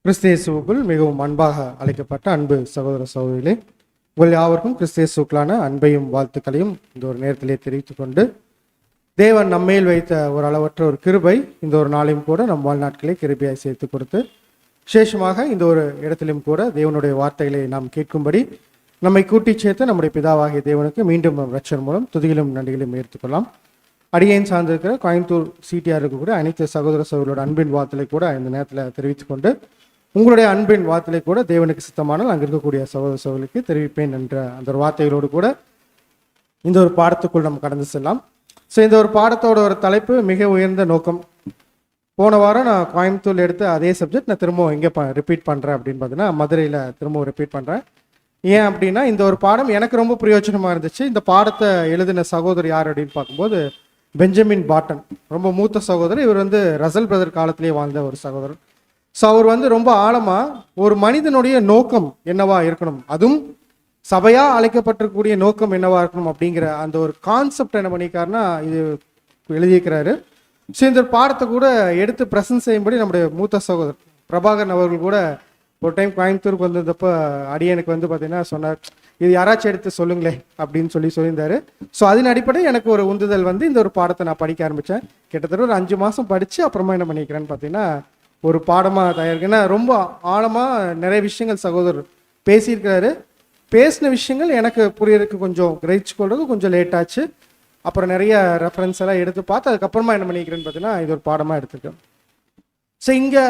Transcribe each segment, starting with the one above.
கிறிஸ்து இயேசுவுக்குள் மிகவும் அன்பாக அழைக்கப்பட்ட அன்பு சகோதர சகோதரிகளே, உங்கள் யாவருக்கும் கிறிஸ்து இயேசுவுக்குள்ளான அன்பையும் வாழ்த்துக்களையும் இந்த ஒரு நேரத்திலே தெரிவித்துக் கொண்டு, தேவன் நம்மேல் வைத்த ஒரு அளவற்ற ஒரு கிருபை இந்த ஒரு நாளையும் கூட நம் வாழ்நாட்களை கிருபையாய் சேர்த்து கொடுத்து, விசேஷமாக இந்த ஒரு இடத்திலும் கூட தேவனுடைய வார்த்தைகளை நாம் கேட்கும்படி நம்மை கூட்டி சேர்த்து நம்முடைய பிதாவாகிய தேவனுக்கு மீண்டும் ரட்சன் மூலம் துதிகளும் நன்றிகளையும் ஏற்றுக்கொள்ளலாம். அடியேன் சார்ந்திருக்கிற கோயம்புத்தூர் சிடிஆர் இருக்கக்கூடிய அனைத்து சகோதர சகோதரோட அன்பின் வார்த்தைகளை கூட இந்த நேரத்தில் தெரிவித்துக்கொண்டு, உங்களுடைய அன்பின் வார்த்தையை கூட தேவனுக்கு சித்தமானால் அங்கே இருக்கக்கூடிய சகோதர சகோதரிக்கு தெரிவிப்பேன் என்ற அந்த ஒரு வார்த்தைகளோடு கூட இந்த ஒரு பாடத்துக்குள் நம்ம கடந்து செல்லலாம். ஸோ இந்த ஒரு பாடத்தோட ஒரு தலைப்பு மிக உயர்ந்த நோக்கம். போன வாரம் நான் கோயம்புத்தூர்ல எடுத்த அதே சப்ஜெக்ட் நான் திரும்பவும் எங்கே ரிப்பீட் பண்ணுறேன் அப்படின்னு பார்த்தீங்கன்னா மதுரையில் திரும்பவும் ரிப்பீட் பண்ணுறேன். ஏன் அப்படின்னா இந்த ஒரு பாடம் எனக்கு ரொம்ப பிரயோஜனமாக இருந்துச்சு. இந்த பாடத்தை எழுதின சகோதரர் யார் அப்படின்னு பார்க்கும்போது பெஞ்சமின் பாட்டன், ரொம்ப மூத்த சகோதரர். இவர் ரசல் பிரதர் காலத்திலேயே வாழ்ந்த ஒரு சகோதரர். ஸோ அவர் ரொம்ப ஆழமாக ஒரு மனிதனுடைய நோக்கம் என்னவா இருக்கணும், அதுவும் சபையாக அழைக்கப்பட்டிருக்கக்கூடிய நோக்கம் என்னவா இருக்கணும் அப்படிங்கிற அந்த ஒரு கான்செப்ட் என்ன பண்ணிக்காருன்னா இது எழுதியிருக்கிறாரு. ஸோ இந்த பாடத்தை கூட எடுத்து ப்ரெசன்ட் செய்யும்படி நம்முடைய மூத்த சகோதரர் பிரபாகரன் அவர்கள் கூட ஒரு டைம் கோயம்புத்தூருக்கு வந்தப்போ அடியனுக்கு பார்த்தீங்கன்னா சொன்னார், இது யாராச்சும் எடுத்து சொல்லுங்களே அப்படின்னு சொல்லியிருந்தாரு. ஸோ அதன் அடிப்படையில் எனக்கு ஒரு உந்துதல் இந்த ஒரு பாடத்தை நான் படிக்க ஆரம்பித்தேன். கிட்டத்தட்ட ஒரு 5 மாதம் படித்து அப்புறமா என்ன பண்ணிக்கிறேன்னு பார்த்தீங்கன்னா ஒரு பாடமாக தயாரிக்கு. ஏன்னா ரொம்ப ஆழமாக நிறைய விஷயங்கள் சகோதரர் பேசியிருக்கிறாரு. பேசின விஷயங்கள் எனக்கு புரியறதுக்கு கொஞ்சம் கிரகிச்சு கொள்றதுக்கு கொஞ்சம் லேட் ஆச்சு. அப்புறம் நிறைய ரெஃபரன்ஸ் எல்லாம் எடுத்து பார்த்து அதுக்கப்புறமா என்ன பண்ணிக்கிறேன்னு பார்த்தீங்கன்னா இது ஒரு பாடமாக எடுத்துருக்கேன். ஸோ இங்கே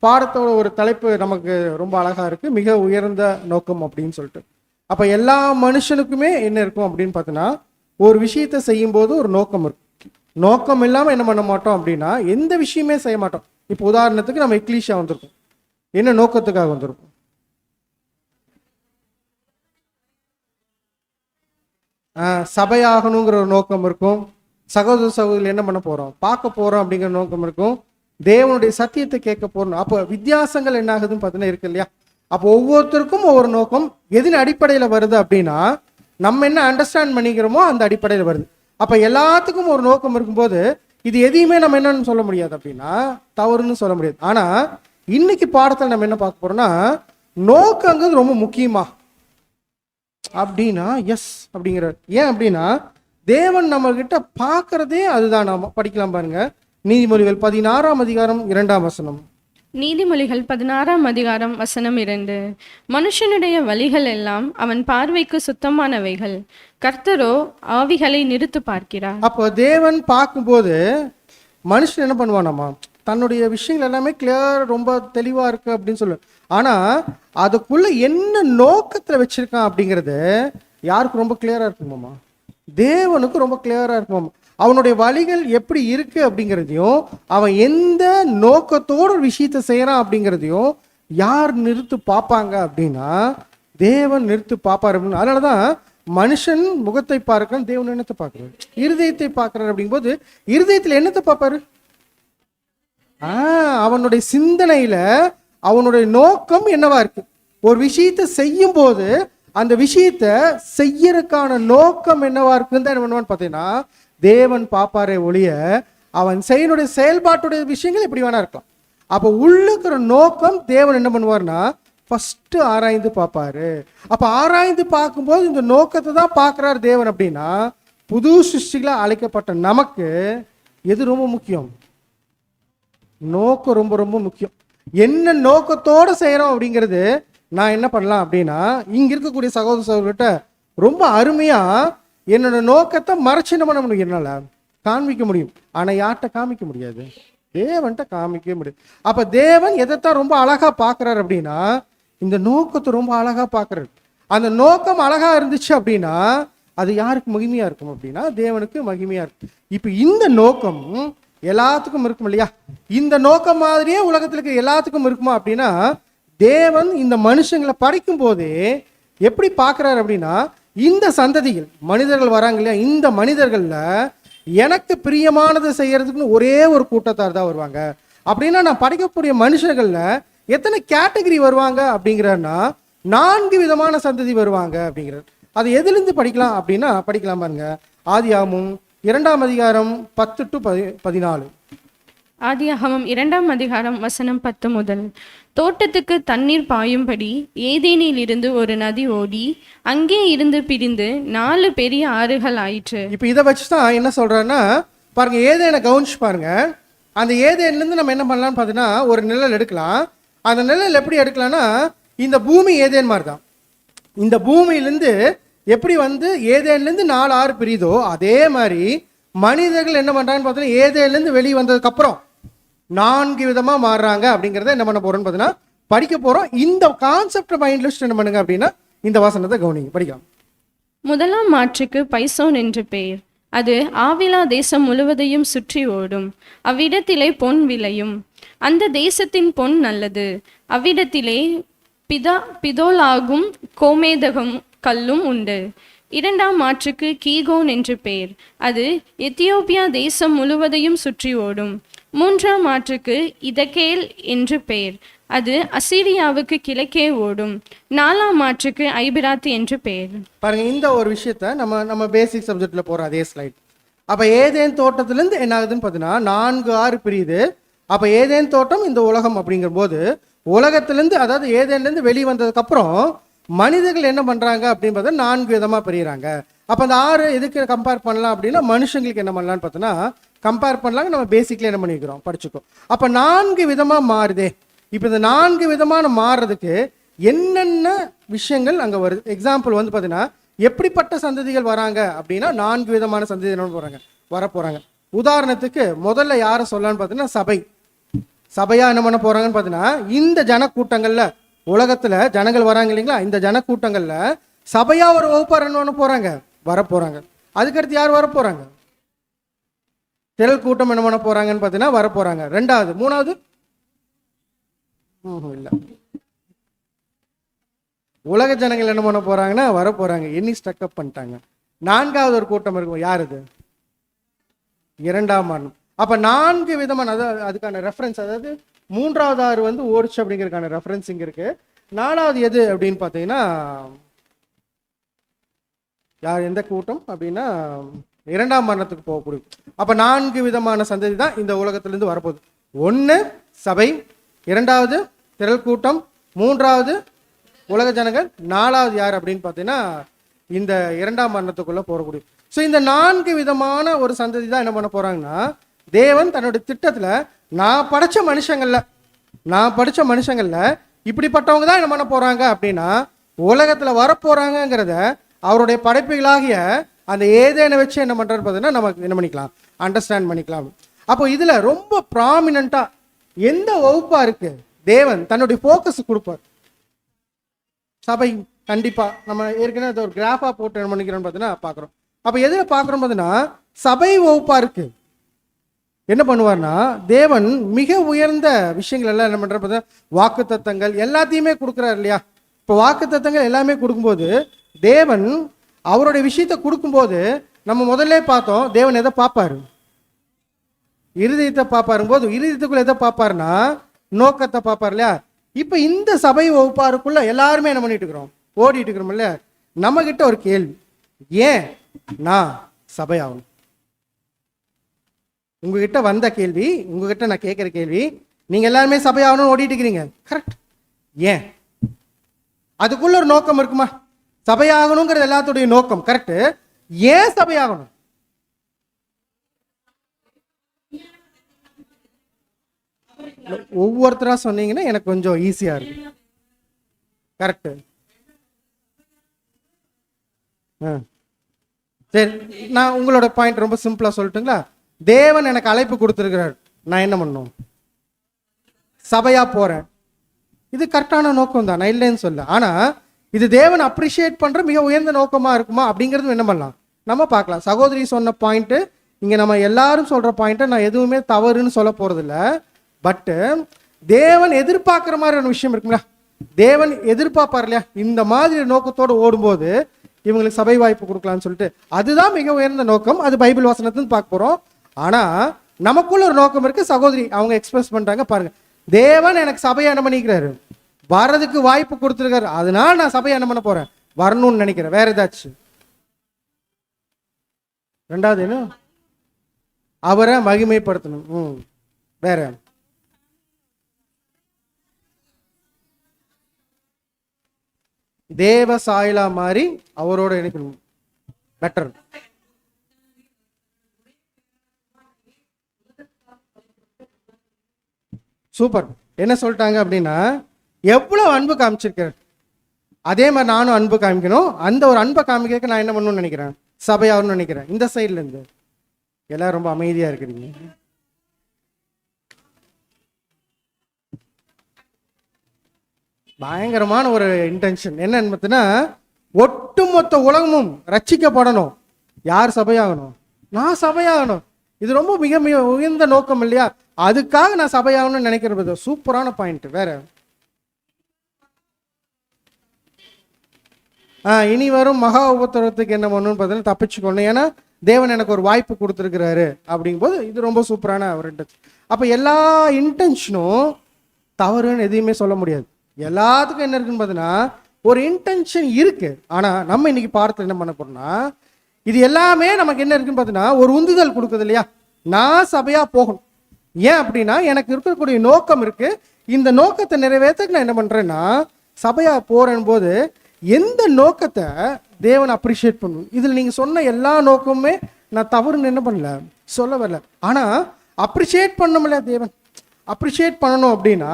பாடத்தோட ஒரு தலைப்பு நமக்கு ரொம்ப அழகாக இருக்குது, மிக உயர்ந்த நோக்கம் அப்படின்னு சொல்லிட்டு. அப்போ எல்லா மனுஷனுக்குமே என்ன இருக்கும் அப்படின்னு பார்த்தீங்கன்னா ஒரு விஷயத்தை செய்யும்போது ஒரு நோக்கம் இருக்கும். நோக்கம் இல்லாமல் என்ன பண்ண மாட்டோம் அப்படின்னா எந்த விஷயமே செய்ய மாட்டோம். இப்போ உதாரணத்துக்கு நம்ம எக்லீஷியா வந்திருக்கோம், என்ன நோக்கத்துக்காக வந்திருக்கும்? சபையாகணுங்கிற ஒரு நோக்கம் இருக்கும். சகோதர சகோதரிகள் என்ன பண்ண போறோம், பார்க்க போறோம் அப்படிங்கிற நோக்கம் இருக்கும். தேவனுடைய சத்தியத்தை கேட்க போறோம். அப்போ வித்தியாசங்கள் என்ன ஆகுதுன்னு பார்த்தீங்கன்னா இருக்கு இல்லையா? அப்போ ஒவ்வொருத்தருக்கும் ஒவ்வொரு நோக்கம் எதின் அடிப்படையில் வருது அப்படின்னா நம்ம என்ன அண்டர்ஸ்டாண்ட் பண்ணிக்கிறோமோ அந்த அடிப்படையில் வருது. அப்போ எல்லாத்துக்கும் ஒரு நோக்கம் இருக்கும்போது இது எதையுமே நம்ம என்னன்னு சொல்ல முடியாது அப்படின்னா தவறுன்னு சொல்ல முடியாது. ஆனா இன்னைக்கு பாடத்தில் நம்ம என்ன பார்க்க போறோம்னா நோக்கங்கிறது ரொம்ப முக்கியமா அப்படின்னா எஸ் அப்படிங்கிற. ஏன் அப்படின்னா தேவன் நம்ம கிட்ட பார்க்கறதே அதுதான். நாம படிக்கலாம் பாருங்க, நீதிமொழிகள் 16ஆம் அதிகாரம் 2ஆம் வசனம். நீதிமொழிகள் 16ஆம் அதிகாரம் வசனம் 2. மனுஷனுடைய வழிகள் எல்லாம் அவன் பார்வைக்கு சுத்தமானவைகள், கர்த்தரோ ஆவிகளை நிறுத்து பார்க்கிறார். அப்போ தேவன் பார்க்கும்போது மனுஷன் என்ன பண்ணுவானாமா, தன்னுடைய விஷயங்கள் எல்லாமே கிளியர் ரொம்ப தெளிவா இருக்கு அப்படின்னு சொல்லு. ஆனா அதுக்குள்ள என்ன நோக்கத்துல வச்சிருக்கான் அப்படிங்கிறது யாருக்கு ரொம்ப கிளியரா இருக்குமாமா? தேவனுக்கு ரொம்ப கிளியரா இருக்குமாமா. அவனுடைய வழிகள் எப்படி இருக்கு அப்படிங்கிறதையும் அவன் எந்த நோக்கத்தோட ஒரு விஷயத்த செய்யறான் அப்படிங்கிறதையும் யார் நிறுத்து பார்ப்பாங்க அப்படின்னா தேவன் நிறுத்து பார்ப்பாரு. அதனாலதான் மனுஷன் முகத்தை பார்க்கிறான், தேவன் என்னத்தை பார்க்கிறாரு, இருதயத்தை பார்க்கிறார். அப்படிங்கும்போது இருதயத்துல என்னத்தை பார்ப்பாரு? அவனுடைய சிந்தனையில அவனுடைய நோக்கம் என்னவா இருக்கு. ஒரு விஷயத்தை செய்யும் போது அந்த விஷயத்த செய்யறதுக்கான நோக்கம் என்னவா இருக்குன்னு தான் என்ன பண்ணுவான்னு பார்த்தீங்கன்னா தேவன் பாப்பாரே ஒழிய அவன் செய்யனுடைய செயல்பாட்டுடைய விஷயங்கள் எப்படி வேணா இருக்கலாம். அப்போ உள்ளுக்கிற நோக்கம் தேவன் என்ன பண்ணுவார்னா ஃபர்ஸ்ட் ஆராய்ந்து பார்ப்பாரு. அப்ப ஆராய்ந்து பார்க்கும்போது இந்த நோக்கத்தை தான் பார்க்கிறார் தேவன். அப்படின்னா புது சிருஷ்டிகளா அழைக்கப்பட்ட நமக்கு எது ரொம்ப முக்கியம்? நோக்கம் ரொம்ப ரொம்ப முக்கியம். என்ன நோக்கத்தோட செய்யறோம் அப்படிங்கிறது நான் என்ன பண்ணலாம் அப்படின்னா இங்க இருக்கக்கூடிய சகோதர சகோதரர்கிட்ட ரொம்ப அருமையா என்னோட நோக்கத்தை மறைச்சு என்ன பண்ண முடியும், என்னால காண்பிக்க முடியும். ஆனா யார்கிட்ட காமிக்க முடியாது, தேவன்கிட்ட காமிக்க முடியும். அப்ப தேவன் எதைத்தான் ரொம்ப அழகா பாக்குறாரு அப்படின்னா இந்த நோக்கத்தை ரொம்ப அழகா பாக்குறாரு. அந்த நோக்கம் அழகா இருந்துச்சு அப்படின்னா அது யாருக்கு மகிமையா இருக்கும் அப்படின்னா தேவனுக்கு மகிமையா இருக்கும். இப்ப இந்த நோக்கம் எல்லாத்துக்கும் இருக்கும் இல்லையா? இந்த நோக்கம் மாதிரியே உலகத்துல இருக்க எல்லாத்துக்கும் இருக்குமா அப்படின்னா தேவன் இந்த மனுஷங்களை படைக்கும் போதே எப்படி பார்க்கிறார் அப்படின்னா இந்த சந்ததிகள் மனிதர்கள் வராங்க இல்லையா, இந்த மனிதர்கள்ல எனக்கு பிரியமானதை செய்யறதுக்குன்னு ஒரே ஒரு கூட்டத்தார் தான் வருவாங்க. அப்படின்னா நான் படைக்கக்கூடிய மனுஷர்கள்ல எத்தனை கேட்டகரி வருவாங்க அப்படிங்கிறன்னா 4 விதமான சந்ததி வருவாங்க அப்படிங்கிறார். அது எதுலேருந்து படிக்கலாம் அப்படின்னா படிக்கலாம் பாருங்க, ஆதியாகமம் 2ஆம் அதிகாரம் 10 to 14. ஆதியாகமம் 2ஆம் அதிகாரம் வசனம் 10 முதல். தோட்டத்துக்கு தண்ணீர் பாயும்படி ஏதேனில் இருந்து ஒரு நதி ஓடி அங்கே இருந்து பிரிந்து 4 பெரிய ஆறுகள் ஆயிற்று. இப்போ இதை வச்சு தான் என்ன சொல்றாருன்னா, பாருங்க ஏதேனை கவனிச்சு பாருங்க. அந்த ஏதேன்லேருந்து நம்ம என்ன பண்ணலாம்னு பார்த்தீங்கன்னா ஒரு நிழல் எடுக்கலாம். அந்த நிழல் எப்படி எடுக்கலாம்னா, இந்த பூமி ஏதேன் மாதிரி தான். இந்த பூமியிலேருந்து எப்படி வந்து ஏதேன்லேருந்து 4 ஆறு பிரியுதோ அதே மாதிரி மனிதர்கள் என்ன பண்ணுறாங்கன்னு பார்த்தீங்கன்னா ஏதேன்லேருந்து வெளியே வந்ததுக்கப்புறம் 4 விதமாக மாறுறாங்க. அப்படிங்கிறத என்ன பண்ண போகிறோம்னு பார்த்தீங்கன்னா படிக்க போகிறோம். இந்த கான்செப்டை மைண்டில் வச்சுட்டு என்ன பண்ணுங்க அப்படின்னா இந்த வசனத்தை கவனிங்க, படிக்கலாம். முதலாம் மாற்றுக்கு பைசோன் என்று பெயர். அது ஆவிலா தேசம் முழுவதையும் சுற்றி ஓடும். அவ்விடத்திலே பொன் விளையும். அந்த தேசத்தின் பொன் நல்லது. அவ்விடத்திலே பிதோலாகும் கோமேதகம் கல்லும் உண்டு. 2ஆம் மாற்றுக்கு கீகோன் என்று பெயர். அது எத்தியோப்பியா தேசம் முழுவதையும் சுற்றி ஓடும். 3ஆம் மாற்றுக்கு இதகேல் என்று பெயர். அது அசீரியாவுக்கு கிழக்கே ஓடும். 4ஆம் மாற்றுக்கு ஐபிராத் என்று பெயர். பாருங்க இந்த ஒரு விஷயத்த நம்ம பேசிக் சப்ஜெக்ட்ல போற அதே ஸ்லைட். அப்ப ஏதேன் தோட்டத்திலேருந்து என்ன ஆகுதுன்னு பார்த்தீங்கன்னா 4 ஆறு பிரியுது. அப்ப ஏதேன் தோட்டம் இந்த உலகம் அப்படிங்கிற போது உலகத்திலேருந்து அதாவது ஏதேன்லேருந்து வெளியே வந்ததுக்கு அப்புறம் மனிதர்கள் என்ன பண்றாங்க அப்படின்னு பார்த்தா 4 விதமா பிரிகிறாங்க. அப்ப அந்த 6 எதுக்கு கம்பேர் பண்ணலாம் அப்படின்னா மனுஷங்களுக்கு என்ன பண்ணலாம்னு பார்த்தோன்னா கம்பேர் பண்ணலாங்க. நம்ம பேசிக்ல என்ன பண்ணிக்கிறோம் படிச்சுக்கோ. அப்ப 4 விதமா மாறுதே. இப்போ இந்த 4 விதமான மாறுறதுக்கு என்னென்ன விஷயங்கள் அங்கே வருது? எக்ஸாம்பிள் வந்து பார்த்தீங்கன்னா எப்படிப்பட்ட சந்ததிகள் வராங்க அப்படின்னா 4 விதமான சந்ததிகள் வரப்போகிறாங்க. உதாரணத்துக்கு முதல்ல யாரை சொல்லலான்னு பார்த்தீங்கன்னா சபையாக என்ன பண்ண போகிறாங்கன்னு பார்த்தீங்கன்னா இந்த ஜனக்கூட்டங்களில் உலகத்தில் ஜனங்கள் வராங்க இல்லைங்களா, இந்த ஜனக்கூட்டங்களில் சபையாக ஒரு வகுப்பார் என்ன பண்ண போகிறாங்க வரப்போகிறாங்க. அதுக்கடுத்து யார் வரப்போகிறாங்க? திரள் கூட்டம் என்ன பண்ண போகிறாங்கன்னு பார்த்தீங்கன்னா வரப்போகிறாங்க. 2வது 3வது இல்லை, உலக ஜனங்கள் என்ன பண்ண போறாங்கன்னா வர போறாங்க. எண்ணி ஸ்டக்கப் பண்ணிட்டாங்க. 4வது ஒரு கூட்டம் இருக்கும். யார் அது? 2ஆம் மரணம். அப்ப 4 விதமான அதுக்கான ரெஃபரன்ஸ், அதாவது 3வது ஆறு வந்து ஓடிச்சு அப்படிங்கிறதுக்கான ரெஃபரன்ஸ் இங்க இருக்கு. 4வது எது அப்படின்னு பார்த்தீங்கன்னா யார் எந்த கூட்டம் அப்படின்னா 2ஆம் மரணத்துக்கு போகக்கூடிய. அப்ப 4 விதமான சந்ததி தான் இந்த உலகத்திலிருந்து வரப்போகுது. 1 சபை, 2வது திரள் கூட்டம், 3வது உலக ஜனங்கள், 4வது யார் அப்படின்னு பார்த்தீங்கன்னா இந்த 2ஆம் மரணத்துக்குள்ள போகக்கூடிய. ஸோ இந்த 4 விதமான ஒரு சந்ததி தான் என்ன பண்ண போறாங்கன்னா தேவன் தன்னுடைய திட்டத்துல நான் படிச்ச மனுஷங்கள்ல இப்படிப்பட்டவங்க தான் என்ன பண்ண போறாங்க அப்படின்னா உலகத்துல வரப்போறாங்கிறத அவருடைய படைப்புகளாகிய அந்த ஏதேனை வச்சு என்ன பண்றாரு பார்த்தீங்கன்னா நமக்கு என்ன பண்ணிக்கலாம் அண்டர்ஸ்டாண்ட் பண்ணிக்கலாம். அப்போ இதுல ரொம்ப ப்ராமினண்டா எந்த வகுப்பா இருக்கு தேவன் தன்னுடைய போக்கஸ் கொடுப்பார்? சபை. கண்டிப்பா நம்ம ஏற்கனவே ஒரு கிராஃபா போட்டு என்ன பண்ணிக்கிறோம்னு பார்த்தீங்கன்னா பார்க்குறோம். அப்போ எதில் பார்க்குறோம் பார்த்தீங்கன்னா சபை வகுப்பா இருக்கு. என்ன பண்ணுவார்னா தேவன் மிக உயர்ந்த விஷயங்கள் எல்லாம் என்ன பண்றாரு பார்த்தீங்கன்னா வாக்கு தத்தங்கள் எல்லாத்தையுமே கொடுக்குறாரு இல்லையா. இப்போ வாக்கு தத்தங்கள் எல்லாமே கொடுக்கும்போது தேவன் அவருடைய விஷயத்தை கொடுக்கும்போது நம்ம முதல்ல பார்த்தோம் தேவன் எதை பார்ப்பாரு? இருதயத்தை பார்ப்பாரு போது இருதயத்துக்குள்ள எதை பார்ப்பாருன்னா நோக்கத்தை பார்ப்பார் இல்லையா. இப்ப இந்த சபை வகுப்பாருக்குள்ள எல்லாருமே என்ன பண்ணிட்டு இருக்கிறோம் ஓடிட்டு இருக்கிறோம் இல்ல. நம்ம கிட்ட ஒரு கேள்வி, ஏன் நான் சபை ஆகணும்? உங்ககிட்ட வந்த கேள்வி, உங்ககிட்ட நான் கேட்கிற கேள்வி, நீங்க எல்லாருமே சபை ஆகணும்னு ஓடிட்டு இருக்கிறீங்க, கரெக்ட். ஏன்? அதுக்குள்ள ஒரு நோக்கம் இருக்குமா? சபை ஆகணுங்கிறது எல்லாத்துடைய நோக்கம், கரெக்ட். ஏன் சபை ஆகணும்? ஒவ்வொருத்தரா சொன்னீங்கன்னா எனக்கு கொஞ்சம் ஈஸியா இருக்கு. கரெக்ட். சரி, நான் உங்களோட பாயிண்ட் ரொம்ப சிம்பிளா சொல்லட்டுங்களா? தேவன் எனக்கு அழைப்பு கொடுத்திருக்கிறார், நான் என்ன பண்ணும்? சபையா போறேன். இது கரெக்டான நோக்கம் தான், நான் இல்லைன்னு சொல்ல. ஆனா இது தேவன் அப்ரிஷியேட் பண்ற மிக உயர்ந்த நோக்கமா இருக்குமா அப்படிங்கிறது என்ன பண்ணலாம் நம்ம பார்க்கலாம். சகோதரி சொன்ன பாயிண்ட், இங்க நம்ம எல்லாரும் சொல்ற பாயிண்ட்டை நான் எதுவுமே தவறுன்னு சொல்ல போறது இல்லை. பட்டு தேவன் எதிர்பார்க்குற மாதிரி ஒரு விஷயம் இருக்குங்களா, தேவன் எதிர்பார்ப்பார் இல்லையா, இந்த மாதிரி நோக்கத்தோடு ஓடும்போது இவங்களுக்கு சபை வாய்ப்பு கொடுக்கலாம்னு சொல்லிட்டு அதுதான் மிக உயர்ந்த நோக்கம். அது பைபிள் வசனத்துன்னு பார்க்க போறோம். ஆனா நமக்குள்ள ஒரு நோக்கம் இருக்கு. சகோதரி அவங்க எக்ஸ்பிரஸ் பண்றாங்க பாருங்க, தேவன் எனக்கு சபையை என்ன பண்ணிக்கிறாரு, வர்றதுக்கு வாய்ப்பு கொடுத்துருக்காரு, அதனால நான் சபையை என்ன பண்ண போறேன், வரணும்னு நினைக்கிறேன். வேற ஏதாச்சும்? 2வது என்ன, அவரை மகிமைப்படுத்தணும். வேற தேவ சாயலா மாதிரி அவரோட இணைக்கணும். பெட்டர். சூப்பர். என்ன சொல்லிட்டாங்க அப்படின்னா, எவ்வளவு அன்பு காமிச்சிருக்காரு அதே மாதிரி நானும் அன்பு காமிக்கணும். அந்த ஒரு அன்பை காமிக்க நான் என்ன பண்ணணும்னு நினைக்கிறேன், சபையாகணும்னு நினைக்கிறேன். இந்த சைட்ல இருந்து எல்லாரும் ரொம்ப அமைதியா இருக்கிறீங்க. பயங்கரமான ஒரு இன்டென்ஷன் என்னன்னு பார்த்தீங்கன்னா, ஒட்டுமொத்த உலகமும் ரட்சிக்கப்படணும். யார் சபையாகணும்? நான் சபையாகணும். இது ரொம்ப மிக மிக உயர்ந்த நோக்கம் இல்லையா? அதுக்காக நான் சபையாகணும்னு நினைக்கிறது சூப்பரான பாயிண்ட். வேற இனி வரும் மகா உபத்திரவத்துக்கு என்ன பண்ணணும்னு பார்த்தீங்கன்னா தப்பிச்சுக்கணும். ஏன்னா தேவன் எனக்கு ஒரு வாய்ப்பு கொடுத்துருக்கிறாரு அப்படிங்கும்போது இது ரொம்ப சூப்பரான ஒரு இன்டென்ஷன். அப்போ எல்லா இன்டென்ஷனும் தவறுன்னு எதையுமே சொல்ல முடியாது. எல்லாத்துக்கும் என்ன இருக்குன்னு பார்த்தீங்கன்னா ஒரு இன்டென்ஷன் இருக்கு. ஆனால் நம்ம இன்னைக்கு பாடத்தில் என்ன பண்ண போறோம்னா, இது எல்லாமே நமக்கு என்ன இருக்குன்னு பார்த்தீங்கன்னா ஒரு உந்துதல் கொடுக்குது இல்லையா? நான் சபையா போகணும். ஏன் அப்படின்னா எனக்கு இருக்கக்கூடிய நோக்கம் இருக்கு. இந்த நோக்கத்தை நிறைவேற்ற நான் என்ன பண்றேன்னா சபையா போறேன் போது எந்த நோக்கத்தை தேவன் அப்ரிஷியேட் பண்ணும். இதில் நீங்க சொன்ன எல்லா நோக்கமுமே நான் தவறுன்னு என்ன பண்ணல, சொல்ல வரல. ஆனா அப்ரிஷியேட் பண்ணல. தேவன் அப்ரிஷியேட் பண்ணணும் அப்படின்னா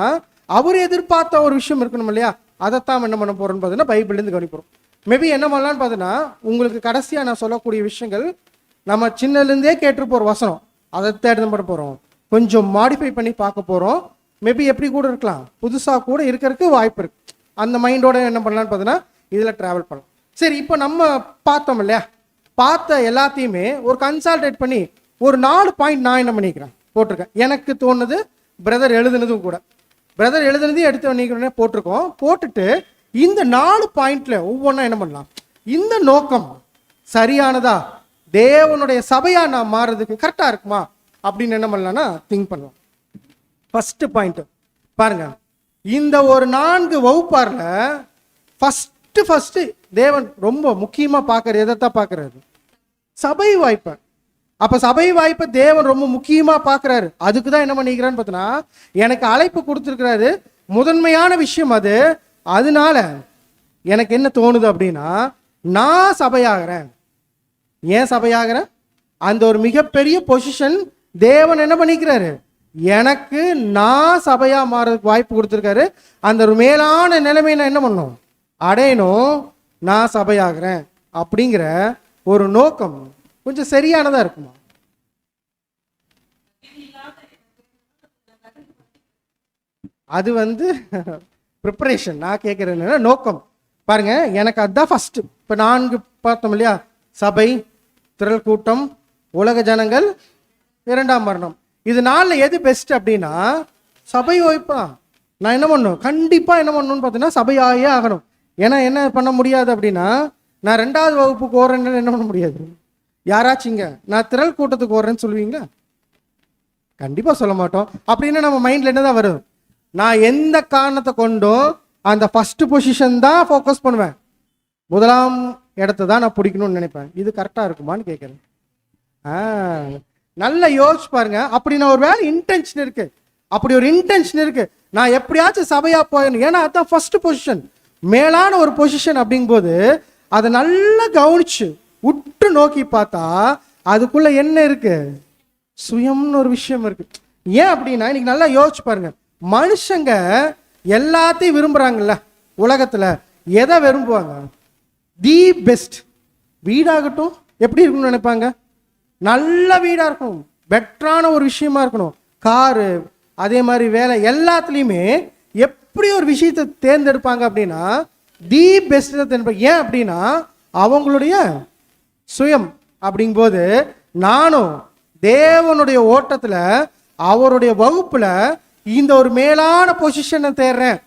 அவர் எதிர்பார்த்த ஒரு விஷயம் இருக்கணும் இல்லையா? அதைத்தான் என்ன பண்ண போறோம்னு பார்த்தீங்கன்னா பைபிள்லேருந்து கவனிப்போம். மேபி என்ன பண்ணலான்னு பார்த்தீங்கன்னா உங்களுக்கு கடைசியாக நான் சொல்லக்கூடிய விஷயங்கள் நம்ம சின்னலேருந்தே கேட்டுருப்போம் ஒரு வசனம், அதை தேடி பண்ண போகிறோம், கொஞ்சம் மாடிஃபை பண்ணி பார்க்க போகிறோம். மேபி எப்படி கூட இருக்கலாம், புதுசாக கூட இருக்கிறதுக்கு வாய்ப்பு இருக்கு. அந்த மைண்டோட என்ன பண்ணலான்னு பார்த்தீங்கன்னா இதில் ட்ராவல் பண்ணலாம். சரி, இப்போ நம்ம பார்த்தோம் இல்லையா? பார்த்த எல்லாத்தையுமே ஒரு கன்சால்டேட் பண்ணி ஒரு 4 பாயிண்ட் நான் என்ன பண்ணிக்கிறேன் போட்டிருக்கேன். எனக்கு தோணுது பிரதர் எழுதுனதும் கூட, பிரதர் எழுதுனதையும் எடுத்து பண்ணிக்கிறோன்னே போட்டிருக்கோம். போட்டுட்டு இந்த 4 பாயிண்ட்ல ஒவ்வொன்றா என்ன பண்ணலாம், இந்த நோக்கம் சரியானதா, தேவனுடைய சபையா நான் மாறுறதுக்கு கரெக்டா இருக்குமா அப்படின்னு என்ன பண்ணலாம்னா திங்க் பண்ணலாம். ஃபர்ஸ்ட் பாயிண்ட் பாருங்க, இந்த ஒரு 4 வகுப்பார்ல ஃபர்ஸ்ட் தேவன் ரொம்ப முக்கியமா பார்க்கறது எதைத்தான் பார்க்கறாரு? சபை வாய்ப்பை. அப்ப சபை வாய்ப்பை தேவன் ரொம்ப முக்கியமா பார்க்கறாரு. அதுக்கு தான் என்ன பண்ணிக்கிறான்னு பார்த்தீங்கன்னா எனக்கு அழைப்பு கொடுத்துருக்கிறாரு, முதன்மையான விஷயம் அது. அதனால எனக்கு என்ன தோணுது அப்படின்னா நான் சபையாகிறேன். ஏன் சபையாகிறேன்? அந்த ஒரு மிகப்பெரிய பொசிஷன் தேவன் என்ன பண்ணிக்கிறாரு, எனக்கு நான் சபையா மாறதுக்கு வாய்ப்பு கொடுத்துருக்காரு. அந்த ஒரு மேலான நிலைமையை நான் என்ன பண்ணணும், அடையணும். நான் சபையாகிறேன் அப்படிங்கிற ஒரு நோக்கம் கொஞ்சம் சரியானதா இருக்குமா? அது ப்ரிப்பரேஷன். நான் கேட்குறது என்னன்னா நோக்கம். பாருங்க, எனக்கு அதுதான் ஃபர்ஸ்ட். இப்போ 4 பார்த்தோம் இல்லையா? சபை, திரள் கூட்டம், உலக ஜனங்கள், 2ஆம் மரணம். இது 4ல் எது பெஸ்ட் அப்படின்னா சபை வாய்ப்பா. நான் என்ன பண்ணணும், கண்டிப்பாக என்ன பண்ணணும்னு பார்த்தீங்கன்னா சபையாகவே ஆகணும். ஏன்னா என்ன பண்ண முடியாது அப்படின்னா நான் 2வது வகுப்புக்கு ஓடுறேன்னு என்ன பண்ண முடியாது. யாராச்சுங்க நான் திரள் கூட்டத்துக்கு ஓடுறேன்னு சொல்லுவீங்களா? கண்டிப்பாக சொல்ல மாட்டோம். அப்படின்னா நம்ம மைண்டில் என்னதான் வரும், நான் எந்த காரணத்தை கொண்டும் அந்த ஃபர்ஸ்ட் பொசிஷன் தான் ஃபோக்கஸ் பண்ணுவேன், 1ஆம் இடத்த தான் நான் பிடிக்கணும்னு நினைப்பேன். இது கரெக்டாக இருக்குமான்னு கேட்குறேன். நல்லா யோசிச்சு பாருங்க. அப்படி நான் ஒரு வேலை இன்டென்ஷன் இருக்கு, அப்படி ஒரு இன்டென்ஷன் இருக்கு, நான் எப்படியாச்சும் சபையா போயணும். ஏன்னா அதுதான் ஃபர்ஸ்ட் பொசிஷன், மேலான ஒரு பொசிஷன். அப்படிங்கும்போது அதை நல்லா கவனிச்சு உற்று நோக்கி பார்த்தா அதுக்குள்ள என்ன இருக்கு, சுயம்னு ஒரு விஷயம் இருக்கு. ஏன் அப்படின்னா இன்னைக்கு நல்லா யோசிச்சு பாருங்க, மனுஷங்க எல்லாத்தையும் விரும்புறாங்கல்ல உலகத்துல. எதை விரும்புவாங்க? தி பெஸ்ட் வீடாகட்டும், எப்படி இருக்கணும்னு நினைப்பாங்க, நல்ல வீடா இருக்கணும், பெட்டரான ஒரு விஷயமா இருக்கணும், காரு, அதே மாதிரி வேலை, எல்லாத்துலேயுமே எப்படி ஒரு விஷயத்தை தேர்ந்தெடுப்பாங்க அப்படின்னா தி பெஸ்ட் தான் தேர்ந்தெடுப்பாங்க. ஏன் அப்படின்னா அவங்களுடைய சுயம். அப்படிங்கும்போது நானும் தேவனுடைய ஓட்டத்துல அவருடைய வகுப்புல இந்த ஒரு மேலான பொசிஷனை தேடுறேன்.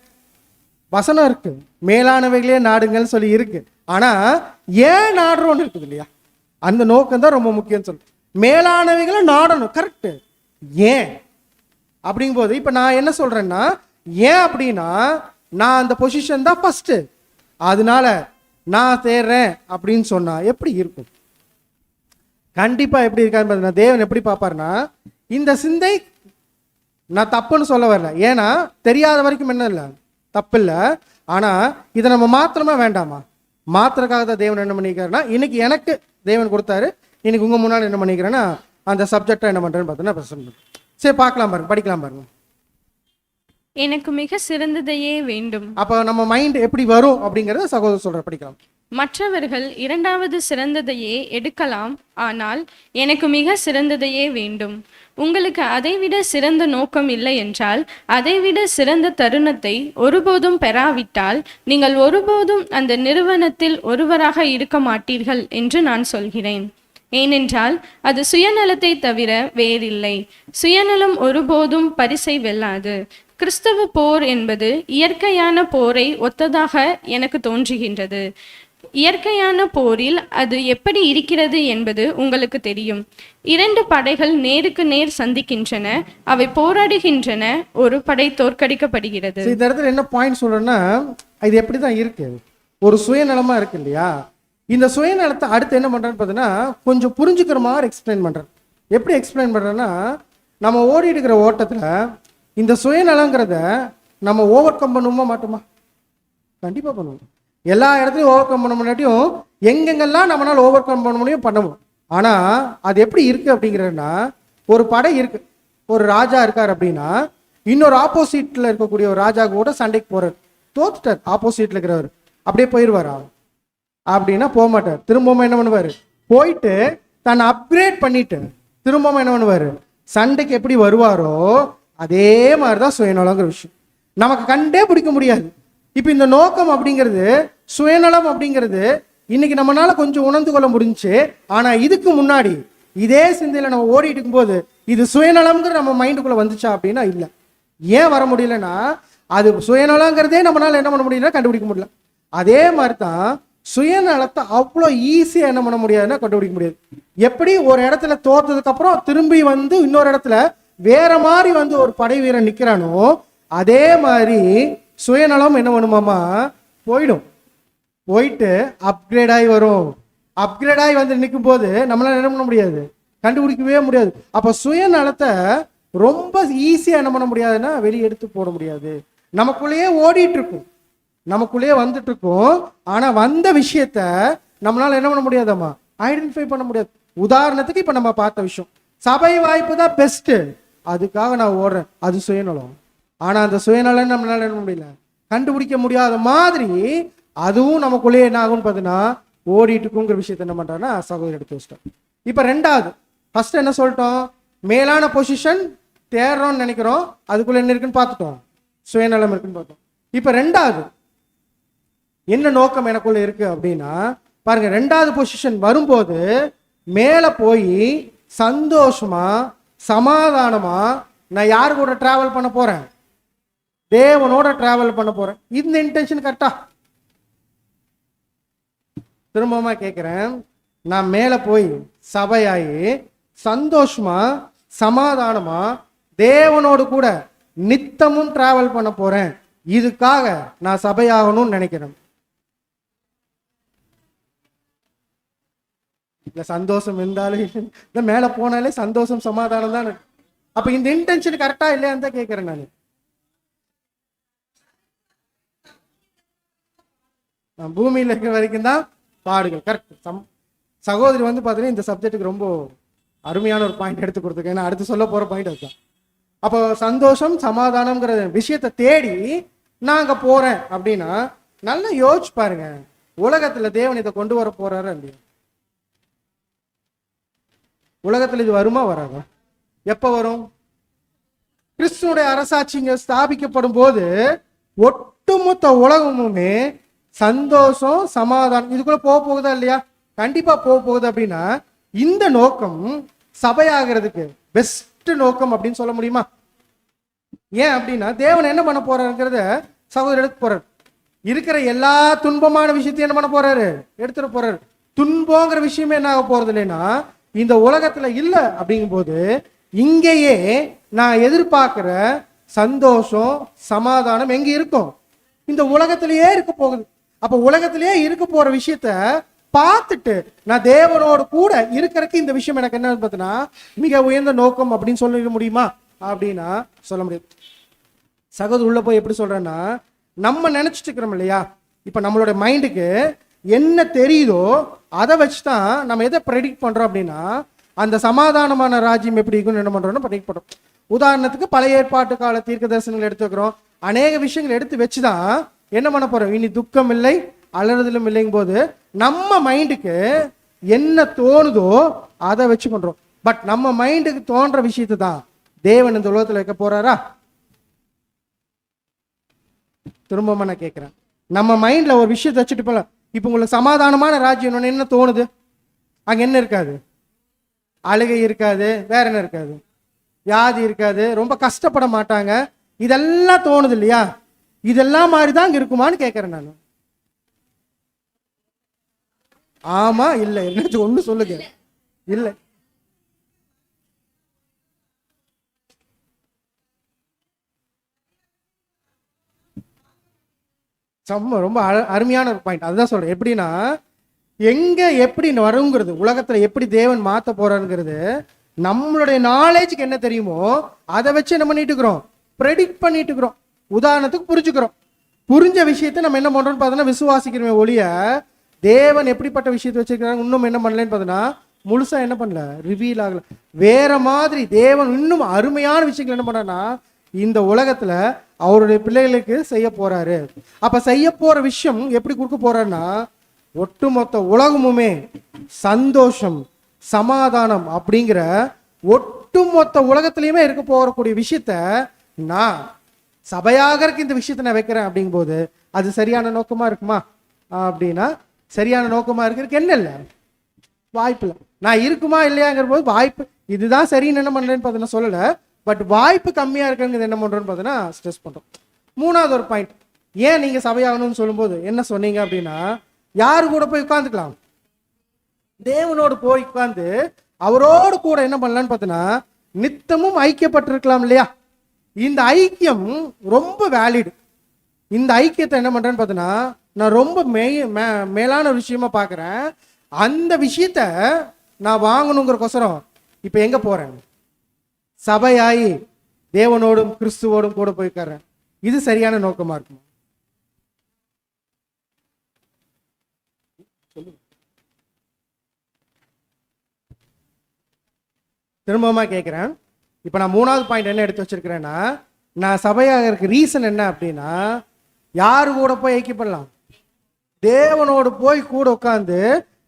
வசனம் இருக்கு, மேலானவைகளே நாடுங்கள்னு சொல்லி இருக்கு. ஆனா ஏன் நாடுறோன்னு இருக்குது இல்லையா? அந்த நோக்கம் தான் ரொம்ப முக்கியம். சொல்லு, மேலானவைகளை நாடணும், கரெக்ட். ஏன் அப்படிங்கும்போது இப்ப நான் என்ன சொல்றேன்னா, ஏன் அப்படின்னா நான் அந்த பொசிஷன் தான் ஃபர்ஸ்ட், அதனால நான் தேடுறேன் அப்படின்னு சொன்னா எப்படி இருக்கும்? கண்டிப்பா எப்படி இருக்கான்னு தேவன் எப்படி பார்ப்பாருன்னா இந்த சிந்தை நான் தப்புன்னு சொல்ல வரல, ஏன்னா தெரியாத வரைக்கும் என்ன இல்லை, தப்பு இல்லை. ஆனால் இதை நம்ம மாத்திரமா வேண்டாமா? மாத்திரக்காக தான் தேவன் என்ன பண்ணிக்கிறாருன்னா, இன்னைக்கு எனக்கு தேவன் கொடுத்தாரு, இன்னைக்கு உங்கள் முன்னால் என்ன பண்ணிக்கிறேன்னா அந்த சப்ஜெக்டை என்ன பண்ணுறேன்னு பார்த்தோன்னா பிரசன்ட். சரி, பார்க்கலாம் பாருங்க, படிக்கலாம் பாருங்க. எனக்கு மிக சிறந்ததையே வேண்டும். அப்போ நம்ம மைண்ட் எப்படி வரும் அப்படிங்கிறத சகோதரர் சொல்ற, படிக்கலாம். மற்றவர்கள் இரண்டாவது சிறந்ததையே எடுக்கலாம், ஆனால் எனக்கு மிக சிறந்ததையே வேண்டும். உங்களுக்கு அதைவிட சிறந்த நோக்கம் இல்லை என்றால், அதைவிட சிறந்த தருணத்தை ஒருபோதும் பெறாவிட்டால், நீங்கள் ஒருபோதும் அந்த நிறுவனத்தில் ஒருவராக இருக்க மாட்டீர்கள் என்று நான் சொல்கிறேன். ஏனென்றால் அது சுயநலத்தை தவிர வேறில்லை. சுயநலம் ஒருபோதும் பரிசை வெல்லாது. கிறிஸ்தவ போர் என்பது இயற்கையான போரை ஒத்ததாக எனக்கு தோன்றுகின்றது. இயற்கையான போரில் அது எப்படி இருக்கிறது என்பது உங்களுக்கு தெரியும். 2 படைகள் நேருக்கு நேர் சந்திக்கின்றன, அவை போராடுகின்றன, ஒரு படை தோற்கடிக்கப்படுகிறது. இந்த இடத்துல என்ன பாயிண்ட் சொல்றேன்னா, இது எப்படி தான் இருக்கு, ஒரு சுயநலமா இருக்கு இல்லையா? இந்த சுயநலத்தை அடுத்து என்ன பண்றேன்னு பார்த்தீங்கன்னா, கொஞ்சம் புரிஞ்சுக்கிற மாதிரி எக்ஸ்பிளைன் பண்றேன். எப்படி எக்ஸ்பிளைன் பண்றேன்னா, நம்ம ஓடிட்டு இருக்கிற ஓட்டத்துல இந்த சுயநலங்கிறத நம்ம ஓவர் கம் பண்ணுவோமா மாட்டோமா? கண்டிப்பா பண்ணுவோம். எல்லா இடத்துலையும் ஓவர் கம் பண்ண முன்னாடியும் எங்கெங்கெல்லாம் நம்மளால ஓவர் கம் பண்ண முடியும் பண்ணுவோம். ஆனா அது எப்படி இருக்கு அப்படிங்கிறதுனா, ஒரு படை இருக்கு, ஒரு ராஜா இருக்கார் அப்படின்னா, இன்னொரு ஆப்போசிட்ல இருக்கக்கூடிய ஒரு ராஜா கூட சண்டைக்கு போறாரு, தோத்துட்டார். ஆப்போசிட்ல இருக்கிறவர் அப்படியே போயிடுவாரா? அப்படின்னா போக மாட்டார். திரும்பவும் என்ன பண்ணுவாரு, போயிட்டு தன்னை அப்கிரேட் பண்ணிட்டு திரும்பவும் என்ன பண்ணுவாரு, சண்டைக்கு எப்படி வருவாரோ அதே மாதிரிதான் சுயநலங்கிற விஷயம். நமக்கு கண்டே பிடிக்க முடியாது. இப்ப இந்த நோக்கம் அப்படிங்கிறது, சுயநலம் அப்படிங்கிறது இன்னைக்கு நம்மளால கொஞ்சம் உணர்ந்து கொள்ள முடிஞ்சு. ஆனா இதுக்கு முன்னாடி இதே சிந்தையில நம்ம ஓடிட்டு இருக்கும்போது இது சுயநலம்ங்கிற நம்ம மைண்டுக்குள்ள வந்துச்சா அப்படின்னா இல்லை. ஏன் வர முடியலன்னா, அது சுயநலங்கிறதே நம்மளால என்ன பண்ண முடியல, கண்டுபிடிக்க முடியல. அதே மாதிரி தான் சுயநலத்தை அவ்வளோ ஈஸியா என்ன பண்ண முடியாதுன்னா கண்டுபிடிக்க முடியாது. எப்படி ஒரு இடத்துல தோத்ததுக்கு அப்புறம் திரும்பி வந்து இன்னொரு இடத்துல வேற மாதிரி வந்து ஒரு படை வீரன் நிக்கிறானோ, அதே மாதிரி சுயநலம் என்ன பண்ணுமாமா, போயிடும். போயிட்டு அப்கிரேட் ஆகி வரும். அப்கிரேட் ஆகி வந்து நிற்கும் போது நம்மளால என்ன பண்ண முடியாது, கண்டுபிடிக்கவே முடியாது. அப்ப சுயநலத்தை ரொம்ப ஈஸியா என்ன பண்ண முடியாதுன்னா வெளியே எடுத்து போட முடியாது. நமக்குள்ளேயே ஓடிட்டு இருக்கும், நமக்குள்ளேயே வந்துட்டு இருக்கும். ஆனா வந்த விஷயத்த நம்மளால என்ன பண்ண முடியாதாமா, ஐடென்டிஃபை பண்ண முடியாது. உதாரணத்துக்கு இப்ப நம்ம பார்த்த விஷயம், சபை வாய்ப்பு தான் பெஸ்ட், அதுக்காக நான் ஓடுறேன், அது சுயநலம். ஆனா அந்த சுயநலம் நம்மளால என்ன முடியல, கண்டுபிடிக்க முடியாத மாதிரி அதுவும் நமக்குள்ளேயே என்ன ஆகும்னு பார்த்தீங்கன்னா ஓடிட்டு இருக்குங்கிற விஷயத்த என்ன பண்றான்னா சகோதரி எடுத்து வச்சிட்டோம். இப்ப ரெண்டாவது, ஃபர்ஸ்ட் என்ன சொல்லிட்டோம், மேலான பொசிஷன் தேடுறோம்னு நினைக்கிறோம், அதுக்குள்ள என்ன இருக்குன்னு பார்த்துட்டோம், சுயநலம் இருக்குன்னு பார்த்தோம். இப்ப ரெண்டாவது என்ன நோக்கம் எனக்குள்ள இருக்கு அப்படின்னா பாருங்க, ரெண்டாவது பொசிஷன் வரும்போது மேல போய் சந்தோஷமா சமாதானமா நான் யாரு கூட டிராவல் பண்ண போறேன், தேவனோட டிராவல் பண்ண போறேன். இந்த இன்டென்ஷன் கரெக்டா? திரும்பமா கேட்கிறேன், நான் மேல போய் சபையாயி சந்தோஷமா சமாதானமா தேவனோடு கூட நித்தமும் டிராவல் பண்ண போறேன், இதுக்காக நான் சபையாகணும்னு நினைக்கிறேன். இல்ல சந்தோஷம் இருந்தாலும் இந்த மேல போனாலே சந்தோஷம் சமாதானம் தான். அப்ப இந்த இன்டென்ஷன் கரெக்டா இல்லையான்னு தான் கேட்கிறேன் நான் பூமியில இருக்கிற வரைக்கும் தான் பாடுகள் கரெக்ட். சகோதரி வந்து பாத்தீங்கன்னா இந்த சப்ஜெக்டுக்கு ரொம்ப அருமையான ஒரு பாயிண்ட் எடுத்து கொடுத்துருக்கேன். ஏன்னா அடுத்து சொல்ல போற பாயிண்ட் அதுதான். அப்போ சந்தோஷம் சமாதானம்ங்கிற விஷயத்தை தேடி நான் அங்க போறேன் அப்படின்னா நல்லா யோசிச்சு பாருங்க, உலகத்துல தேவன் இதை கொண்டு வர போறாரு இல்லையா? உலகத்துல இது வருமா வராதா? எப்ப வரும்? கிறிஸ்துவோட அரசாட்சி இங்க ஸ்தாபிக்கப்படும் போது ஒட்டுமொத்த உலகமுமே சந்தோஷம் சமாதானம் இதுக்குள்ள போக போகுதா இல்லையா? கண்டிப்பா போக போகுது. அப்படின்னா இந்த நோக்கம் சபையாகிறதுக்கு பெஸ்ட் நோக்கம் அப்படின்னு சொல்ல முடியுமா? ஏன் அப்படின்னா தேவன் என்ன பண்ண போறாருங்கிறத சகோதரர் எடுத்து போறாரு. இருக்கிற எல்லா துன்பமான விஷயத்தையும் என்ன பண்ண போறாரு, எடுத்துட போறாரு. துன்பங்கிற விஷயமே என்ன ஆக போறது இல்லைன்னா இந்த உலகத்துல இல்ல. அப்படிங்கும் போது இங்கேயே நான் எதிர்பார்க்கிற சந்தோஷம் சமாதானம் எங்க இருக்கும், இந்த உலகத்திலேயே இருக்க போகுது. அப்ப உலகத்திலேயே இருக்க போற விஷயத்த பார்த்துட்டு நான் தேவனோடு கூட இருக்கிறதுக்கு இந்த விஷயம் எனக்கு என்ன பார்த்தீங்கன்னா மிக உயர்ந்த நோக்கம் அப்படின்னு சொல்ல முடியுமா? அப்படின்னா சொல்ல முடியாது. சகோதரர் உள்ள போய் எப்படி சொல்றேன்னா, நம்ம நினைச்சிட்டு இருக்கிறோம் இல்லையா, இப்ப நம்மளோட மைண்டுக்கு என்ன தெரியுதோ அதை வச்சுதான் நம்ம எதை ப்ரெடிக்ட் பண்றோம் அப்படின்னா, அந்த சமாதானமான ராஜ்யம் எப்படி இருக்குன்னு என்ன பண்றோம்னா ப்ரெடிக்ட் பண்றோம். உதாரணத்துக்கு பழைய ஏற்பாட்டு கால தீர்க்க தரிசனங்கள் எடுத்துக்கிறோம். அநேக விஷயங்கள் எடுத்து வச்சுதான் என்ன பண்ண போறோம், இனி துக்கம் இல்லை அலறுதலும் இல்லைங்கும் போது நம்ம மைண்டுக்கு என்ன தோணுதோ அதை வச்சு பண்றோம். பட் நம்ம மைண்டுக்கு தோன்ற விஷயத்தை தான் தேவன் இந்த உலகத்துல வைக்க போறாரா? திரும்ப நான் கேட்கிறேன், நம்ம மைண்ட்ல ஒரு விஷயத்தை வச்சுட்டு போல, இப்ப உங்களுக்கு சமாதானமான ராஜ்யம் என்ன தோணுது? அங்க என்ன இருக்காது? அழுகை இருக்காது, வேற என்ன இருக்காது? வியாதி இருக்காது, ரொம்ப கஷ்டப்பட மாட்டாங்க, இதெல்லாம் தோணுது இல்லையா? இதெல்லாம் மாதிரிதான் அங்க இருக்குமான்னு கேட்கிறேன் நான். ஆமா இல்ல என்ன ஒண்ணு சொல்லுங்க. இல்ல ரொம்ப அருமையான ஒரு பாயிண்ட். அதுதான் சொல்றேன். எப்படின்னா, எங்க எப்படி வருங்கிறது, உலகத்துல எப்படி தேவன் மாத்த போறாருங்கிறது நம்மளுடைய நாலேஜுக்கு என்ன தெரியுமோ அதை வச்சு என்ன பண்ணிட்டு இருக்கிறோம், ப்ரெடிக்ட் பண்ணிட்டு இருக்கிறோம். உதாரணத்துக்கு புரிஞ்சுக்கிறோம். புரிஞ்ச விஷயத்த நம்ம என்ன பண்றோம்னு பார்த்தோன்னா விசுவாசிக்கிறோமே ஒழிய, தேவன் எப்படிப்பட்ட விஷயத்தை வச்சிருக்கிறாங்க இன்னும் என்ன பண்ணலன்னு பார்த்தோன்னா முழுசா என்ன பண்ணல, ரிவீல் ஆகல. வேற மாதிரி தேவன் இன்னும் அருமையான விஷயங்கள் என்ன பண்ணான்னா இந்த உலகத்துல அவருடைய பிள்ளைகளுக்கு செய்ய போறாரு. அப்ப செய்ய போற விஷயம் எப்படி கொடுக்க போறாருன்னா, ஒட்டுமொத்த உலகமுமே சந்தோஷம் சமாதானம் அப்படிங்கிற ஒட்டுமொத்த உலகத்திலயுமே இருக்க போகக்கூடிய விஷயத்த நான் சபையாக இந்த விஷயத்த நான் வைக்கிறேன். அப்படிங்கும் போது அது சரியான நோக்கமா இருக்குமா அப்படின்னா, சரியான நோக்கமா இருக்கிறதுக்கு என்ன இல்லை, வாய்ப்பு இல்லை. நான் இருக்குமா இல்லையாங்கிற போது வாய்ப்பு, இதுதான் சரின்னு என்ன பண்றேன்னு பார்த்தீங்கன்னா சொல்லல, பட் வாய்ப்பு கம்மியா இருக்குங்கிறது என்ன பண்றோம்னு பார்த்தீங்கன்னா ஸ்ட்ரெஸ் பண்றோம். மூணாவது ஒரு பாயிண்ட், ஏன் நீங்க சபையாகணும்னு சொல்லும்போது என்ன சொன்னீங்க அப்படின்னா, யாரு கூட போய் உட்காந்துக்கலாம், தேவனோடு போய் உட்கார்ந்து அவரோடு கூட என்ன பண்ணலான்னு பார்த்தீங்கன்னா நித்தமும் ஐக்கியப்பட்டிருக்கலாம் இல்லையா? இந்த ஐக்கியம் ரொம்ப வேலிடு. இந்த ஐக்கியத்தை என்ன பண்றேன்னு பார்த்தீங்கன்னா நான் ரொம்ப மேலான ஒரு விஷயமா பார்க்குறேன். அந்த விஷயத்த நான் வாங்கணுங்கிறக்கோசரம் இப்போ எங்க போறேன், சபையாயி தேவனோடும் கிறிஸ்துவோடும் கூட போய்க்கிறேன். இது சரியான நோக்கமா இருக்குமா? திரும்பமா கேட்கிறேன். இப்போ நான் மூணாவது பாயிண்ட் என்ன எடுத்து வச்சிருக்கிறேன்னா, நான் சபையாக இருக்க ரீசன் என்ன அப்படின்னா, யாரு கூட போய் ஐக்கியப்படலாம், தேவனோடு போய் கூட உட்காந்து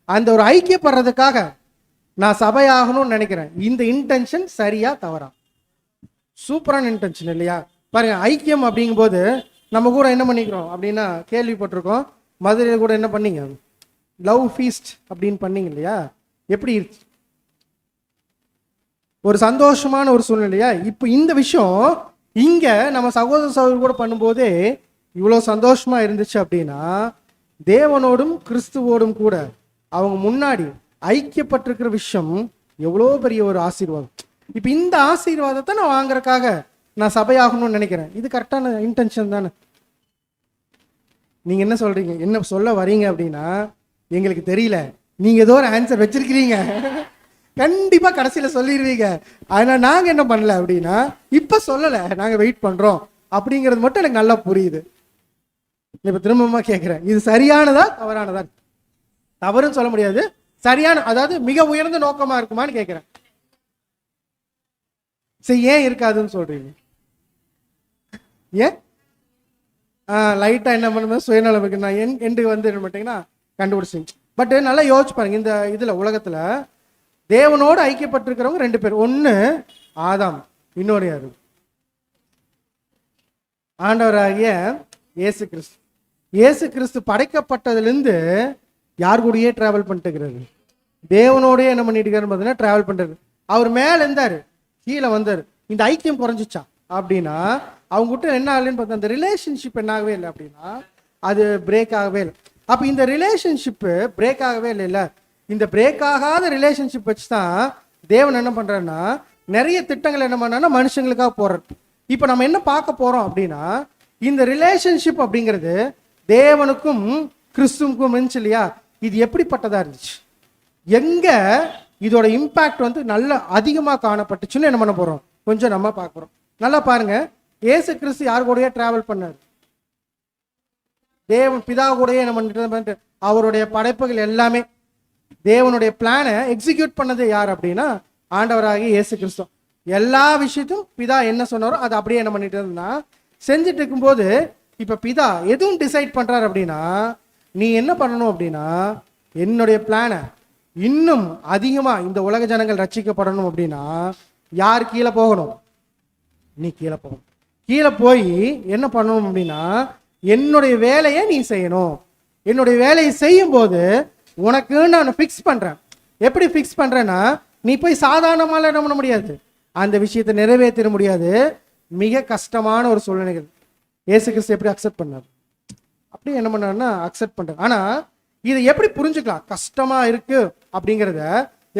அந்த ஒரு ஐக்கியப்படுறதுக்காக நான் சபையாகணும்னு நினைக்கிறேன். இந்த இன்டென்ஷன் சரியா தவறா? சூப்பரான இன்டென்ஷன் இல்லையா? பாருங்க, ஐக்கியம் அப்படிங்கும் போது நம்ம கூட என்ன பண்ணிக்கிறோம் அப்படின்னா கேள்விப்பட்டிருக்கோம், மதுரையில் கூட என்ன பண்ணீங்க, லவ் ஃபீஸ்ட் அப்படின்னு பண்ணீங்க இல்லையா? எப்படி இருக்கு, ஒரு சந்தோஷமான ஒரு சூழ்நிலையா? இப்போ இந்த விஷயம் இங்க நம்ம சகோதர சகோதரி கூட பண்ணும்போதே இவ்வளோ சந்தோஷமா இருந்துச்சு அப்படின்னா, தேவனோடும் கிறிஸ்துவோடும் கூட அவங்க முன்னாடி ஐக்கியப்பட்டிருக்கிற விஷயம் எவ்வளோ பெரிய ஒரு ஆசீர்வாதம். இப்போ இந்த ஆசீர்வாதத்தை நான் வாங்குறதுக்காக நான் சபையாகணும்னு நினைக்கிறேன். இது கரெக்டான இன்டென்ஷன் தானே? நீங்க என்ன சொல்றீங்க, என்ன சொல்ல வரீங்க அப்படின்னா, எங்களுக்கு தெரியல, நீங்க ஏதோ ஒரு ஆன்சர் வச்சிருக்கிறீங்க, கண்டிப்பா கடைசியில சொல்லிடுவீங்க. அதனால நாங்க என்ன பண்ணல அப்படின்னா இப்ப சொல்லல, நாங்க வெயிட் பண்றோம் அப்படிங்கிறது மட்டும் எனக்கு நல்லா புரியுது. இப்ப திரும்பமா கேட்கிறேன், இது சரியானதா தவறானதா? தவறுன்னு சொல்ல முடியாது, சரியான, அதாவது மிக உயர்ந்த நோக்கமா இருக்குமான்னு கேட்கிறேன். சரி, ஏன் இருக்காதுன்னு சொல்றீங்க? ஏன் லைட்டா என்ன பண்ணும்போது சுயநலம் இருக்கு, நான் எண்டு வந்து என்ன பண்ணிட்டீங்கன்னா கண்டுபிடிச்சிங்க. பட் நல்லா யோசிச்சு பாருங்க, இந்த இதுல உலகத்துல தேவனோடு ஐக்கியப்பட்டிருக்கிறவங்க ரெண்டு பேர். ஒன்னு ஆதாம், இன்னொரு யாரு, ஆண்டவராகிய இயேசு கிறிஸ்து. இயேசு கிறிஸ்து படைக்கப்பட்டதுலேருந்து யார் கூடயே டிராவல் பண்ணிட்டு இருக்கிறாரு, தேவனோடய என்ன பண்ணிட்டு இருக்காரு பார்த்தீங்கன்னா டிராவல் பண்றாரு. அவர் மேல இருந்தாரு, கீழே வந்தாரு. இந்த ஐக்கியம் குறைஞ்சிச்சா அப்படின்னா அவங்க கிட்ட என்ன ஆகலன்னு பார்த்தா அந்த ரிலேஷன்ஷிப் என்ன ஆகவே இல்லை அப்படின்னா அது பிரேக் ஆகவே இல்லை. அப்ப இந்த ரிலேஷன்ஷிப்பு பிரேக் ஆகவே இல்லை. இந்த பிரேக் ஆகாத ரிலேஷன்ஷிப் வச்சு தான் தேவன் என்ன பண்றாருன்னா நிறைய திட்டங்கள் என்ன பண்ணா மனுஷங்களுக்காக போறாரு. இப்ப நம்ம என்ன பார்க்க போறோம் அப்படின்னா, இந்த ரிலேஷன்ஷிப் அப்படிங்கிறது தேவனுக்கும் கிறிஸ்துவுக்கும் இருந்துச்சு இல்லையா? இது எப்படிப்பட்டதா இருந்துச்சு, எங்க இதோட இம்பாக்ட் வந்து நல்ல அதிகமாக காணப்பட்டுச்சுன்னு என்ன பண்ண போறோம் கொஞ்சம் நம்ம பார்க்குறோம். நல்லா பாருங்க, இயேசு கிறிஸ்து யார் கூடயே டிராவல் பண்ணார்? தேவன் பிதா கூடயே என்ன பண்ணிட்டு அவருடைய படைப்புகள் எல்லாமே தேவனுடைய பிளானை எக்ஸிக்யூட் பண்ணது யார் அப்படின்னா ஆண்டவராகிய இயேசு கிறிஸ்து. எல்லா விஷயத்தையும் பிதா என்ன சொன்னாரோ அதை அப்படியே என்ன பண்ணிட்டு இருந்தா செஞ்சுட்டு இருக்கும்போது, இப்ப பிதா எதுவும் டிசைட் பண்றாரு அப்படின்னா, நீ என்ன பண்ணணும் அப்படின்னா, என்னுடைய பிளானை இன்னும் அதிகமா இந்த உலக ஜனங்கள் ரட்சிக்கப்படணும் அப்படின்னா யார் கீழே போகணும்? நீ கீழே போகணும். கீழே போய் என்ன பண்ணணும் அப்படின்னா, என்னுடைய வேலையை நீ செய்யணும். என்னுடைய வேலையை செய்யும் போது உனக்கு நான் ஃபிக்ஸ் பண்றேன். எப்படி ஃபிக்ஸ் பண்றேன்னா, நீ போய் சாதாரணமாக என்ன பண்ண முடியாது, அந்த விஷயத்தை நிறைவேற்ற முடியாது. மிக கஷ்டமான ஒரு சூழ்நிலைகள் இயேசு கிறிஸ்து எப்படி அக்செப்ட் பண்ணார், அப்படி என்ன பண்ணாருன்னா அக்செப்ட் பண்றாரு. ஆனா இதை எப்படி புரிஞ்சுக்கலாம், கஷ்டமா இருக்கு அப்படிங்கிறத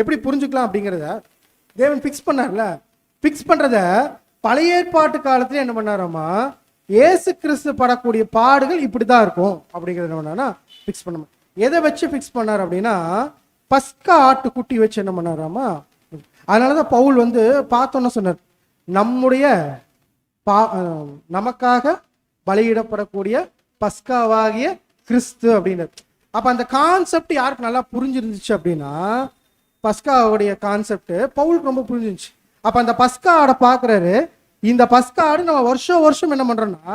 எப்படி புரிஞ்சுக்கலாம் அப்படிங்கிறத தேவன் ஃபிக்ஸ் பண்ணார்ல. ஃபிக்ஸ் பண்றத பழைய ஏற்பாட்டு காலத்துல என்ன பண்ணாராமா, இயேசு கிறிஸ்து படக்கூடிய பாடுகள் இப்படிதான் இருக்கும் அப்படிங்கிறத என்ன பண்ணாருன்னா ஃபிக்ஸ் பண்ண. எதை வச்சு ஃபிக்ஸ் பண்ணார் அப்படின்னா, பஸ்கா ஆட்டு குட்டி வச்சு என்ன பண்ணாராமா. அதனாலதான் பவுல் வந்து பார்த்தோன்னு சொன்னார், நம்முடைய நமக்காக பலியிடப்படக்கூடிய பஸ்காவாகிய கிறிஸ்து அப்படின்னு. அப்ப அந்த கான்செப்ட் யாருக்கு நல்லா புரிஞ்சிருந்துச்சு அப்படின்னா, பஸ்காவுடைய கான்செப்ட் பவுலுக்கு ரொம்ப புரிஞ்சிருந்துச்சு. அப்ப அந்த பஸ்கா ஆடை பாக்குறாரு. இந்த பஸ்கா ஆடு நம்ம வருஷம் வருஷம் என்ன பண்றோம்னா,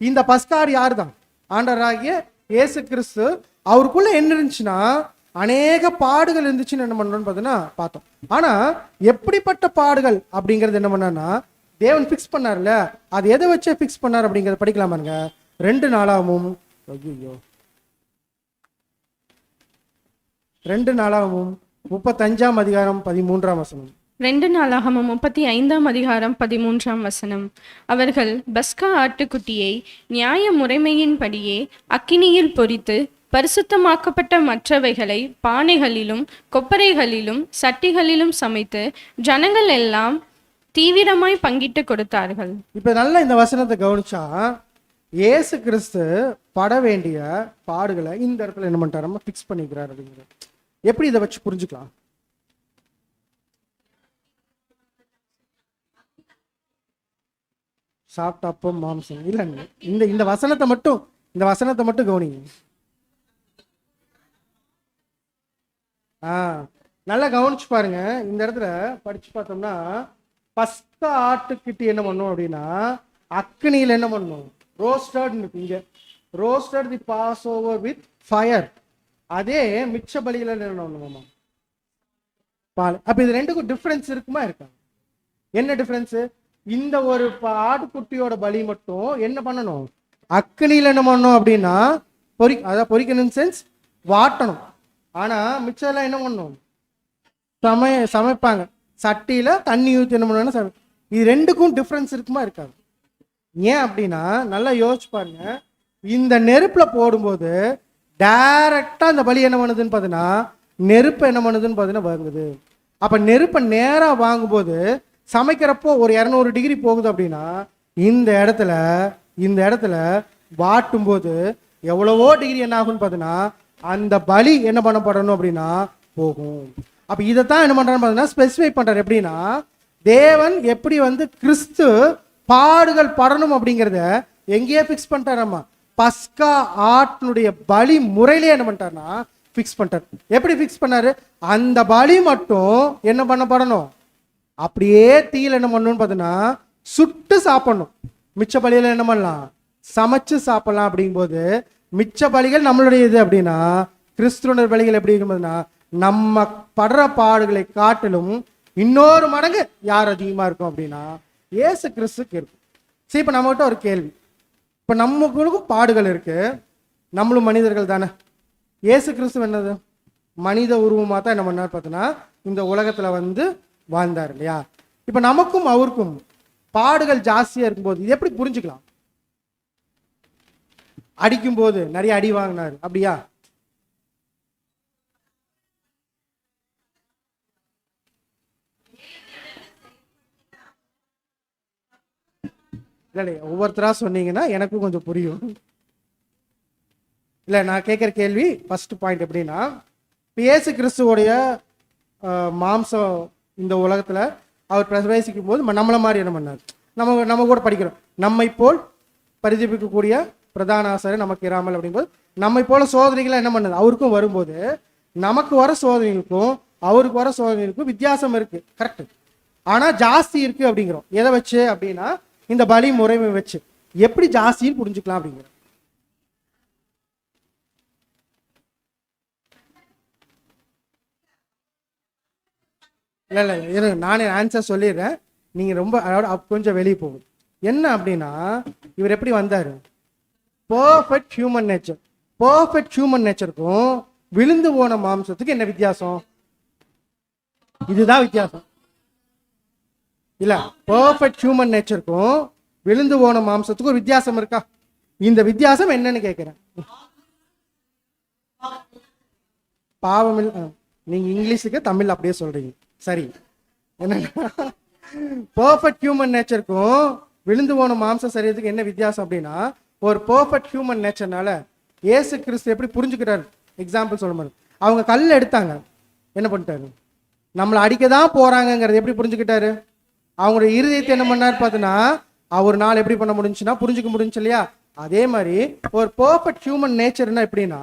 இந்த பஸ்கா ஆடு யாரு தான்? ஆண்டவராகிய இயேசு கிறிஸ்து. அவருக்குள்ள என்ன இருந்துச்சுன்னா அநேக பாடுகள் இருந்துச்சுன்னு என்ன பண்றோம்னு பார்த்தீங்கன்னா பார்த்தோம். ஆனா எப்படிப்பட்ட பாடுகள் அப்படிங்கிறது என்ன பண்ணான்னா தேவன் ஃபிக்ஸ் பண்ணார்ல, அது எதை வச்சே ஃபிக்ஸ் பண்ணார் அப்படிங்கிறத படிக்கலாமாங்க. 2 நாளாகமும் 35ஆம் அதிகாரம் 13ஆம் வசனம். 2 நாளாகமம் 35ஆம் அதிகாரம் 13ஆம் வசனம். அவர்கள் பஸ்கா ஆட்டுக்குட்டியை நியாய முறைமையின்படியே அக்கினியில் பொரித்து பரிசுத்தமாக்கப்பட்ட மற்றவைகளை பானைகளிலும் கொப்பரைகளிலும் சட்டிகளிலும் சமைத்து ஜனங்கள் எல்லாம் தீவிரமாய் பங்கிட்டு கொடுத்தார்கள். இப்ப நல்லா இந்த வசனத்தை கவனிச்சா, இயேசு கிறிஸ்து பட வேண்டிய பாடுகளை இந்த இடத்துல என்ன பண்ணிட்டாரு, ஃபிக்ஸ் பண்ணிக்கிறார் அப்படிங்கிறது. எப்படி இதை வச்சு புரிஞ்சுக்கலாம்? சாப்பிட்டப்பம் மாம்சம் இல்ல, இந்த இந்த வசனத்தை மட்டும் கவனிங்க. நல்லா கவனிச்சு பாருங்க. இந்த இடத்துல படிச்சு பார்த்தோம்னா, பஸ்கா ஆட்டுக்கிட்டு என்ன பண்ணும் அப்படின்னா அக்னியில் என்ன பண்ணும், ரோஸ்டட் இங்க roasted the pass over with fire. அதே மிச்ச பலியில என்ன பண்ணுவோமா, பால். அப்ப இது ரெண்டுக்கும் டிஃபரன்ஸ் இருக்குமா இருக்கா? என்ன டிஃபரன்ஸ்? இந்த ஒரு ஆட்டுக்குட்டியோட பலி மட்டும் என்ன பண்ணணும், அக்னியில் என்ன பண்ணணும் அப்படின்னா பொரிக்கணும், சென்ஸ் வாட்டணும். ஆனா மிச்சம் என்ன பண்ணும், சமைப்பாங்க, சட்டியில தண்ணி ஊற்றி என்ன பண்ணுவாங்க. இது ரெண்டுக்கும் டிஃபரன்ஸ் இருக்குமா இருக்காது? ஏன் அப்படின்னா நல்லா யோசிச்சு பாருங்க. இந்த நெருப்புல போடும்போது டைரக்டா அந்த பலி என்ன பண்ணுதுன்னு பார்த்தீங்கன்னா நெருப்பு என்ன பண்ணுதுன்னு பார்த்தீங்கன்னா வாங்குது. அப்ப நெருப்பை நேரா வாங்கும்போது சமைக்கிறப்போ ஒரு 200 டிகிரி போகுது அப்படின்னா இந்த இடத்துல வாட்டும் போது எவ்வளவோ டிகிரி என்ன ஆகும்னு பார்த்தீங்கன்னா அந்த பலி என்ன பண்ணப்படணும் அப்படின்னா போகும். அப்ப இதைத்தான் என்ன பண்றான்னு பார்த்தீங்கன்னா ஸ்பெசிஃபை பண்றாரு. எப்படின்னா தேவன் எப்படி வந்து கிறிஸ்து பாடுகள் படணும் அப்படிங்கிறத எங்கேயே ஃபிக்ஸ் பண்ணிட்டாராமா, பஸ்கா ஆட்டினுடைய பலி முறையிலே என்ன பண்ணிட்டாருன்னா ஃபிக்ஸ் பண்ணிட்டார். எப்படி ஃபிக்ஸ் பண்ணாரு, அந்த பலி மட்டும் என்ன பண்ணப்படணும், அப்படியே தீயில என்ன பண்ணணும்னு பார்த்தீங்கன்னா சுட்டு சாப்பிடணும். மிச்ச பலியில என்ன பண்ணலாம், சமைச்சு சாப்பிடலாம். அப்படிங்கும்போது மிச்ச பலிகள் நம்மளுடைய இது அப்படின்னா கிறிஸ்துவ பலிகள் எப்படி இருக்கும்போதுன்னா நம்ம படுற பாடுகளை காட்டிலும் இன்னொரு மடங்கு யார் அதிகமா இருக்கும் அப்படின்னா இயேசு கிறிஸ்துக்கு இருக்கும். சரி, இப்ப நம்மகிட்ட ஒரு கேள்வி. இப்ப நமக்கும் பாடுகள் இருக்கு, நம்மளும் மனிதர்கள் தானே. இயேசு கிறிஸ்து என்னது, மனித உருவமா தான் என்ன பண்ணார் பார்த்தீங்கன்னா இந்த உலகத்துல வந்து வாழ்ந்தார் இல்லையா. இப்ப நமக்கும் அவருக்கும் பாடுகள் ஜாஸ்தியா இருக்கும்போது இது எப்படி புரிஞ்சுக்கலாம்? அடிக்கும் போது நிறைய அடி வாங்கினாரு அப்படியா? இல்லை, ஒவ்வொருத்தரா சொன்னீங்கன்னா எனக்கும் கொஞ்சம் புரியும். இல்லை, நான் கேட்குற கேள்வி ஃபர்ஸ்ட் பாயிண்ட் எப்படின்னா, இயேசு கிறிஸ்துவோடைய மாம்சம் இந்த உலகத்துல அவர் பிரவேசிக்கும் போது நம்மளை மாதிரி என்ன பண்ணார், நம்ம கூட படிக்கிறோம், நம்மை போல் பரிதபிக்கக்கூடிய பிரதான ஆசாரியர் நமக்கு இராமல் அப்படிங்கும்போது நம்மை போல சோதனைகளை என்ன பண்ணது அவருக்கும் வரும்போது நமக்கு வர சோதனைகளுக்கும் அவருக்கு வர சோதனைகளுக்கும் வித்தியாசம் இருக்கு. கரெக்ட். ஆனா ஜாஸ்தி இருக்கு அப்படிங்கிறோம். எதை வச்சு அப்படின்னா இந்த பலி முறைமை வச்சு எப்படி ஜாஸ்தின்னு புரிஞ்சுக்கலாம் அப்படிங்கிற. இல்லை நானே ஆன்சர் சொல்லிடுறேன், நீங்க ரொம்ப கொஞ்சம் வெளியே போகும். என்ன அப்படின்னா இவர் எப்படி வந்தாரு, perfect human nature. Perfect human நேச்சருக்கும் விழுந்து போன மாம்சத்துக்கு என்ன வித்தியாசம்? இதுதான் வித்தியாசம் இல்ல. பர்ஃபெக்ட் ஹியூமன் நேச்சருக்கும் விழுந்து போன மாம்சத்துக்கும் ஒரு வித்தியாசம் இருக்கா? இந்த வித்தியாசம் என்னன்னு கேட்கிறேன். பாவம் இல்ல, நீங்க இங்கிலீஷுக்கு தமிழ் அப்படியே சொல்றீங்க. சரி, என்னன்னா பர்ஃபெக்ட் ஹியூமன் நேச்சருக்கும் விழுந்து போன மாம்ச சரீரத்துக்கு என்ன வித்தியாசம் அப்படின்னா, ஒரு பர்ஃபெக்ட் ஹியூமன் நேச்சர்னால இயேசு கிறிஸ்து எப்படி புரிஞ்சுக்கிறாரு. எக்ஸாம்பிள் சொல்ல மாதிரி, அவங்க கல் எடுத்தாங்க, என்ன பண்ணிட்டாரு, நம்மளை அடிக்க தான் போறாங்கிறது எப்படி புரிஞ்சுக்கிட்டாரு? அவங்களோட இருதயத்தை என்ன பண்ணாரு பார்த்தீங்கன்னா, அவர் நாள் எப்படி பண்ண முடிஞ்சுன்னா புரிஞ்சுக்க முடிஞ்சு இல்லையா? அதே மாதிரி ஒரு பர்ஃபெக்ட் ஹியூமன் நேச்சர்னா எப்படின்னா,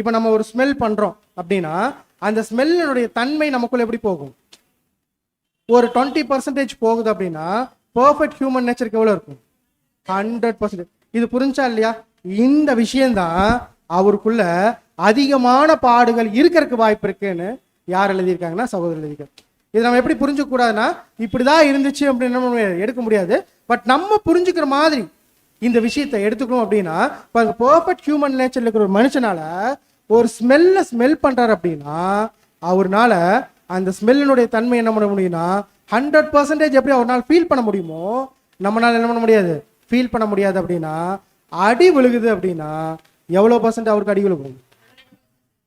இப்போ நம்ம ஒரு ஸ்மெல் பண்றோம் அப்படின்னா அந்த ஸ்மெல்லினுடைய தன்மை நமக்குள்ள எப்படி போகும்? ஒரு 20% போகுது அப்படின்னா பர்ஃபெக்ட் ஹியூமன் நேச்சருக்கு எவ்வளோ இருக்கும்? 100%. இது புரிஞ்சா இல்லையா? இந்த விஷயம்தான் அவருக்குள்ள அதிகமான பாடுகள் இருக்கிறதுக்கு வாய்ப்பு இருக்குன்னு யார் எழுதியிருக்காங்கன்னா சகோதரர் எழுதியிருக்காங்க. இது நம்ம எப்படி புரிஞ்சுக்க கூடாதுன்னா, இப்படிதான் இருந்துச்சு அப்படின்னு நம்ம எடுக்க முடியாது. பட் நம்ம புரிஞ்சுக்கிற மாதிரி இந்த விஷயத்தை எடுத்துக்கணும் அப்படின்னா, பர்ஃபெக்ட் ஹியூமன் நேச்சர்ல இருக்கிற ஒரு மனுஷனால ஒரு ஸ்மெல் பண்றாரு அப்படின்னா அவர்னால அந்த ஸ்மெல்லினுடைய தன்மை என்ன பண்ண முடியும்னா 100% எப்படி அவர்னால ஃபீல் பண்ண முடியுமோ நம்மளால என்ன பண்ண முடியாது, ஃபீல் பண்ண முடியாது. அப்படின்னா அடி விழுகுது அப்படின்னா எவ்வளோ % அவருக்கு அடி விழுகும்?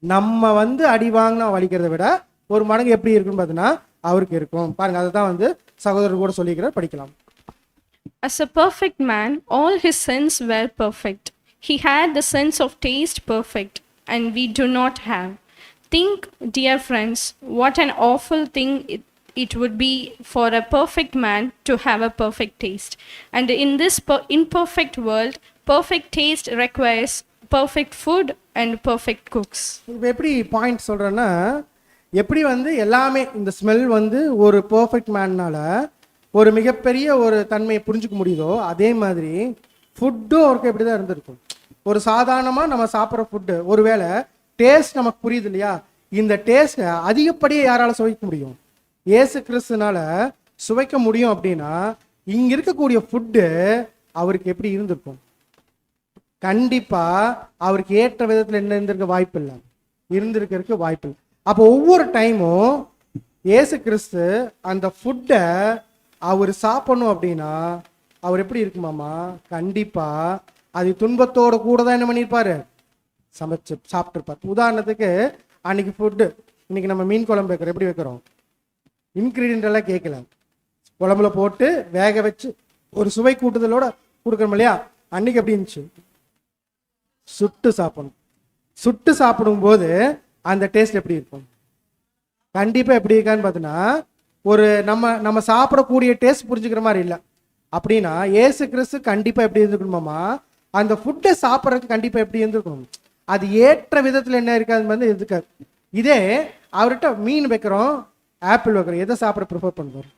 நம்ம அடி வாங்கினா வலிக்கிறத விட ஒரு மடங்கு எப்படி இருக்குன்னு பார்த்தீங்கன்னா அவருக்கு இருக்கும். பாருங்க, அதை தான் சகோதரர் கூட சொல்லிக்கிறார், படிக்கலாம். As a perfect man, all his sins were perfect. He had the sense of taste perfect, and we do not have. Think, dear friends, what an awful thing it would be for a perfect man to have a perfect taste. And in this imperfect world, perfect taste requires perfect food and perfect cooks. இப்போ எப்படி point சொல்கிறேன்னா, எப்படி எல்லாமே இந்த smell ஒரு perfect மேன்னால ஒரு மிகப்பெரிய ஒரு தன்மையை புரிஞ்சுக்க முடியுதோ, அதே மாதிரி ஃபுட்டும் அவருக்கு எப்படி தான் இருந்திருக்கும். ஒரு சாதாரணமாக நம்ம சாப்பிட்ற ஃபுட்டு ஒருவேளை டேஸ்ட் நமக்கு புரியுது இல்லையா, இந்த டேஸ்ட்டை அதிகப்படியே யாரால சுவைக்க முடியும்? இயேசு கிறிஸ்துனால சுவைக்க முடியும். அப்படின்னா இங்க இருக்கக்கூடிய ஃபுட்டு அவருக்கு எப்படி இருந்திருக்கும்? கண்டிப்பா அவருக்கு ஏற்ற விதத்தில் என்ன இருந்திருக்க வாய்ப்பு இல்லை, இருந்திருக்கிறதுக்கு வாய்ப்பு இல்லை. அப்போ ஒவ்வொரு டைமும் இயேசு கிறிஸ்து அந்த ஃபுட்டை அவர் சாப்பிடணும் அப்படின்னா அவர் எப்படி இருக்குமாமா? கண்டிப்பா அது துன்பத்தோட கூட தான் என்ன பண்ணியிருப்பாரு, சமைச்சு சாப்பிட்டுருப்பார். உதாரணத்துக்கு அன்னைக்கு ஃபுட்டு, இன்னைக்கு நம்ம மீன் குழம்பு வைக்கிறோம், எப்படி வைக்கிறோம்? இன்க்ரீடியன்ட் எல்லாம் கேட்கல, குழம்புல போட்டு வேக வச்சு ஒரு சுவை கூட்டுதலோட கொடுக்கணும் இல்லையா? அன்னைக்கு எப்படி இருந்துச்சு? சுட்டு சாப்பிடணும். சுட்டு சாப்பிடும் போது அந்த டேஸ்ட் எப்படி இருக்கும்? கண்டிப்பா எப்படி இருக்கான்னு பார்த்தீங்கன்னா ஒரு நம்ம சாப்பிடக்கூடிய டேஸ்ட் புரிஞ்சுக்கிற மாதிரி இல்லை. அப்படின்னா இயேசு கிறிஸ்து கண்டிப்பா எப்படி இருந்துக்கணுமாமா? அந்த ஃபுட்டை சாப்பிட்றதுக்கு கண்டிப்பா எப்படி இருந்துக்கணும்? அது ஏற்ற விதத்தில் என்ன இருக்காது இருக்காது. இதே அவர்கிட்ட மீன் வைக்கிறோம், ஆப்பிள் வைக்கிறோம், எதை சாப்பிட ப்ரிஃபர் பண்ணுவார்?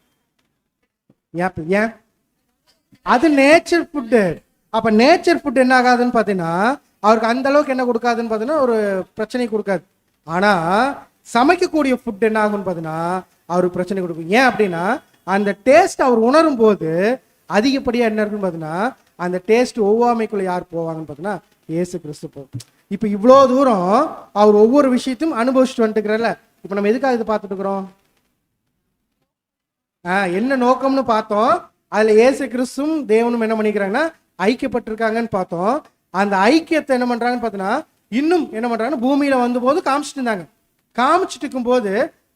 ஆப்பிள். ஏன்? அது நேச்சர் ஃபுட்டு. அப்ப நேச்சர் ஃபுட் என்ன ஆகாதுன்னு பார்த்தீங்கன்னா அவருக்கு அந்த அளவுக்கு என்ன கொடுக்காதுன்னு பார்த்தீங்கன்னா ஒரு பிரச்சனை கொடுக்காது. ஆனா சமைக்கக்கூடிய ஃபுட் என்ன ஆகும்னு பார்த்தீங்கன்னா அவருக்கு பிரச்சனை கொடுக்கும். ஏன் அப்படின்னா அந்த டேஸ்ட் அவர் உணரும் போது அதிகப்படியா என்ன இருக்குன்னு பார்த்தீங்கன்னா அந்த டேஸ்ட் ஒவ்வாமைக்குள்ள யார் போவாங்கன்னு பார்த்தீங்கன்னா இயேசு கிறிஸ்து போகும். இப்போ இவ்வளோ தூரம் அவர் ஒவ்வொரு விஷயத்தையும் அனுபவிச்சுட்டு வந்துட்டுக்கிறல்ல, இப்போ நம்ம எதுக்காக இது பார்த்துட்டு இருக்கிறோம்? என்ன நோக்கம்னு பார்த்தோம். அதுல இயேசு கிறிஸ்துவும் தேவனும் என்ன பண்ணிக்கிறாங்கன்னா ஐக்கியப்பட்டிருக்காங்கன்னு பார்த்தோம். அந்த ஐக்கியத்தை என்ன பண்றாங்கன்னு பார்த்தோன்னா இன்னும் என்ன பண்றாங்கன்னா பூமியில வந்த போது காமிச்சிட்டு இருந்தாங்க. காமிச்சிட்டு இருக்கும் போது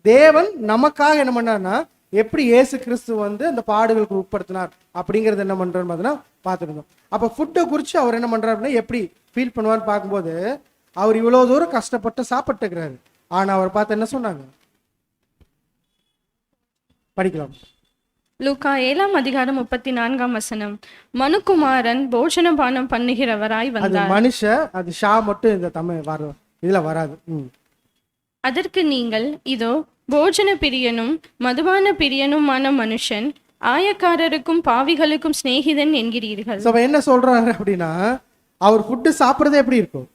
தேவன் நமக்காக என்ன பண்ணார்னா எப்படி இயேசு கிறிஸ்து அந்த பாடுகளுக்கு உட்படுத்தினார் அப்படிங்கறது என்ன பண்றாருன்னு பார்த்தோன்னா பார்த்துருந்தோம். அப்போ ஃபுட்டை குறித்து அவர் என்ன பண்றாருன்னா எப்படி ஃபீல் பண்ணுவார்னு பார்க்கும்போது அவர் இவ்வளோ தூரம் கஷ்டப்பட்டு சாப்பிட்டுக்கிறாரு. ஆனா அவர் பார்த்து என்ன சொன்னாங்க? படிக்கலாம். லூக்கா 7:34 மனுக்குமாரன் போஜனபானம் பண்ணுகிறவராய் அது வந்தார். மனுஷ, அது ஷா மட்டும் இந்த தமிழ் இதுல வராது. அதற்கு நீங்கள், இதோ போஜன பிரியனும் மதுபான பிரியனுமான மனுஷன் ஆயக்காரருக்கும் பாவிகளுக்கும் சிநேகிதன் என்கிறீர்கள். ஸோ என்ன சொல்றாரு அப்படின்னா, அவர் ஃபுட்டு சாப்பிட்றதே எப்படி இருக்கும்,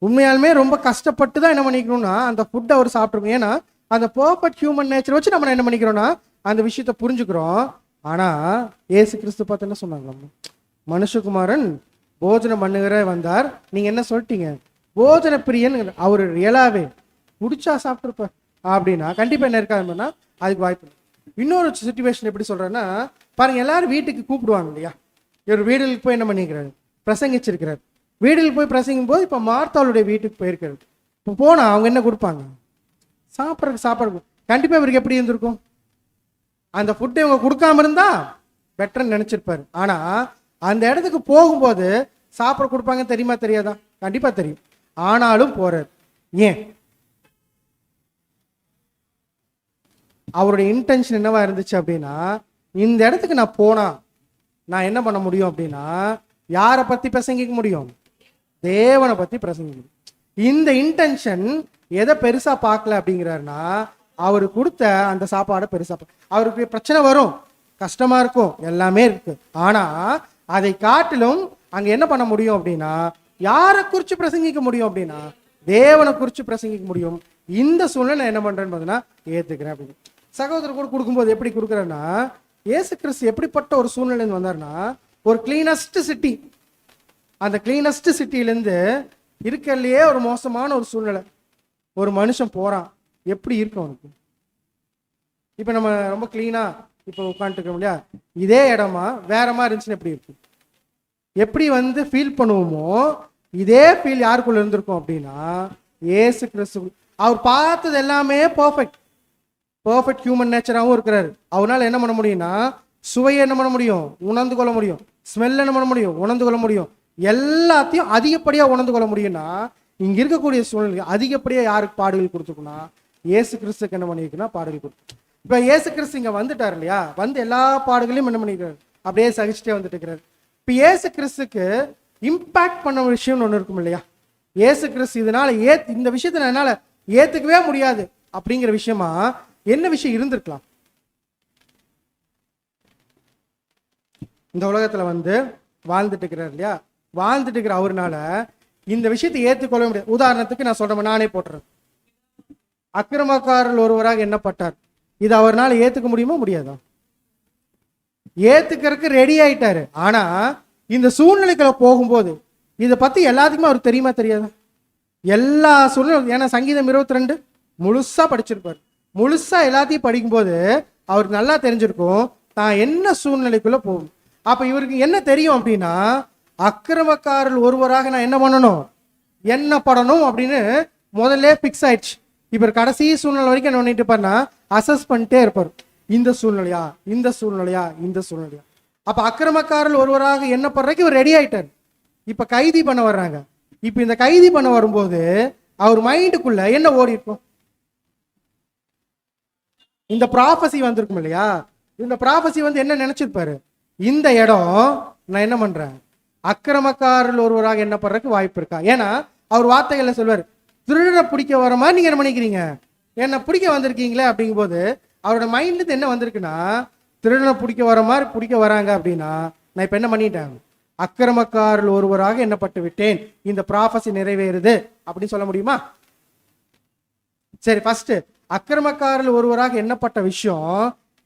உண்மையாலுமே ரொம்ப கஷ்டப்பட்டு தான் என்ன பண்ணிக்கணும்னா அந்த ஃபுட்டை அவர் சாப்பிட்ருக்கோம். ஏன்னா அந்த பர்ஃபெக்ட் ஹியூமன் நேச்சர் வச்சு நம்ம என்ன பண்ணிக்கிறோம்னா அந்த விஷயத்த புரிஞ்சுக்கிறோம். ஆனா ஏசு கிறிஸ்து பார்த்து என்ன சொன்னாங்க, மனுஷகுமாரன் போஜனம் பண்ணுகிற வந்தார், நீங்க என்ன சொல்லிட்டீங்க, போஜன பிரியன். அவர் ரியலாவே பிடிச்சா சாப்பிட்ருப்பார் அப்படின்னா கண்டிப்பா என்ன இருக்காதுன்னா அதுக்கு வாய்ப்பு இல்லை. இன்னொரு சுச்சுவேஷன் எப்படி சொல்றேன்னா, பாருங்க, எல்லாரும் வீட்டுக்கு கூப்பிடுவாங்க இல்லையா, இவர் வீடுகளுக்கு போய் என்ன பண்ணிக்கிறாரு, பிரசங்கிச்சிருக்கிறார். வீடுகளுக்கு போய் பிரசங்கும் போது இப்போ மார்த்தாளுடைய வீட்டுக்கு போயிருக்கிறது. இப்போ போனா அவங்க என்ன கொடுப்பாங்க, சாப்பிட்றதுக்கு கண்டிப்பா இவருக்கு எப்படி இருந்திருக்கும், அந்த ஃபுட்டை இவங்க கொடுக்காம இருந்தா பெட்டர்ன்னு நினைச்சிருப்பாரு. ஆனா அந்த இடத்துக்கு போகும்போது சாப்பிட கொடுப்பாங்க, தெரியுமா தெரியாதா, கண்டிப்பா தெரியும். ஆனாலும் போறாரு. ஏன்? அவருடைய இன்டென்ஷன் என்னவா இருந்துச்சு அப்படின்னா, இந்த இடத்துக்கு நான் போனா நான் என்ன பண்ண முடியும் அப்படின்னா, யாரை பத்தி பிரசங்கிக்க முடியும், தேவனை பத்தி பிரசங்கிக்க முடியும். இந்த இன்டென்ஷன் எதை பெருசா பார்க்கல அப்படிங்கிறாருன்னா, அவரு கொடுத்த அந்த சாப்பாடை பெருசா அவருக்கு பிரச்சனை வரும், கஷ்டமா இருக்கும், எல்லாமே இருக்கு. ஆனா அதை காட்டிலும் அங்க என்ன பண்ண முடியும் அப்படின்னா, யாரை குறிச்சு பிரசங்கிக்க முடியும் அப்படின்னா தேவனை குறிச்சு பிரசங்கிக்க முடியும். இந்த சூழ்நிலை என்ன பண்றேன்னு பார்த்தீங்கன்னா ஏத்துக்கிறேன் அப்படின்னு. சகோதரர் கூட கொடுக்கும்போது எப்படி கொடுக்குறேன்னா, ஏசு கிறிஸ்து எப்படிப்பட்ட ஒரு சூழ்நிலை வந்தாருன்னா, ஒரு கிளீனஸ்ட் சிட்டி, அந்த கிளீனஸ்ட் சிட்டிலேருந்து இருக்கிறதுலையே ஒரு மோசமான ஒரு சூழ்நிலை ஒரு மனுஷன் போறான், எப்படி இருக்கும் அவனுக்கு? இப்போ நம்ம ரொம்ப கிளீனா இப்போ உட்காந்துருக்கோம் இல்லையா, இதே இடமா வேற மாதிரி இருந்துச்சுன்னு எப்படி இருக்கும், எப்படி ஃபீல் பண்ணுவோமோ இதே ஃபீல் யாருக்குள்ள இருந்திருக்கும் அப்படின்னா ஏசு கிறிஸ்து. அவர் பார்த்தது எல்லாமே பர்ஃபெக்ட் ஹியூமன் நேச்சராகவும் இருக்கிறாரு. அவரால் என்ன பண்ண முடியும்னா சுவையை என்ன பண்ண முடியும், உணர்ந்து கொள்ள முடியும். ஸ்மெல் என்ன பண்ண முடியும், உணர்ந்து கொள்ள முடியும். எல்லாத்தையும் அதிகப்படியாக உணர்ந்து கொள்ள முடியும்னா இங்க இருக்கக்கூடிய சூழ்நிலை அதிகப்படியாக யாருக்கு பாடுகள் கொடுத்துருக்குன்னா ஏசு கிறிஸ்துக்கு என்ன பண்ணியிருக்குன்னா பாடுகள் கொடுத்து. இப்போ ஏசு கிறிஸ்து இங்கே வந்துட்டார் இல்லையா, எல்லா பாடுகளையும் என்ன பண்ணிக்கிறாரு, அப்படியே சகிச்சுட்டே வந்துட்டு இருக்கிறாரு. இப்போ ஏசு கிறிஸ்துக்கு இம்பாக்ட் பண்ண ஒரு விஷயம் ஒன்று இருக்கும் இல்லையா, ஏசு கிறிஸ்து இதனால இந்த விஷயத்தை என்னால் ஏற்றுக்கவே முடியாது அப்படிங்கிற விஷயமா என்ன விஷயம் இருந்திருக்கலாம்? இந்த உலகத்துல வாழ்ந்துட்டு இருக்கிறார் இல்லையா, வாழ்ந்துட்டு இருக்கிற அவர்னால இந்த விஷயத்தை ஏற்றுக்கொள்ள முடியாது. உதாரணத்துக்கு நான் சொல்றேன், நானே போட்டுறேன், அக்கிரமக்காரர் ஒருவராக எண்ணப்பட்டார், இது அவர்னால ஏத்துக்க முடியுமா முடியாதா? ஏத்துக்கிறதுக்கு ரெடி ஆயிட்டாரு. ஆனா இந்த சூழ்நிலைகளை போகும்போது இதை பத்தி எல்லாத்துக்குமே அவருக்கு தெரியுமா தெரியாதா? எல்லா சூழ்நிலை, ஏன்னா சங்கீதம் 22 முழுசா படிச்சிருப்பார். முழுசா எல்லாத்தையும் படிக்கும்போது அவருக்கு நல்லா தெரிஞ்சிருக்கும் தான் என்ன சூழ்நிலைக்குள்ள போகும். அப்ப இவருக்கு என்ன தெரியும் அப்படின்னா, அக்கிரமக்காரர்கள் ஒருவராக நான் என்ன பண்ணணும், எண்ணப்படணும் அப்படின்னு முதல்ல பிக்ஸ் ஆயிடுச்சு. இப்ப கடைசி சூழ்நிலை வரைக்கும் என்ன பண்ணிட்டு இருப்பாருன்னா அசஸ் பண்ணிட்டே இருப்பார், இந்த சூழ்நிலையா இந்த சூழ்நிலையா இந்த சூழ்நிலையா. அப்ப அக்கிரமக்காரர்கள் ஒருவராக எண்ணப்படுறதுக்கு இவர் ரெடி ஆயிட்டார். இப்ப கைதி பண்ண வர்றாங்க. இப்ப இந்த கைதி பண்ண வரும்போது அவர் மைண்டுக்குள்ள என்ன ஓடி இருக்கும், இந்த ப்ராஃபஸி வந்திருக்கும் இல்லையா, இந்த ப்ராஃபஸி என்ன நினைச்சிருப்பாரு, இந்த இடம் நான் என்ன பண்றேன், அக்கிரமக்காரர்கள் ஒருவராக எண்ணப்படுறதுக்கு வாய்ப்பு இருக்கா? ஏன்னா அவர் வார்த்தைகள்ல சொல்வார், திருடனை பிடிக்க வர மாதிரி நீங்க என்ன பண்ணிக்கிறீங்க, என்ன பிடிக்க வந்திருக்கீங்களே அப்படிங்கும் போது அவரோட மைண்ட்ல என்ன வந்திருக்குன்னா, திருடனை பிடிக்க வர மாதிரி பிடிக்க வராங்க அப்படின்னா நான் இப்ப என்ன பண்ணிட்டேன், அக்கிரமக்காரர்கள் ஒருவராக எண்ணப்பட்டு விட்டேன், இந்த ப்ராஃபஸி நிறைவேறுது அப்படின்னு சொல்ல முடியுமா? சரி, ஃபர்ஸ்ட் அக்கிரமக்காரர்கள் ஒருவராக எண்ணப்பட்ட விஷயம்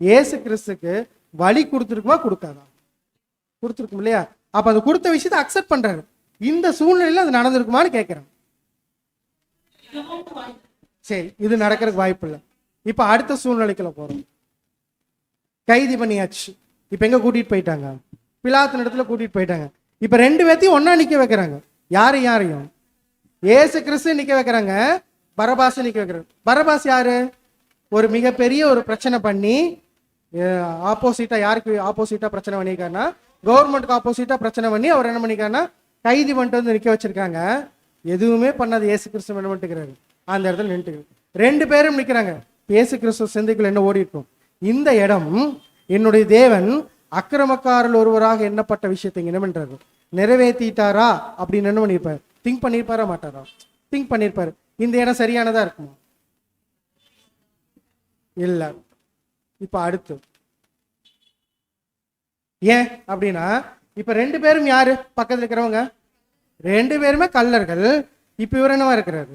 ஏசு கிறிஸ்துக்கு வழி கொடுத்துருக்குமா கொடுக்காதா? கொடுத்துருக்கும் இல்லையா. அப்ப அது கொடுத்த விஷயத்தை அக்செப்ட் பண்றாரு. இந்த சூழ்நிலையில அது நடந்திருக்குமான்னு கேட்கிறேன். சரி, இது நடக்கிறதுக்கு வாய்ப்பு இல்லை. இப்ப அடுத்த சூழ்நிலைக்குள்ள போறோம். கைதி பண்ணியாச்சு. இப்ப எங்க கூட்டிட்டு போயிட்டாங்க, பிலாத்தின் இடத்துல கூட்டிட்டு போயிட்டாங்க. இப்ப ரெண்டு பேர்த்தையும் ஒன்னா நிக்க வைக்கிறாங்க. யாரையும் ஏசு கிறிஸ்து நிக்க வைக்கிறாங்க, பரபாச நிக்க வைக்கிறாங்க. பரபாஸ் யாரு, ஒரு மிகப்பெரிய ஒரு பிரச்சனை பண்ணி ஆப்போசிட்டா, யாருக்கு ஆப்போசிட்டா பிரச்சனை பண்ணியிருக்காருன்னா கவர்மெண்ட்டுக்கு ஆப்போசிட்டா பிரச்சனை பண்ணி அவர் என்ன பண்ணிருக்காருன்னா கைதி பண்ணிட்டு நிக்க வச்சிருக்காங்க. எதுவுமே பண்ணாது ஏசு கிறிஸ்து என்ன பண்ணிட்டுக்கிறாரு, அந்த இடத்துல நின்றுட்டு ரெண்டு பேரும் நிக்கிறாங்க. ஏசு கிறிஸ்து சிந்தைக்குள்ள என்ன ஓடி இருக்கும், இந்த இடம் என்னுடைய தேவன் அக்கிரமக்காரர் ஒருவராக எண்ணப்பட்ட விஷயத்தை என்ன பண்றாரு, நிறைவேற்றிட்டாரா அப்படின்னு என்ன பண்ணியிருப்பாரு, திங்க் பண்ணியிருப்பாரா மாட்டாரா? திங்க் பண்ணியிருப்பாரு. இந்த இடம் சரியானதா இருக்குமா? இல்ல. இப்ப அடுத்து ஏன் அப்படின்னா, இப்ப 2 பேரும் யாரு பக்கத்துல இருக்கிறவங்க? 2 பேருமே கள்ளர்கள். இப்ப இவர் என்னவா இருக்கிறாரு?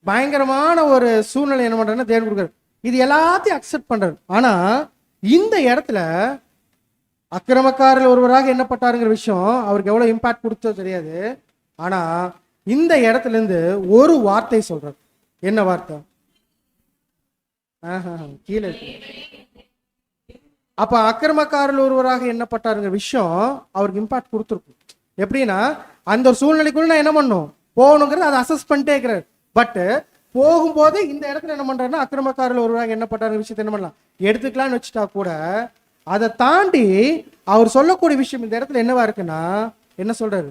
பயங்கரமான ஒரு சூழ்நிலை என்ன பண்றாருன்னா தேவன் கொடுக்குறாரு. இது எல்லாத்தையும் அக்செப்ட் பண்றாரு. ஆனா இந்த இடத்துல அக்கிரமக்காரர்கள் ஒருவராக எண்ணப்பட்டாருங்கிற விஷயம் அவருக்கு எவ்வளவு இம்பாக்ட் கொடுத்தோ தெரியாது. ஆனா இந்த இடத்துல இருந்து ஒரு வார்த்தை சொல்றாரு. என்ன வார்த்தை? கீழே இருக்கு. அப்ப அக்கிரமக்காரர்கள் ஒருவராக எண்ணப்பட்டாருங்கிற விஷயம் அவருக்கு இம்பாக்ட் கொடுத்துருக்கும். எப்படின்னா, அந்த ஒரு சூழ்நிலைக்குள்ள நான் என்ன பண்ணும் போகணுங்கிறது அதை அசஸ் பண்ணிட்டே இருக்கிறார். பட் போகும்போது இந்த இடத்துல என்ன பண்றாருன்னா, அக்கிரமக்காரர்கள் ஒருவராக எண்ணப்பட்டாருங்கிற விஷயத்தை என்ன பண்ணலாம் எடுத்துக்கலாம்னு வச்சுட்டா கூட, அதை தாண்டி அவர் சொல்லக்கூடிய விஷயம் இந்த இடத்துல என்னவா இருக்குன்னா, என்ன சொல்றாரு?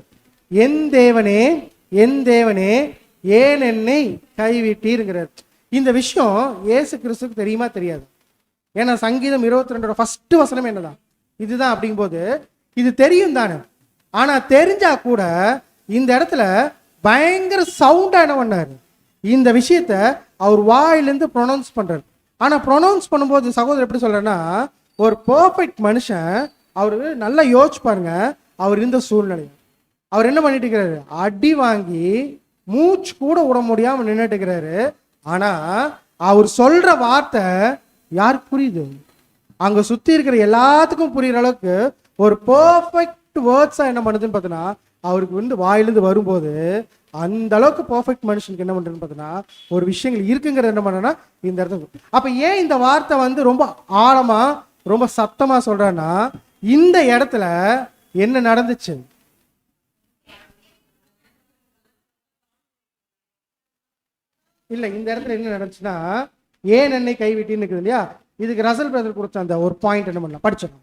என் தேவனே, என் தேவனே, ஏன் என்னை கைவிட்டீருங்கிறார். இந்த விஷயம் இயேசு கிறிஸ்துக்கு தெரியுமா தெரியாது? ஏன்னா சங்கீதம் 22 ஃபர்ஸ்ட் வசனம் என்னதான் இதுதான். அப்படிங்கும்போது இது தெரியும் தானே. ஆனா தெரிஞ்சா கூட இந்த இடத்துல பயங்கர சவுண்டா என்ன பண்ணாரு, இந்த விஷயத்த அவர் வாயிலிருந்து ப்ரொனவுன்ஸ் பண்றாரு. ஆனா ப்ரொனவுன்ஸ் பண்ணும்போது சகோதரர் எப்படி சொல்றேன்னா, ஒரு பர்ஃபெக்ட் மனுஷன் அவரு நல்லா யோசிச்சு பாருங்க. அவர் இந்த சூழ்நிலை அவர் என்ன பண்ணிட்டு இருக்கிறாரு, அடி வாங்கி மூச்சு கூட விட முடியாம நின்றுட்டு இருக்கிறாரு. ஆனா அவர் சொல்ற வார்த்தை யாருக்கு புரியுது? அங்க சுத்தி இருக்கிற எல்லாத்துக்கும் புரியுற அளவுக்கு ஒரு பெர்ஃபெக்ட் வேர்ட்ஸா என்ன பண்ணுதுன்னு பார்த்தீங்கன்னா, அவருக்கு வாயிலிருந்து வரும்போது அந்த அளவுக்கு பெர்ஃபெக்ட் மனுஷனுக்கு என்ன பண்றதுன்னு பார்த்தீங்கன்னா, ஒரு விஷயங்கள் இருக்குங்கிறது என்ன பண்ணனா இந்த இடத்துல. அப்ப ஏன் இந்த வார்த்தை ரொம்ப ஆழமா ரொம்ப சத்தமா சொல்றேன்னா, இந்த இடத்துல என்ன நடந்துச்சு? இல்ல, இந்த இடத்துல என்ன நடந்துச்சுன்னா, ஏன் என்னை கைவிட்டின்னு இருக்குது இல்லையா, இதுக்கு ரசல் பிரதர் கொடுத்த அந்த ஒரு பாயிண்ட் என்ன பண்ணலாம் படிச்சோம்.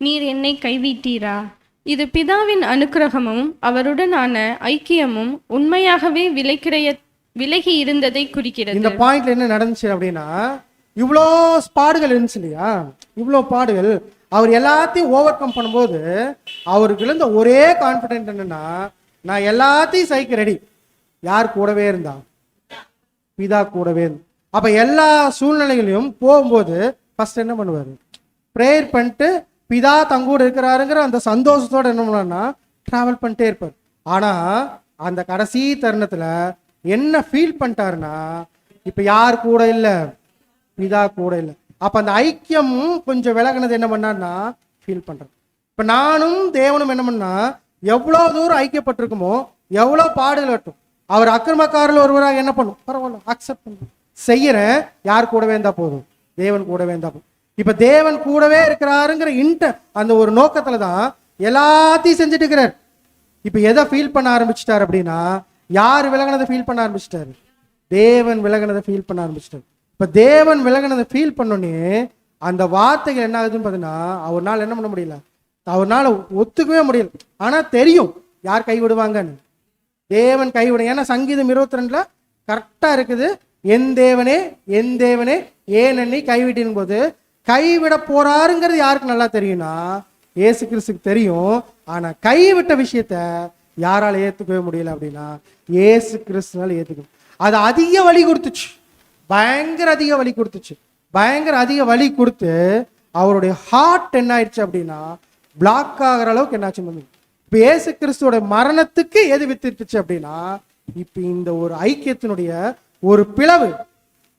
நீர் என்னை கைவிட்டீரா? இது பிதாவின் அனுக்கிரகமும் அவருடனான ஐக்கியமும் உண்மையாகவே விலகி இருந்ததை குறிக்கிறது. இந்த பாயிண்ட்ல என்ன நடந்துச்சு அப்படின்னா, இவ்வளோ பாடுகள் இருந்துச்சு இல்லையா, இவ்வளோ பாடுகள் அவர் எல்லாத்தையும் ஓவர் கம் பண்ணும்போது அவருக்கு இருந்த ஒரே கான்பிடென்ட் என்னன்னா, நான் எல்லாத்தையும் சகிக்க ரெடி. யார் கூடவே இருந்தா? பிதா கூடவே. அப்ப எல்லா சூழ்நிலைகளையும் போகும்போது ஃபர்ஸ்ட் என்ன பண்ணுவாரு, ப்ரேயர் பண்ணிட்டு பிதா தங்கூட இருக்கிறாருங்கிற அந்த சந்தோஷத்தோட என்ன பண்ணாருன்னா டிராவல் பண்ணிட்டே இருப்பார். ஆனா அந்த கடைசி தருணத்துல என்ன ஃபீல் பண்ணிட்டாருன்னா, இப்ப யார் கூட இல்ல, பிதா கூட இல்ல. அப்ப அந்த ஐக்கியமும் கொஞ்சம் விலகினது என்ன பண்ணாருன்னா ஃபீல் பண்றாரு. இப்ப நானும் தேவனும் என்ன பண்ணா எவ்வளவு தூரம் ஐக்கியப்பட்டிருக்குமோ, எவ்வளவு பாடுகள் வரட்டும், அவர் அக்கிரமக்காரர்கள் ஒருவராக என்ன பண்ணும், பரவாயில்ல அக்செப்ட் பண்ணும், செய்யறேன். யார் கூடவே இருந்தா போதும், தேவன் கூடவே இருந்தா போதும். இப்ப தேவன் கூடவே இருக்கிறாருங்கிற அந்த ஒரு நோக்கத்துல தான் எல்லாத்தையும் செஞ்சுட்டு இருக்கிறார். இப்ப எதை ஃபீல் பண்ண ஆரம்பிச்சிட்டாரு அப்படின்னா, யார் விலகினதை ஃபீல் பண்ண ஆரம்பிச்சிட்டாரு, தேவன் விலகினதை ஃபீல் பண்ண ஆரம்பிச்சிட்டாரு. இப்ப தேவன் விலகினதை ஃபீல் பண்ணோன்னே அந்த வார்த்தைகள் என்ன ஆகுதுன்னு பார்த்தீங்கன்னா, அவர்னால என்ன பண்ண முடியல, அவர்னால ஒத்துக்கவே முடியல. ஆனா தெரியும் யார் கைவிடுவாங்கன்னு, தேவன் கைவிட. ஏன்னா சங்கீதம் 22 கரெக்டா இருக்குது, என் தேவனே, என் தேவனே, ஏன் என்னை கைவிட்டின் போது கைவிட போறாருங்கிறது யாருக்கு நல்லா தெரியும்னா இயேசு கிறிஸ்துக்கு தெரியும். ஆனா கைவிட்ட விஷயத்த யாரால ஏத்துக்கவே முடியல அப்படின்னா இயேசு கிறிஸ்துனால ஏத்துக்கணும். அது அதிக வலி கொடுத்துச்சு, பயங்கர அதிக வலி கொடுத்துச்சு. பயங்கர அதிக வலி கொடுத்து அவருடைய ஹார்ட் என்ன ஆயிடுச்சு அப்படின்னா பிளாக் ஆகிற அளவுக்கு என்னாச்சு. இப்ப இயேசு கிறிஸ்துவோட மரணத்துக்கு எது வித்துட்டுச்சு அப்படின்னா, இப்ப இந்த ஒரு ஐக்கியத்தினுடைய ஒரு பிளவு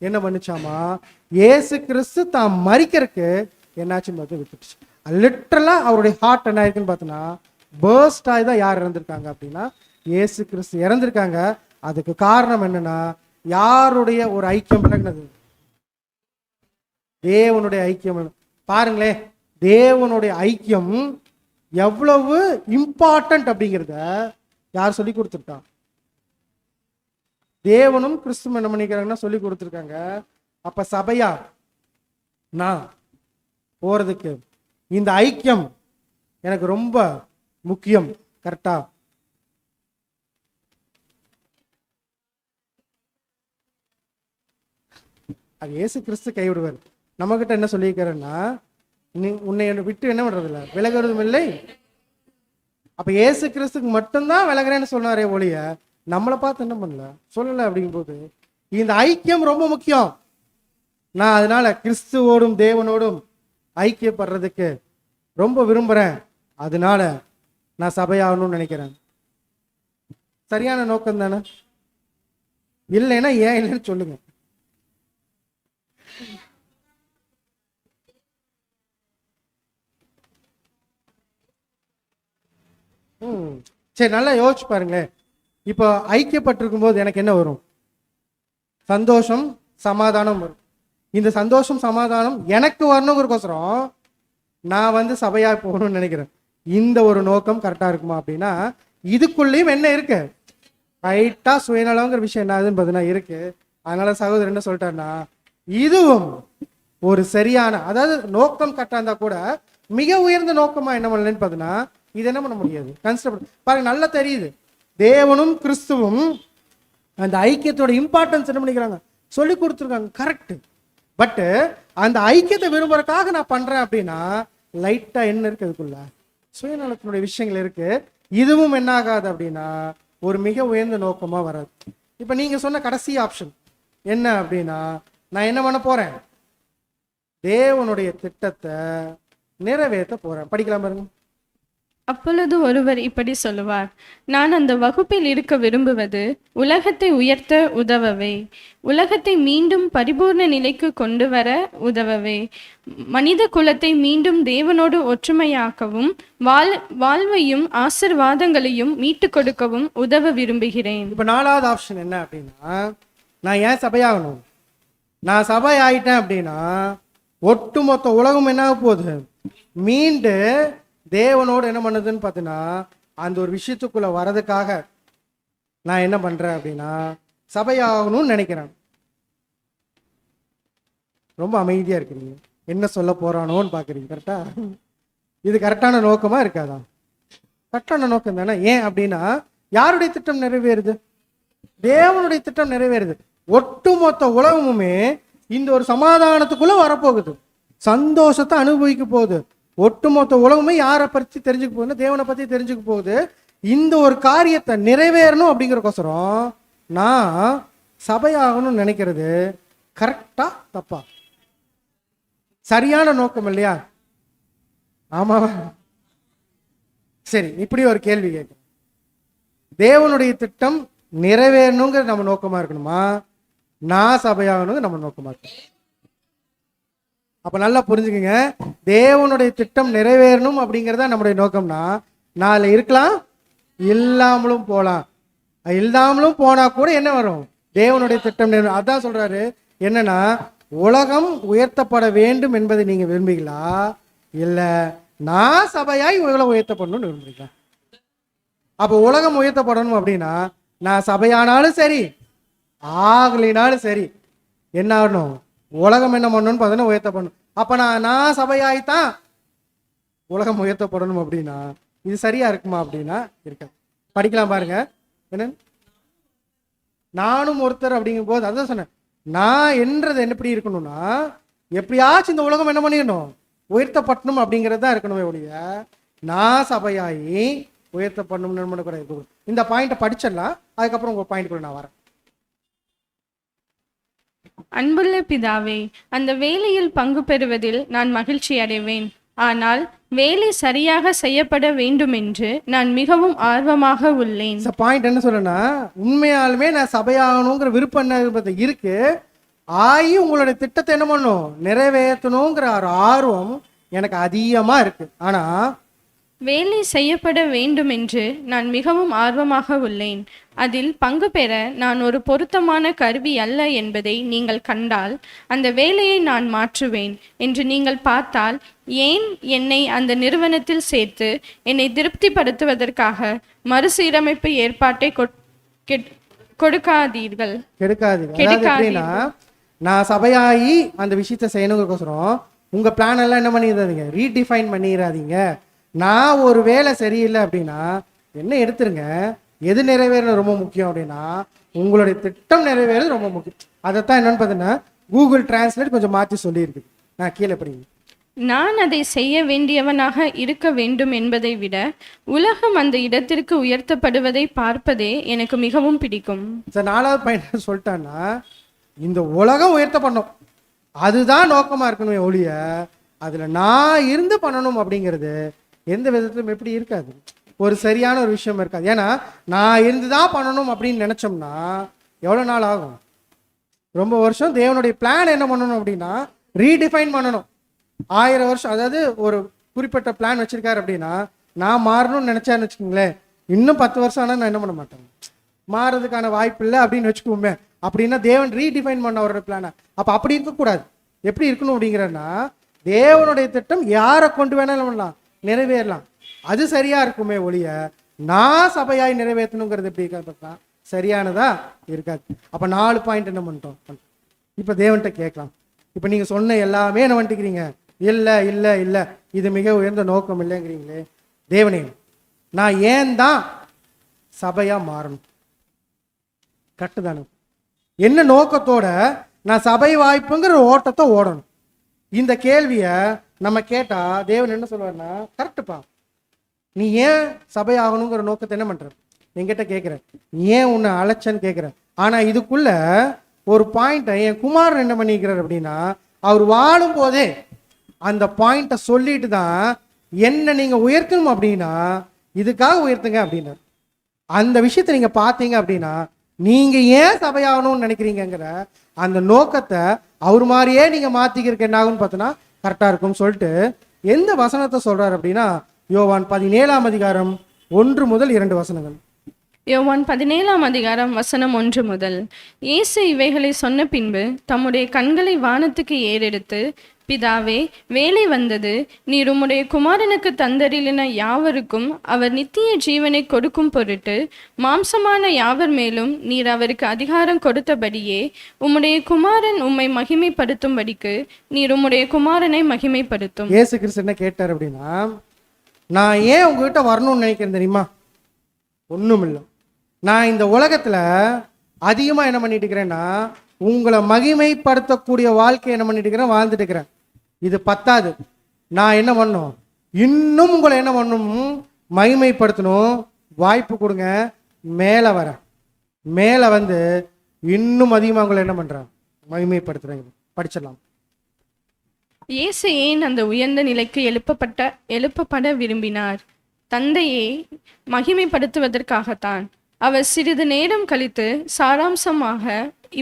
என்ன பண்ணுச்சாமா, இயேசு கிறிஸ்து தான் மரிக்கிறதுக்கு என்னாச்சுன்னு பார்த்து விட்டுச்சு. லிட்டரலா அவருடைய ஹார்ட் என்ன ஆயிருக்குன்னு பார்த்தோன்னா பர்ஸ்ட் ஆகி தான் யார் இறந்திருக்காங்க அப்படின்னா இயேசு கிறிஸ்து இறந்திருக்காங்க. அதுக்கு காரணம் என்னன்னா, யாருடைய ஒரு ஐக்கியம் விலகினது, தேவனுடைய ஐக்கியம். பாருங்களேன், தேவனுடைய ஐக்கியம் எவ்வளவு இம்பார்ட்டன்ட் அப்படிங்கிறத யார் சொல்லி கொடுத்துருக்கா? தேவனும் கிறிஸ்துவும் என்ன பண்ணிக்கிறாங்கன்னா சொல்லி கொடுத்துருக்காங்க. அப்ப சபையா நான் போறதுக்கு இந்த ஐக்கியம் எனக்கு ரொம்ப முக்கியம். கரெக்டா? அது இயேசு கிறிஸ்து கைவிடுவார். நம்மக்கிட்ட என்ன சொல்லியிருக்கிறேன்னா, நீ உன்னை விட்டு என்ன பண்ணுறதில்ல, விலகுறதும் இல்லை. அப்போ இயேசு கிறிஸ்துக்கு மட்டும்தான் விலகிறேன்னு சொன்னாரே ஒழிய நம்மளை பார்த்து என்ன பண்ணல, சொல்லலை. அப்படிங்கும்போது இந்த ஐக்கியம் ரொம்ப முக்கியம். நான் அதனால கிறிஸ்துவோடும் தேவனோடும் ஐக்கியப்படுறதுக்கு ரொம்ப விரும்புகிறேன். அதனால நான் சபையாகணும்னு நினைக்கிறேன். சரியான நோக்கம் தானே? இல்லைன்னா ஏன் இல்லைன்னு சொல்லுங்க. சரி, நல்லா யோசிச்சு பாருங்களேன். இப்போ ஐக்கியப்பட்டிருக்கும் போது எனக்கு என்ன வரும்? சந்தோஷம், சமாதானம் வரும். இந்த சந்தோஷம் சமாதானம் எனக்கு வரணுங்கிறக்கோசரம் நான் சபையாக போகணும்னு நினைக்கிறேன். இந்த ஒரு நோக்கம் கரெக்டாக இருக்குமா அப்படின்னா, இதுக்குள்ளேயும் என்ன இருக்கு? ரைட்டா சுயநலங்கிற விஷயம் என்ன ஆகுதுன்னு பார்த்தீங்கன்னா இருக்கு. அதனால சகோதரர் என்ன சொல்லிட்டாருன்னா, இதுவும் ஒரு சரியான, அதாவது நோக்கம் கரெக்டாக இருந்தால் கூட மிக உயர்ந்த நோக்கமாக என்ன பண்ணலன்னு பார்த்தீங்கன்னா இது என்ன பண்ண முடியாது. கன்சிடர் பாருங்க, நல்லா தெரியுது. தேவனும் கிறிஸ்துவும் அந்த ஐக்கியத்தோட இம்பார்ட்டன்ஸ் என்ன பண்ணிக்கிறாங்க, சொல்லி கொடுத்துருக்காங்க. கரெக்ட். பட்டு அந்த ஐக்கியத்தை விரும்புறதுக்காக நான் பண்றேன் அப்படின்னா லைட்டா என்ன இருக்கு, அதுக்குள்ள சுயநலத்தினுடைய விஷயங்கள் இருக்கு. இதுவும் என்ன ஆகாது அப்படின்னா ஒரு மிக உயர்ந்த நோக்கமா வராது. இப்ப நீங்க சொன்ன கடைசி ஆப்ஷன் என்ன அப்படின்னா, நான் என்ன பண்ண போறேன், தேவனுடைய திட்டத்தை நிறைவேற்ற போறேன். படிக்கலாம் பாருங்க. அப்பொழுது ஒருவர் இப்படி சொல்லுவார், நான் அந்த வகுப்பில் இருக்க விரும்புவது உலகத்தை உயர்த்த உதவவே, உலகத்தை மீண்டும் பரிபூர்ண நிலைக்கு கொண்டு வர உதவவே, மனித குலத்தை மீண்டும் தேவனோடு ஒற்றுமையாக்கவும் வாழ்வையும் ஆசீர்வாதங்களையும் மீட்டு கொடுக்கவும் உதவ விரும்புகிறேன். இப்ப 4வது ஆப்ஷன் என்ன அப்படின்னா, நான் ஏன் சபையாகணும்? நான் சபை ஆயிட்டேன் அப்படின்னா ஒட்டுமொத்த உலகம் என்ன ஆக போகுது, மீண்டு தேவனோடு என்ன பண்ணுதுன்னு பார்த்தீங்கன்னா அந்த ஒரு விஷயத்துக்குள்ள வரதுக்காக நான் என்ன பண்றேன் அப்படின்னா சபையாகணும்னு நினைக்கிறேன். ரொம்ப அமைதியா இருக்கிறீங்க, என்ன சொல்ல போறானோன்னு பாக்குறீங்க. கரெக்டா? இது கரெக்டான நோக்கமா இருக்காதா? கரெக்டான நோக்கம் தானே. ஏன் அப்படின்னா யாருடைய திட்டம் நிறைவேறுது? தேவனுடைய திட்டம் நிறைவேறுது. ஒட்டுமொத்த உலகமுமே இந்த ஒரு சமாதானத்துக்குள்ள வரப்போகுது, சந்தோஷத்தை அனுபவிக்க போகுது. ஒட்டுமொத்த உலகமே யாரை பற்றி தெரிஞ்சுக்க போகுதுன்னா தேவனை பற்றி தெரிஞ்சுக்க போகுது. இந்த ஒரு காரியத்தை நிறைவேறணும் அப்படிங்கிறக்கோசரம் நான் சபையாகணும்னு நினைக்கிறது கரெக்டா தப்பா? சரியான நோக்கம் இல்லையா? ஆமாவா? சரி, இப்படி ஒரு கேள்வி கேட்குறேன். தேவனுடைய திட்டம் நிறைவேறணுங்கிற நம்ம நோக்கமா இருக்கணுமா, நான் சபையாகணுங்க நம்ம நோக்கமா இருக்கணும்? அப்ப நல்லா புரிஞ்சுக்கங்க, தேவனுடைய திட்டம் நிறைவேறணும் அப்படிங்கிறதா நம்முடைய நோக்கம்னா நாளை இருக்கலாம், இல்லாமலும் போலாம். இல்லாமலும் போனா கூட என்ன வரும், தேவனுடைய திட்டம் நிறைவேறும். அதான் சொல்றாரு என்னன்னா, உலகம் உயர்த்தப்பட வேண்டும் என்பதை நீங்க விரும்புகிறீங்களா, இல்ல நான் சபையாய் உலகம் உயர்த்தப்படணும்னு விரும்புறீங்களா? அப்போ உலகம் உயர்த்தப்படணும் அப்படின்னா நான் சபையானாலும் சரி ஆகலினாலும் சரி என்ன ஆகணும், உலகம் என்ன பண்ணணும்னு பார்த்தீங்கன்னா உயர்த்தப்படணும். அப்ப நான் சபையாய்த்தான் உலகம் உயர்த்தப்படணும் அப்படின்னா இது சரியா இருக்குமா அப்படின்னா இருக்க. படிக்கலாம் பாருங்க. என்ன, நானும் ஒருத்தர் அப்படிங்கும் போது அதான் சொன்னேன், நான் என்றது எப்படி இருக்கணும்னா எப்படியாச்சும் இந்த உலகம் என்ன பண்ணிடணும், உயர்த்தப்படணும் அப்படிங்கிறது தான் இருக்கணுமே ஒழிய நான் சபையாகி உயர்த்தப்படணும்னு கூட இருக்கு. இந்த பாயிண்ட்டை படிச்சிடலாம், அதுக்கப்புறம் உங்க பாயிண்ட் கூட நான் வரேன். அன்புள்ள பிதாவே, அந்த வேலையில் பங்கு பெறுவதில் நான் மகிழ்ச்சி அடைவேன். ஆனால் வேலை சரியாக செய்யப்பட வேண்டும் என்று நான் மிகவும் ஆர்வமாக உள்ளேன். பாயிண்ட் என்ன சொல்றேன்னா, உண்மையாலுமே நான் சபையாகணுங்கிற விருப்பம் என்ன இருக்கு, ஆகி உங்களுடைய திட்டத்தை என்ன பண்ணும், நிறைவேற்றணுங்கிற ஒரு ஆர்வம் எனக்கு அதிகமா இருக்கு. ஆனா வேலை செய்யப்பட வேண்டும் என்று நான் மிகவும் ஆர்வமாக உள்ளேன். அதில் பங்கு பெற நான் ஒரு பொருத்தமான கருவி அல்ல என்பதை நீங்கள் கண்டால் அந்த வேலையை நான் மாற்றுவேன் என்று நீங்கள் பார்த்தால் ஏன் என்னை அந்த நிறுவனத்தில் சேர்த்து என்னை திருப்திப்படுத்துவதற்காக மறுசீரமைப்பு ஏற்பாட்டை கொடுக்காதீர்கள். கெடுக்காதீர்கள். நான் சபையாகி அந்த விஷயத்தை செய்யணுங்கிறோம் உங்க பிளான் எல்லாம் என்ன பண்ணிடாதீங்க, ரீடிஃபைன் பண்ணிடாதீங்க. நான் ஒரு வேலை சரியில்லை அப்படின்னா என்ன எடுத்துருங்க, எது நிறைவேற ரொம்ப முக்கியம் அப்படின்னா உங்களுடைய திட்டம் நிறைவேறது ரொம்ப முக்கியம். அதைத்தான் என்னன்னு பார்த்தீங்கன்னா கூகுள் டிரான்ஸ்லேட் கொஞ்சம் மாற்றி சொல்லியிருக்கு. நான் கீழே படிங்க. நான் அதை செய்ய வேண்டியவனாக இருக்க வேண்டும் என்பதை விட உலகம் அந்த இடத்திற்கு உயர்த்தப்படுவதை பார்ப்பதே எனக்கு மிகவும் பிடிக்கும். சார் 4வது பாயிண்ட் சொல்லிட்டான்னா, இந்த உலகம் உயர்த்த பண்ணும், அதுதான் நோக்கமா இருக்கணும் ஒழிய அதுல நான் இருந்து பண்ணணும் அப்படிங்கிறது எந்த விதத்திலும் எப்படி இருக்காது, ஒரு சரியான ஒரு விஷயம் இருக்காது. ஏன்னா நான் இருந்துதான் பண்ணணும் அப்படின்னு நினைச்சோம்னா எவ்வளவு நாள் ஆகும், ரொம்ப வருஷம். தேவனுடைய பிளான் என்ன பண்ணணும் அப்படின்னா ரீடிஃபைன் பண்ணணும். 1000 வருஷம், அதாவது ஒரு குறிப்பிட்ட பிளான் வச்சிருக்காரு அப்படின்னா நான் மாறணும்னு நினைச்சான்னு வச்சுக்கோங்களேன், இன்னும் 10 வருஷம் ஆனால் நான் என்ன பண்ண மாட்டேன், மாறதுக்கான வாய்ப்பு இல்லை அப்படின்னு வச்சுக்கோமே. அப்படின்னா தேவன் ரீடிஃபைன் பண்ண அவரோட பிளானை. அப்போ அப்படி இருக்கக்கூடாது. எப்படி இருக்கணும் அப்படிங்கிறன்னா, தேவனுடைய திட்டம் யாரை கொண்டு வேணாலும் பண்ணலாம், நிறைவேறலாம், அது சரியா இருக்குமே ஒழிய நான் சபையாய் நிறைவேற்றணுங்கிறது எப்படி பார்த்தா சரியானதா இருக்காது. அப்போ 4 பாயிண்ட் என்ன பண்ணிட்டோம். இப்போ தேவன்கிட்ட கேட்கலாம். இப்போ நீங்க சொன்ன எல்லாமே என்ன பண்ணிக்கிறீங்க, இல்லை இல்லை இல்லை இது மிக உயர்ந்த நோக்கம் இல்லைங்கிறீங்களே. தேவனே, நான் ஏன் தான் சபையா மாறணும், கட்டுதானே, என்ன நோக்கத்தோட நான் சபை வாய்ப்புங்கிற ஓட்டத்தை ஓடணும். இந்த கேள்வியை நம்ம கேட்டா தேவன் என்ன சொல்லுவார்னா, கரெக்டுப்பா, நீ ஏன் சபை ஆகணுங்கிற நோக்கத்தை என்ன பண்ற என்கிட்ட கேட்குற, ஏன் உன்னை அழைச்சன்னு கேட்குற. ஆனா இதுக்குள்ள ஒரு பாயிண்ட்டை என் குமாரன் என்ன பண்ணிக்கிறார் அப்படின்னா, அவர் வாழும் போதே அந்த பாயிண்ட்டை சொல்லிட்டு தான் என்ன நீங்க உயர்த்தணும் அப்படின்னா இதுக்காக உயர்த்துங்க அப்படின்னார். அந்த விஷயத்தை நீங்க பார்த்தீங்க அப்படின்னா நீங்க ஏன் சபையாகணும்னு நினைக்கிறீங்கிற அந்த நோக்கத்தை அவர் மாதிரியே நீங்க மாத்திக்கிறதுக்கு என்ன ஆகும்னு பார்த்தோன்னா கரெக்டா இருக்கும்னு சொல்லிட்டு எந்த வசனத்தை சொல்றாரு அப்படின்னா, யோவான் 17ஆம் அதிகாரம் 1 முதல் 2 வசனங்கள். யோவான் 17ஆம் அதிகாரம் வசனம் 1 முதல். இயேசு இவைகளை சொன்ன பின்பு தம்முடைய கண்களை வானத்துக்கு ஏறெடுத்து, பிதாவே, வேலை வந்தது, நீர் உம்முடைய குமாரனுக்கு தந்தரிலின யாவருக்கும் அவர் நித்திய ஜீவனை கொடுக்கும் பொருட்டு மாம்சமான யாவர் மேலும் நீர் அவருக்கு அதிகாரம் கொடுத்தபடியே உம்முடைய குமாரன் உம்மை மகிமைப்படுத்தும்படிக்கு நீர் உம்முடைய குமாரனை மகிமைப்படுத்தும். இயேசு கிறிஸ்து என்ன கேட்டார் அப்படின்னா, நான் ஏன் உங்ககிட்ட வரணும்னு நினைக்கிறேன் தெரியுமா, ஒண்ணும் இல்லை, நான் இந்த உலகத்துல அதிகமா என்ன பண்ணிட்டு இருக்கிறேன்னா உங்களை மகிமைப்படுத்தக்கூடிய வாழ்க்கை என்ன பண்ணிட்டு இருக்கிறேன், வாழ்ந்துட்டு இருக்கிறேன். இது பத்தாது, நான் என்ன பண்ணணும், இன்னும் உங்களை என்ன பண்ணணும், மகிமைப்படுத்தணும். வாய்ப்பு கொடுங்க, மேலே வரேன், மேலே வந்து இன்னும் அதிகமாக உங்களை என்ன பண்றேன், மகிமைப்படுத்துறேன். படிச்சிடலாம். இயேசு ஏன் அந்த உயர்ந்த நிலைக்கு எழுப்பப்பட விரும்பினார்? தந்தையை மகிமைப்படுத்துவதற்காகத்தான். அவர் சிறிது நேரம் கழித்து சாராம்சமாக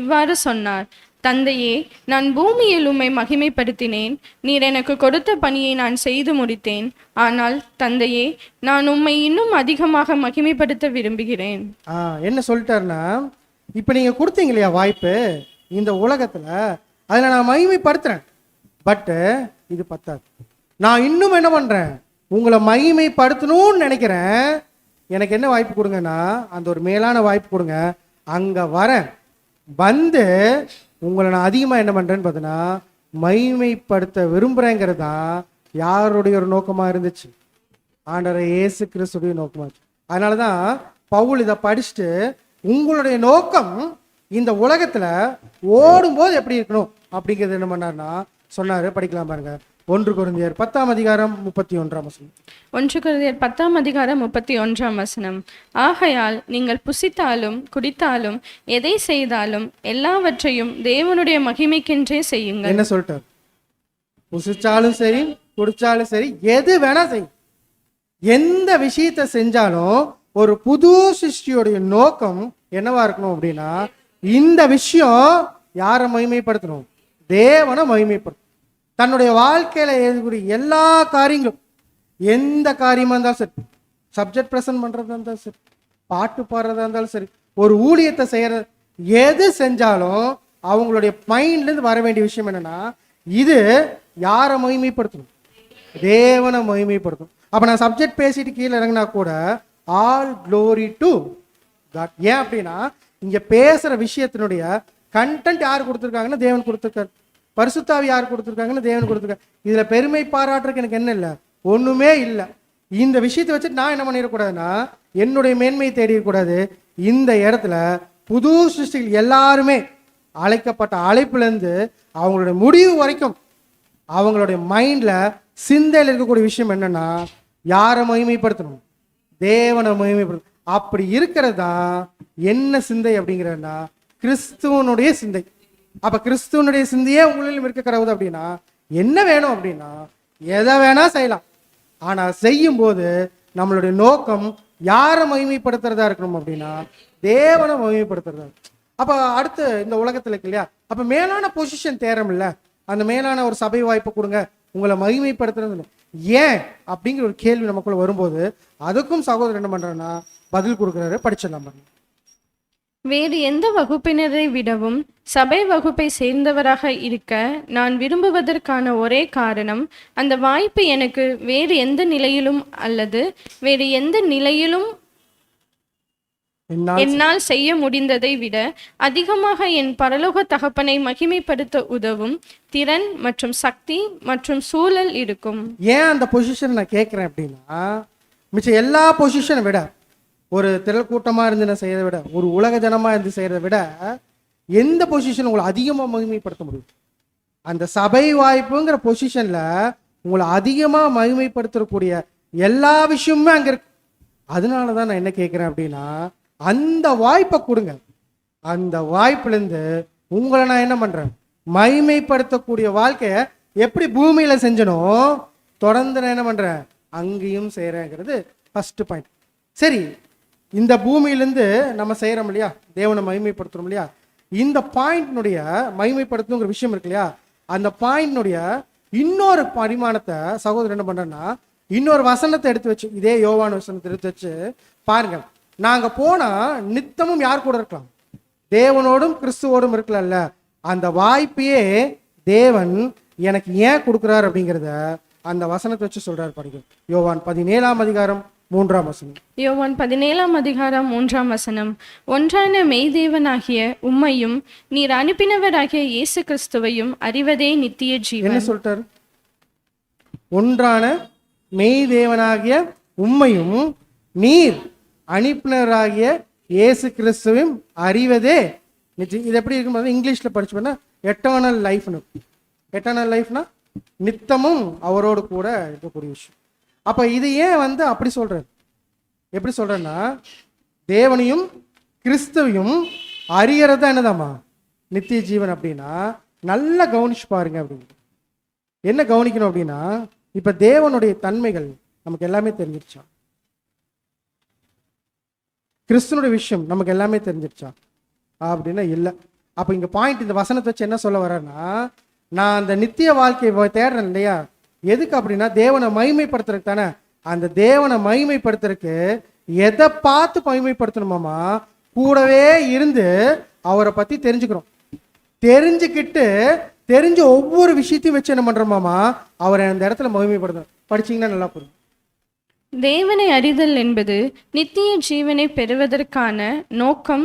இவ்வாறு சொன்னார்: தந்தையே, நான் பூமியில் உம்மை மகிமைப்படுத்தினேன், நீர் எனக்கு கொடுத்த பணியை நான் செய்து முடித்தேன். ஆனால் தந்தையே, நான் உம்மை இன்னும் அதிகமாக மகிமைப்படுத்த விரும்புகிறேன். என்ன சொல்லிட்டாருன்னா, இப்ப நீங்க கொடுத்தீங்க இல்லையா வாய்ப்பு இந்த உலகத்துல, அதுல நான் மகிமைப்படுத்துறேன். பட் இது பத்தாது, நான் இன்னும் என்ன பண்றேன், உங்களை மகிமைப்படுத்தணும்னு நினைக்கிறேன். எனக்கு என்ன வாய்ப்பு கொடுங்கன்னா, அந்த ஒரு மேலான வாய்ப்பு கொடுங்க. அங்க வரேன், வந்து உங்களை நான் அதிகமாக என்ன பண்ணுறேன்னு பார்த்தீங்கன்னா மகிமைப்படுத்த விரும்புகிறேங்கிறது தான் யாருடைய ஒரு நோக்கமாக இருந்துச்சு, ஆண்டவரை இயேசு கிறிஸ்துடைய நோக்கமாச்சு. அதனால தான் பவுல் இதை படிச்சுட்டு உங்களுடைய நோக்கம் இந்த உலகத்தில் ஓடும்போது எப்படி இருக்கணும் அப்படிங்கிறது என்ன பண்ணார்னா சொன்னார். படிக்கலாம் பாருங்க. 1 கொரிந்தியர் 10ஆம் அதிகாரம் 31ஆம் வசனம். 1 கொரிந்தியர் 10ஆம் அதிகாரம் 31ஆம் வசனம். ஆகையால் நீங்கள் புசித்தாலும் குடித்தாலும் எதை செய்தாலும் எல்லாவற்றையும் தேவனுடைய மகிமைக்கென்றே செய்யுங்கள். என்ன சொல்லிட்டார்? புசிச்சாலும் சரி, குடிச்சாலும் சரி, எது வேணா செய்யும். எந்த விஷயத்தை செஞ்சாலும் ஒரு புது சிருஷ்டியோடைய நோக்கம் என்னவா இருக்கணும் அப்படின்னா, இந்த விஷயம் யாரை மகிமைப்படுத்தணும், தேவனை மகிமைப்படுத்தணும். தன்னுடைய வாழ்க்கையில எழுதக்கூடிய எல்லா காரியங்களும், எந்த காரியமா இருந்தாலும் சரி, சப்ஜெக்ட் ப்ரெசன்ட் பண்றதா இருந்தாலும் சரி, பாட்டு பாடுறதா இருந்தாலும் சரி, ஒரு ஊழியத்தை செய்யறது, எது செஞ்சாலும் அவங்களுடைய மைண்ட்ல இருந்து வர வேண்டிய விஷயம் என்னன்னா, இது யாரை மகிமைப்படுத்தணும், தேவனை மகிமைப்படுத்தும். அப்ப நான் சப்ஜெக்ட் பேசிட்டு கீழே இறங்கினா கூட ஆல் க்ளோரி டு காட். ஏன் அப்படின்னா இங்க பேசுற விஷயத்தினுடைய கண்டென்ட் யார் கொடுத்துருக்காங்கன்னா தேவன் கொடுத்துருக்காரு. பரிசுத்தாவி யார் கொடுத்துருக்காங்கன்னு தேவன் கொடுத்துருக்காரு. இதுல பெருமை பாராட்டுறதுக்கு எனக்கு என்ன இல்லை, ஒண்ணுமே இல்லை. இந்த விஷயத்தை வச்சுட்டு நான் என்ன பண்ணிடக்கூடாதுன்னா என்னுடைய மேன்மையை தேடிடக்கூடாது. இந்த இடத்துல புது சிருஷ்டிகள் எல்லாருமே அழைக்கப்பட்ட அழைப்புல இருந்து அவங்களுடைய முடிவு வரைக்கும் அவங்களுடைய மைண்ட்ல சிந்தையில் இருக்கக்கூடிய விஷயம் என்னன்னா, யாரை மகிமைப்படுத்தணும்? தேவனை மகிமைப்படுத்தணும். அப்படி இருக்கிறது தான் என்ன சிந்தை அப்படிங்கிறதுனா கிறிஸ்துவனுடைய சிந்தை. அப்ப கிறிஸ்துவனுடைய சிந்தையே உங்களிலும் இருக்க கடவுது அப்படின்னா என்ன வேணும் அப்படின்னா எதை வேணா செய்யலாம். ஆனா செய்யும் போது நம்மளுடைய நோக்கம் யாரை மகிமைப்படுத்துறதா இருக்கணும் அப்படின்னா தேவனை மகிமைப்படுத்துறதா. அப்ப அடுத்து இந்த உலகத்துல இருக்கு இல்லையா, அப்ப மேலான பொசிஷன் தேரம் இல்ல, அந்த மேலான ஒரு சபை வாய்ப்பு கொடுங்க, உங்களை மகிமைப்படுத்துறது ஏன் அப்படிங்கிற ஒரு கேள்வி நமக்குள்ள வரும்போது அதுக்கும் சகோதரர் என்ன பண்றேன்னா பதில் கொடுக்குறாரு. படிச்சிடலாம். வேறு எந்த வகுப்பினரை விடவும் சபை வகுப்பை சேர்ந்தவராக இருக்க நான் விரும்புவதற்கான ஒரே காரணம், அந்த வாய்ப்பு எனக்கு வேறு எந்த நிலையிலும் அல்லது வேறு எந்த நிலையிலும் என்னால் செய்ய முடிந்ததை விட அதிகமாக என் பரலோக தகப்பனை மகிமைப்படுத்த உதவும் திறன் மற்றும் சக்தி மற்றும் சூழல் இருக்கும். ஏன் அந்த பொசிஷன் நான் கேட்கிறேன் அப்படின்னா, மிச்சம் எல்லா பொசிஷனை விட, ஒரு திரள் கூட்டமா இருந்து நான் செய்யறதை விட, ஒரு உலக ஜனமா இருந்து செய்யறதை விட எந்த பொசிஷன் உங்களை அதிகமா மகிமைப்படுத்த முடியும்? அந்த சபை வாய்ப்புங்கிற பொசிஷன்ல உங்களை அதிகமா மகிமைப்படுத்தக்கூடிய எல்லா விஷயமுமே அங்க இருக்கு. அதனாலதான் நான் என்ன கேட்கிறேன் அப்படின்னா, அந்த வாய்ப்பை கொடுங்க. அந்த வாய்ப்புல இருந்து உங்களை நான் என்ன பண்றேன், மகிமைப்படுத்தக்கூடிய வாழ்க்கைய எப்படி பூமியில செஞ்சனோ தொடர்ந்து நான் என்ன பண்றேன் அங்கேயும் செய்யறேங்கிறது ஃபர்ஸ்ட் பாயிண்ட். சரி, இந்த பூமியிலிருந்து நம்ம செய்யறோம் இல்லையா, தேவனை மகிமைப்படுத்துறோம் இல்லையா, இந்த பாயிண்ட்னுடைய மகிமைப்படுத்தணுங்கிற விஷயம் இருக்கு இல்லையா, அந்த பாயிண்ட்னுடைய இன்னொரு பரிமாணத்தை சகோதரர் என்ன பண்றேன்னா இன்னொரு வசனத்தை எடுத்து வச்சு, இதே யோவான் வசனத்தை எடுத்து வச்சு பாருங்க. நாங்க போனா நித்தமும் யார் கூட இருக்கலாம்? தேவனோடும் கிறிஸ்துவோடும் இருக்கலாம்ல. அந்த வாய்ப்பையே தேவன் எனக்கு ஏன் கொடுக்குறாரு அப்படிங்கிறத அந்த வசனத்தை வச்சு சொல்றாரு. படிக்கும் யோவான் 17ஆம் அதிகாரம் 3ஆம் வசனம். யோவான் 17ஆம் அதிகாரம் 3ஆம் வசனம். ஒன்றான மெய்தேவனாகிய உம்மையும் நீர் அனுப்பினவராகிய இயேசு கிறிஸ்துவையும் அறிவதே நித்திய ஜீவன். என்ன சொல்லிட்டாரு? ஒன்றான மெய்தேவனாகிய உம்மையும் நீர் அனுப்பினவராகிய இயேசு கிறிஸ்துவையும் அறிவதே நித்திய. இது எப்படி இருக்கும் இங்கிலீஷ்ல படிச்சு பண்ணா எட்டர்னல் லைஃப்னு. எட்டர்னல் லைஃப்னா நித்தமும் அவரோடு கூட இருக்கக்கூடிய விஷயம். அப்ப இது ஏன் அப்படி சொல்றாரு? எப்படி சொல்றேன்னா, தேவனையும் கிறிஸ்துவையும் அறியறது தான் என்னதாமா நித்திய ஜீவன் அப்படின்னா, நல்லா கவனிச்சு பாருங்க. அப்படின்னு என்ன கவனிக்கணும் அப்படின்னா, இப்ப தேவனுடைய தன்மைகள் நமக்கு எல்லாமே தெரிஞ்சிருச்சா? கிறிஸ்துவனுடைய விஷயம் நமக்கு எல்லாமே தெரிஞ்சிருச்சா அப்படின்னா இல்லை. அப்ப இங்க பாயிண்ட், இந்த வசனத்தை வச்சு என்ன சொல்ல வரேன்னா, நான் அந்த நித்திய வாழ்க்கையை தேடுறேன் இல்லையா, எதுக்கு அப்படின்னா தேவனை மகிமைப்படுத்துறதுக்கு தானே. அந்த தேவனை மகிமைப்படுத்துறதுக்கு எதை பார்த்து மகிமைப்படுத்தணுமாமா, கூடவே இருந்து அவரை பத்தி தெரிஞ்சுக்கிறோம். தெரிஞ்சுக்கிட்டு தெரிஞ்ச ஒவ்வொரு விஷயத்தையும் வச்சு என்ன பண்றோமாமா அவரை அந்த இடத்துல மகிமைப்படுத்தணும். படிச்சீங்கன்னா நல்லா புரியும். தேவனை அறிதல் என்பது நித்திய ஜீவனை பெறுவதற்கான நோக்கம்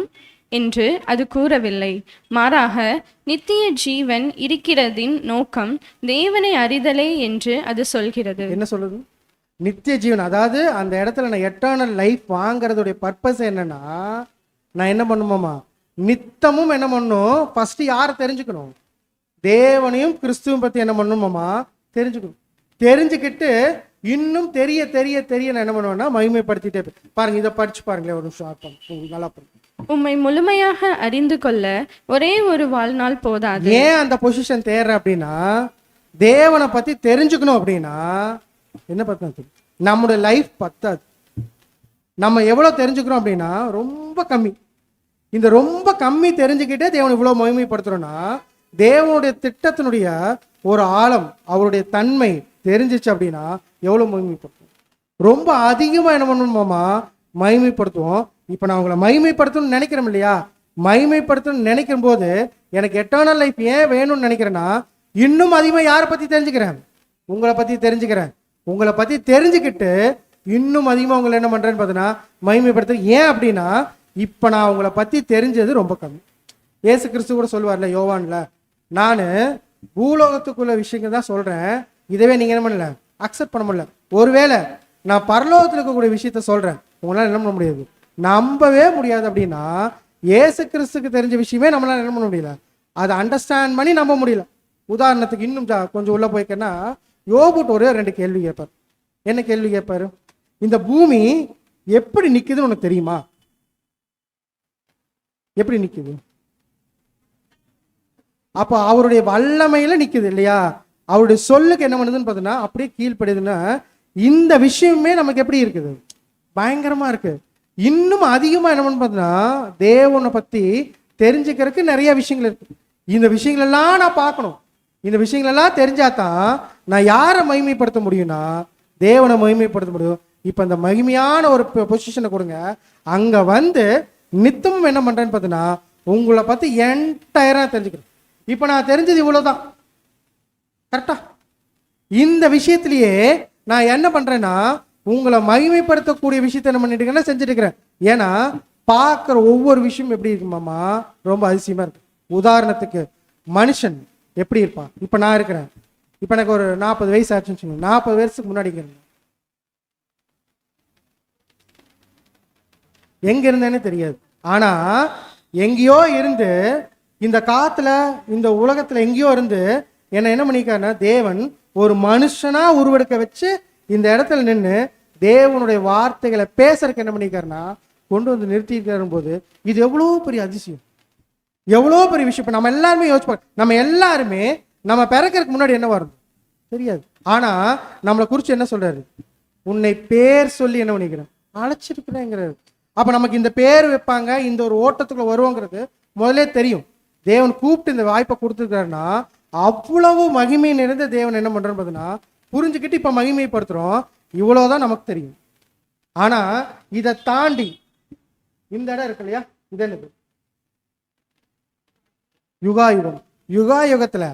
என்று அது கூறவில்லை. மாறாக நித்திய ஜீவன் இருக்கிறதின் நோக்கம் தேவனை அறிதலே என்று அது சொல்கிறது. என்ன சொல்லுது? நித்திய ஜீவன், அதாவது அந்த இடத்துல நான் எட்டர்னல் லைஃப் வாங்குறதுடைய பர்பஸ் என்னன்னா, நான் என்ன பண்ணுமாமா நித்தமும் என்ன பண்ணணும், ஃபர்ஸ்ட் யாரை தெரிஞ்சுக்கணும்? தேவனையும் கிறிஸ்துவும் பத்தி என்ன பண்ணணுமாமா தெரிஞ்சுக்கணும். தெரிஞ்சுக்கிட்டு இன்னும் தெரிய தெரிய தெரிய நான் என்ன பண்ணுவேன்னா மகிமைப்படுத்திட்டே பாருங்க. இதை படிச்சு பாருங்களேன் ஒரு நிமிஷம், நல்லா பாருங்க. உம்மை முழுமையாக அறிந்து கொள்ள ஒரே ஒரு வாழ்நாள் போதாது. ஏன் அந்த பொசிஷன் தேர்ற அப்படின்னா, தேவனை பத்தி தெரிஞ்சுக்கணும். அப்படின்னா என்ன பத்தாது, நம்முடைய லைஃப் பத்தாது. நம்ம எவ்வளவு தெரிஞ்சுக்கிறோம் அப்படின்னா ரொம்ப கம்மி. இந்த ரொம்ப கம்மி தெரிஞ்சுக்கிட்டே தேவனை இவ்வளவு மகிமைப்படுத்துறோம்னா, தேவனுடைய திட்டத்தினுடைய ஒரு ஆழம், அவருடைய தன்மை தெரிஞ்சிச்சு அப்படின்னா எவ்வளவு மகிமைப்படுத்தும். ரொம்ப அதிகமா என்ன பண்ணணுமாமா மகிமைப்படுத்துவோம். இப்ப நான் உங்களை மகிமைப்படுத்தணும்னு நினைக்கிறேன் இல்லையா, மகிமைப்படுத்தணும்னு நினைக்கும் போது எனக்கு எட்டர்னல் லைஃப் ஏன் வேணும்னு நினைக்கிறேன்னா, இன்னும் அதிகமா யாரை பத்தி தெரிஞ்சுக்கிறேன்? உங்களை பத்தி தெரிஞ்சுக்கிறேன். உங்களை பத்தி தெரிஞ்சுக்கிட்டு இன்னும் அதிகமா உங்களை என்ன பண்றேன்னு பார்த்தீங்கன்னா மகிமைப்படுத்த. ஏன் அப்படின்னா, இப்ப நான் உங்களை பத்தி தெரிஞ்சது ரொம்ப கம்மி. இயேசு கிறிஸ்து கூட சொல்லுவார்ல யோவான்ல, நான் பூலோகத்துக்குள்ள விஷயங்கள் தான் சொல்றேன், இதவே நீங்க என்ன பண்ணல, அக்செப்ட் பண்ண முடியல. ஒருவேளை நான் பரலோகத்தில் இருக்கக்கூடிய விஷயத்த சொல்றேன், உங்களால என்ன பண்ண முடியாது, நம்பவே முடியாது. அப்படின்னா இயேசு கிறிஸ்துக்கு தெரிஞ்ச விஷயமே நம்மளால என்ன பண்ண முடியல, அதை அண்டர்ஸ்டாண்ட் பண்ணி நம்ப முடியல. உதாரணத்துக்கு இன்னும் கொஞ்சம் உள்ள போய்க்கன்னா, யோபுட்டு ஒரே 2 கேள்வி கேட்பார். என்ன கேள்வி கேட்பாரு? இந்த பூமி எப்படி நிக்குதுன்னு உனக்கு தெரியுமா? எப்படி நிக்குது? அப்போ அவருடைய வல்லமையில நிக்குது இல்லையா? அவருடைய சொல்லுக்கு என்ன பண்ணுதுன்னு பார்த்தீங்கன்னா அப்படியே கீழ்ப்படுதுன்னா, இந்த விஷயமே நமக்கு எப்படி இருக்குது? பயங்கரமா இருக்கு. இன்னும் அதிகமா என்ன பண்ணு பார்த்தீங்கன்னா, தேவனை பத்தி தெரிஞ்சுக்கிறதுக்கு நிறைய விஷயங்கள் இருக்கு. இந்த விஷயங்கள் எல்லாம் நான் பார்க்கணும். இந்த விஷயங்கள் எல்லாம் தெரிஞ்சாதான் நான் யாரை மகிமைப்படுத்த முடியும்னா தேவனை மகிமைப்படுத்த முடியும். இப்போ இந்த மகிமையான ஒரு பொசிஷனை கொடுங்க, அங்க வந்து நித்தமும் என்ன பண்றேன்னு பார்த்தீங்கன்னா உங்களை பத்தி என்டையரா தெரிஞ்சுக்கிறேன். இப்போ நான் தெரிஞ்சது இவ்வளவுதான், கரெக்டா? இந்த விஷயத்திலேயே நான் என்ன பண்றேன்னா உங்களை மகிமைப்படுத்தக்கூடிய விஷயத்தை என்ன பண்ணிட்டு இருக்கேன்னா செஞ்சுட்டு இருக்கிறேன். ஏன்னா பார்க்குற ஒவ்வொரு விஷயம் எப்படி இருக்குமாமா, ரொம்ப அதிசயமா இருக்கு. உதாரணத்துக்கு மனுஷன் எப்படி இருப்பான்? இப்போ நான் இருக்கிறேன், இப்போ எனக்கு ஒரு 40 வயசு ஆச்சுன்னு சொல்லுங்க. 40 வருஷத்துக்கு முன்னாடி எங்க இருந்தேன்னு தெரியாது. ஆனா எங்கேயோ இருந்து இந்த காத்துல இந்த உலகத்துல எங்கேயோ இருந்து என்ன பண்ணிக்காருன்னா தேவன் ஒரு மனுஷனா உருவெடுக்க வச்சு இந்த இடத்துல நின்று தேவனுடைய வார்த்தைகளை பேசுறதுக்கு என்ன பண்ணிக்காருன்னா கொண்டு வந்து நிறுத்திருக்காரு போது இது எவ்வளோ பெரிய அதிசயம், எவ்வளோ பெரிய விஷயம். இப்போ நம்ம எல்லாருமே யோசிப்போம், நம்ம எல்லாருமே நம்ம பிறக்கிறதுக்கு முன்னாடி என்ன வரும் தெரியாது. ஆனா நம்மளை குறித்து என்ன சொல்றாரு? உன்னை பேர் சொல்லி என்ன பண்ணிக்கிறேன் அழைச்சிருக்கிறேங்கிறாரு. அப்ப நமக்கு இந்த பேர் வைப்பாங்க, இந்த ஒரு ஓட்டத்துக்குள்ள வருவோங்கிறது முதலே தெரியும். தேவன் கூப்பிட்டு இந்த வாய்ப்பை கொடுத்துருக்காருன்னா அவ்வளவு மகிமை நிறைந்த தேவன் என்ன பண்றோன்னு பார்த்தீங்கன்னா புரிஞ்சுக்கிட்டு இப்ப மகிமைப்படுத்துறோம். இவ்வளவுதான் நமக்கு தெரியும். ஆனா இதை தாண்டி இந்த இடம் இருக்கு இல்லையா, இது என்னது? யுகாயுகம். யுகாயுகத்துல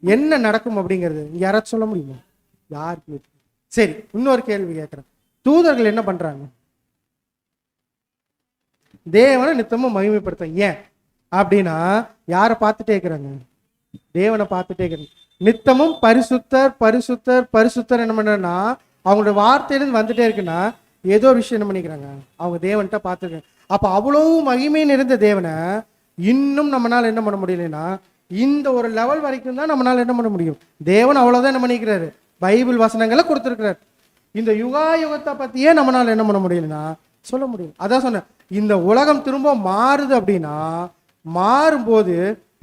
என்ன நடக்கும் அப்படிங்கிறது யாராச்சும் சொல்ல முடியுமா? யாருக்கு? சரி, இன்னொரு கேள்வி கேட்கிறேன். தூதர்கள் என்ன பண்றாங்க? தேவனை நித்தமும் மகிமைப்படுத்த. ஏன் அப்படின்னா யாரை பார்த்துட்டே இருக்கிறாங்க? தேவனை பார்த்துட்டே இருக்கிறாங்க. நித்தமும் பரிசுத்தர் பரிசுத்தர் பரிசுத்தர் என்ன பண்றன்னா அவங்களோட வார்த்தையிலிருந்து வந்துட்டே இருக்குன்னா ஏதோ ஒரு விஷயம் என்ன பண்ணிக்கிறாங்க, அவங்க தேவன்கிட்ட பார்த்துருக்காங்க. அப்ப அவ்வளவு மகிமை நிறைந்த தேவனை இன்னும் நம்மளால என்ன பண்ண முடியலன்னா இந்த ஒரு லெவல் வரைக்கும் தான் நம்மளால என்ன பண்ண முடியும். தேவன் அவ்வளவுதான் என்ன பண்ணிக்கிறாரு, பைபிள் வசனங்களை கொடுத்துருக்கிறார். இந்த யுகாயுகத்தை பத்தியே நம்மளால என்ன பண்ண முடியலன்னா சொல்ல முடியும். அதான் சொன்னேன், இந்த உலகம் திரும்ப மாறுது அப்படின்னா மாறும்போது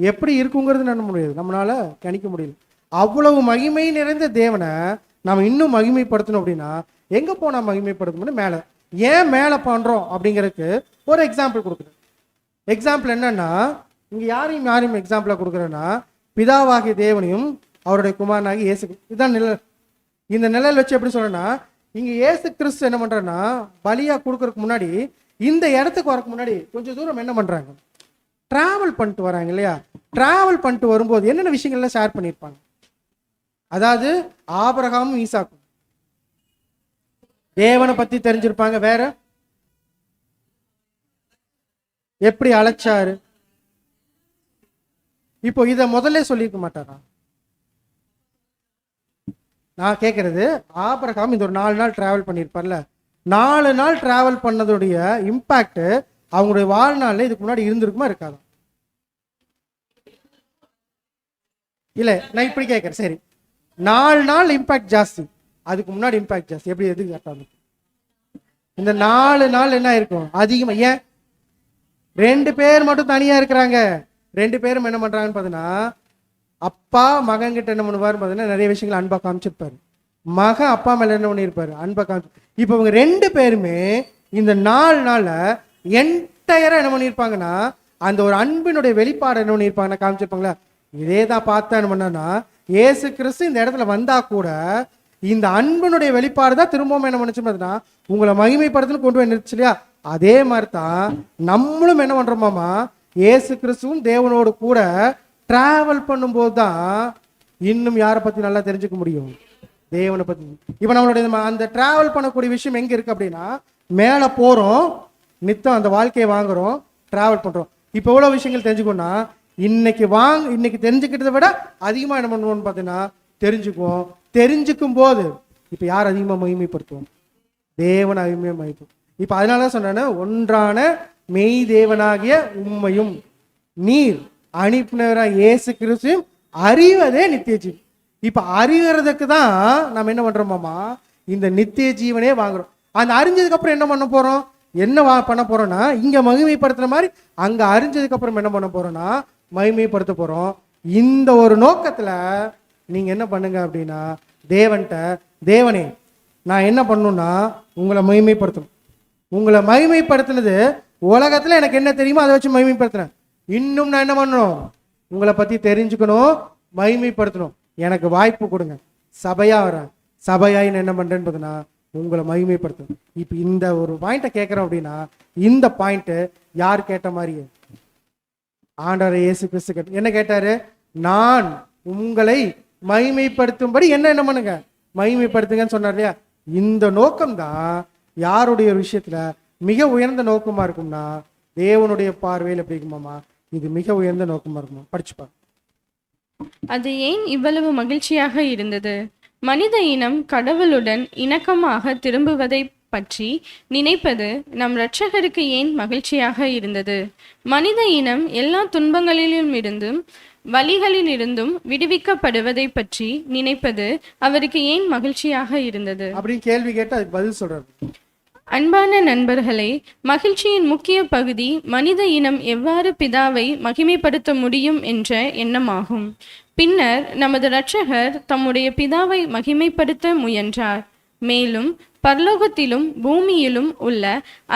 எப்படி இருக்குங்கிறது என்ன முடியாது, நம்மளால கணிக்க முடியல. அவ்வளவு மகிமை நிறைந்த தேவனை நம்ம இன்னும் மகிமைப்படுத்தணும் அப்படின்னா எங்க போனா மகிமைப்படுத்தணும்? மேல. ஏன் மேல பண்றோம் அப்படிங்கிறதுக்கு ஒரு எக்ஸாம்பிள் கொடுக்குறேன். எக்ஸாம்பிள் என்னன்னா, இங்க யாரையும் எக்ஸாம்பிளா கொடுக்குறேன்னா பிதாவாகிய தேவனையும் அவருடைய குமாரனாகி இயேசு. இதுதான் நிழல். இந்த நிழல் வச்சு எப்படி சொல்றேன்னா, இங்க இயேசு கிறிஸ்து என்ன பண்றேன்னா பலியா கொடுக்கறதுக்கு முன்னாடி இந்த இடத்துக்கு வரக்கு முன்னாடி கொஞ்சம் தூரம் என்ன பண்றாங்க, டிராவல் பண்ணிட்டு வராங்க இல்லையா? டிராவல் பண்ணிட்டு வரும்போது என்னென்ன விஷயங்கள்லாம் ஷேர் பண்ணியிருப்பாங்க. அதாவது ஆபிரகாமும் ஈசாக்கும் தேவனை பத்தி தெரிஞ்சிருப்பாங்க. வேற எப்படி அழைச்சாரு? இப்போ இத முதல்ல சொல்லியிருக்க மாட்டாரா? நான் கேட்கறது, ஆபிரகாம் இந்த ஒரு 4 நாள் டிராவல் பண்ணியிருப்பார்ல, 4 நாள் டிராவல் பண்ணதுடைய இம்பாக்ட் அவங்களுடைய வாழ்நாள்ல இதுக்கு முன்னாடி இருந்திருக்குமா இருக்காதா? இல்ல நான் இப்படி கேட்கறேன். சரி, 4 நாள் இம்பாக்ட் ஜாஸ்தி, அதுக்கு முன்னாடி இம்பாக்ட் ஜாஸ்தி. எப்படி எதுக்கு கேட்டாங்க? இந்த 4 நாள் என்ன இருக்கும் அதிகமா? ஏன் 2 பேர் மட்டும் தனியா இருக்கிறாங்க? 2 பேரும் என்ன பண்றாங்கன்னு பாத்தீங்கன்னா அப்பா மகன் கிட்ட என்ன பண்ணுவாரு பாத்தீங்கன்னா நிறைய விஷயங்கள் அன்பா காமிச்சிருப்பாரு. மகன் அப்பா மேல என்ன பண்ணிருப்பாரு, அன்பா காமிச்சு. இப்ப இவங்க 2 பேருமே இந்த 4 நாள்ல என்டையரா என்ன பண்ணிருப்பாங்கன்னா அந்த ஒரு அன்பினுடைய வெளிப்பாடு என்ன பண்ணிருப்பாங்கன்னா காமிச்சிருப்பாங்களா? இதே தான் பார்த்தா என்ன பண்ணா இயேசு கிறிஸ்து இந்த இடத்துல வந்தா கூட இந்த அன்பினுடைய வெளிப்பாடு தான் திரும்பவும் என்ன பண்ணுச்சு பார்த்தீங்கன்னா உங்களை மகிமைப்படுத்தணும் கொண்டு போய் நிறுத்துச்சு இல்லையா? அதே மாதிரி தான் நம்மளும் என்ன பண்றோமாமா, இயேசு கிறிஸ்துவும் தேவனோடு கூட டிராவல் பண்ணும்போது தான் இன்னும் யாரை பத்தி நல்லா தெரிஞ்சுக்க முடியும், தேவனை பத்தி. இப்ப நம்மளுடைய அந்த டிராவல் பண்ணக்கூடிய விஷயம் எங்க இருக்கு அப்படின்னா மேல போறோம், நித்தம் அந்த வாழ்க்கையை வாங்குறோம், டிராவல் பண்றோம். இப்ப எவ்வளவு விஷயங்கள் தெரிஞ்சுக்கணும்னா இன்னைக்கு தெரிஞ்சுக்கிட்டதை விட அதிகமா என்ன பண்ணுவோம்னு பார்த்தீங்கன்னா தெரிஞ்சுக்குவோம். தெரிஞ்சுக்கும் போது இப்ப யார் அதிகமா மகிமைப்படுத்துவோம், தேவன் அதிகமாக மகிமைப்படுத்தும். இப்ப அதனாலதான் சொன்ன ஒன்றான மெய் தேவனாகிய உம்மையும் நீர் அனுப்பினவராக இயேசு கிறிஸ்துவையும் அறிவதே நித்திய ஜீவன். இப்ப அறிகிறதுக்கு தான் நம்ம என்ன பண்றோமாமா, இந்த நித்திய ஜீவனே வாங்குறோம். அந்த அறிஞ்சதுக்கு அப்புறம் என்ன பண்ண போறோம், பண்ண போறோம்னா, இங்க மகிமைப்படுத்துற மாதிரி அங்க அறிஞ்சதுக்கு அப்புறம் என்ன பண்ண போறோம்னா மகிமைப்படுத்த போறோம். இந்த ஒரு நோக்கத்துல நீங்க என்ன பண்ணுங்க அப்படின்னா, தேவனே நான் என்ன பண்ணணும்னா உங்களை மகிமைப்படுத்தணும். உங்களை மகிமைப்படுத்தினது உலகத்துல எனக்கு என்ன தெரியுமோ அதை வச்சு மகிமைப்படுத்துறேன். இன்னும் நான் என்ன பண்ணணும், உங்களை பத்தி தெரிஞ்சுக்கணும், மகிமைப்படுத்தணும். எனக்கு வாய்ப்பு கொடுங்க, சபையா வரேன். சபையாய் நான் என்ன பண்றேன்னு பார்த்தீங்கன்னா உங்களை மகிமைப்படுத்தணும். இப்ப இந்த ஒரு பாயிண்ட்டை கேட்கிறோம் அப்படின்னா, இந்த பாயிண்ட் யார் கேட்ட மாதிரியே ஆண்டவர் இயேசு கிறிஸ்து கேட்ட. என்ன கேட்டாரு, நான் உங்களை மகிமைப்படுத்தும்படி என்ன பண்ணுங்க, மகிமைப்படுத்துங்கன்னு சொன்னார் இல்லையா. இந்த நோக்கம்தான் யாருடைய விஷயத்துல மிக உயர்ந்த நோக்கமா இருக்கும்னா, தேவனுடைய பார்வையில் எப்படி இருக்குமாமா, இது மிக உயர்ந்த நோக்கமா இருக்குமா. படிச்சுப்பா. அது ஏன் இவ்வளவு மகிழ்ச்சியாக இருந்தது? மனித இனம் கடவுளுடன் இணக்கமாக திரும்புவதை பற்றி நினைப்பது நம் இரட்சகருக்கு ஏன் மகிழ்ச்சியாக இருந்தது? மனித இனம் எல்லா துன்பங்களிலும் இருந்தும் வலிகளிலிருந்தும் விடுவிக்கப்படுவதை பற்றி நினைப்பது அவருக்கு ஏன் மகிழ்ச்சியாக இருந்தது அப்படின்னு கேள்வி கேட்டு அதுக்கு பதில் சொல்றாரு. அன்பான நண்பர்களே, மகிழ்ச்சியின் முக்கிய பகுதி மனித இனம் எவ்வாறு பிதாவை மகிமைப்படுத்த முடியும் என்ற எண்ணமாகும். பின்னர் நமது இரட்சகர் தம்முடைய பிதாவை மகிமைப்படுத்த முயன்றார். மேலும் பரலோகத்திலும் பூமியிலும் உள்ள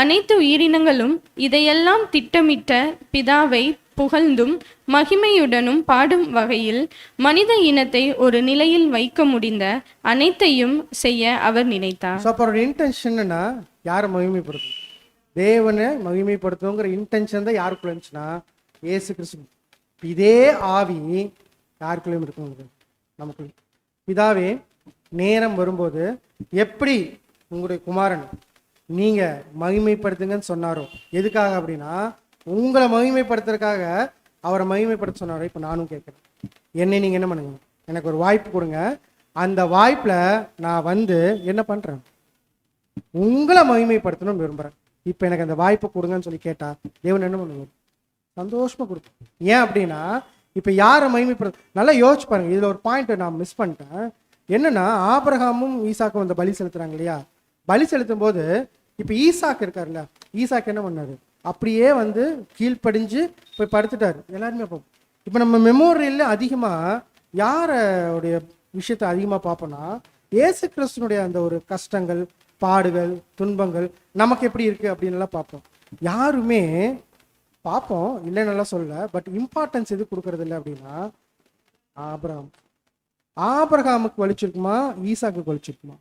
அனைத்து உயிரினங்களும் இதையெல்லாம் திட்டமிட்ட பிதாவை புகழ்ந்தும் மகிமையுடனும் பாடும் வகையில் மனித இனத்தை ஒரு நிலையில் வைக்க முடிந்த அனைத்தையும் செய்ய அவர் நினைத்தார். அவரோட இன்டென்ஷன்னா யாரை மகிமைப்படுத்தும், தேவனை மகிமைப்படுத்துங்கிற இன்டென்ஷன் தான் யாருக்குள்ள இருந்துச்சுன்னா இயேசு கிறிஸ்து. இதே ஆவி யாருக்குள்ளேயும் இருக்கும், நமக்கு. பிதாவே, நேரம் வரும்போது எப்படி உங்களுடைய குமாரன் நீங்க மகிமைப்படுத்துங்கன்னு சொன்னாரோ, எதுக்காக அப்படின்னா உங்களை மகிமைப்படுத்துறதுக்காக அவரை மகிமைப்படுத்த சொன்னாரோ. இப்போ நானும் கேட்குறேன், என்னை நீங்க என்ன பண்ணுங்க, எனக்கு ஒரு வாய்ப்பு கொடுங்க. அந்த வாய்ப்புல நான் வந்து என்ன பண்றேன், உங்களை மகிமைப்படுத்தணும்னு விரும்புறேன். இப்போ எனக்கு அந்த வாய்ப்பு கொடுங்கன்னு சொல்லி கேட்டா தேவன் என்ன பண்ணுவார், சந்தோஷமா கொடுப்போம். ஏன் அப்படின்னா இப்போ யாரை மகிமைப்படுத்த, நல்லா யோசிச்சு பாருங்க. இதுல ஒரு பாயிண்ட் நான் மிஸ் பண்ணிட்டேன். என்னன்னா, ஆபிரகாமும் ஈசாக்கும் அந்த பலி செலுத்துறாங்க இல்லையா. பலி செலுத்தும் போது இப்போ ஈசாக்கு இருக்காருல்ல, ஈசாக்கு என்ன பண்ணாரு, அப்படியே வந்து கீழ்ப்படிஞ்சு போய் படுத்துட்டாரு. எல்லாருமே பார்ப்போம். இப்போ நம்ம மெமோரியல்ல அதிகமாக யாரோடைய விஷயத்தை அதிகமாக பார்ப்போம்னா, இயேசு கிறிஸ்துனுடைய அந்த ஒரு கஷ்டங்கள், பாடுகள், துன்பங்கள் நமக்கு எப்படி இருக்கு அப்படின்லாம் பார்ப்போம். யாருமே பார்ப்போம், இல்லைன்னு சொல்ல, பட் இம்பார்ட்டன்ஸ் எது கொடுக்கறது இல்லை அப்படின்னா, ஆபிரகாமுக்கு வலிச்சிருக்குமா, ஈசாக்கு வலிச்சிருக்குமா?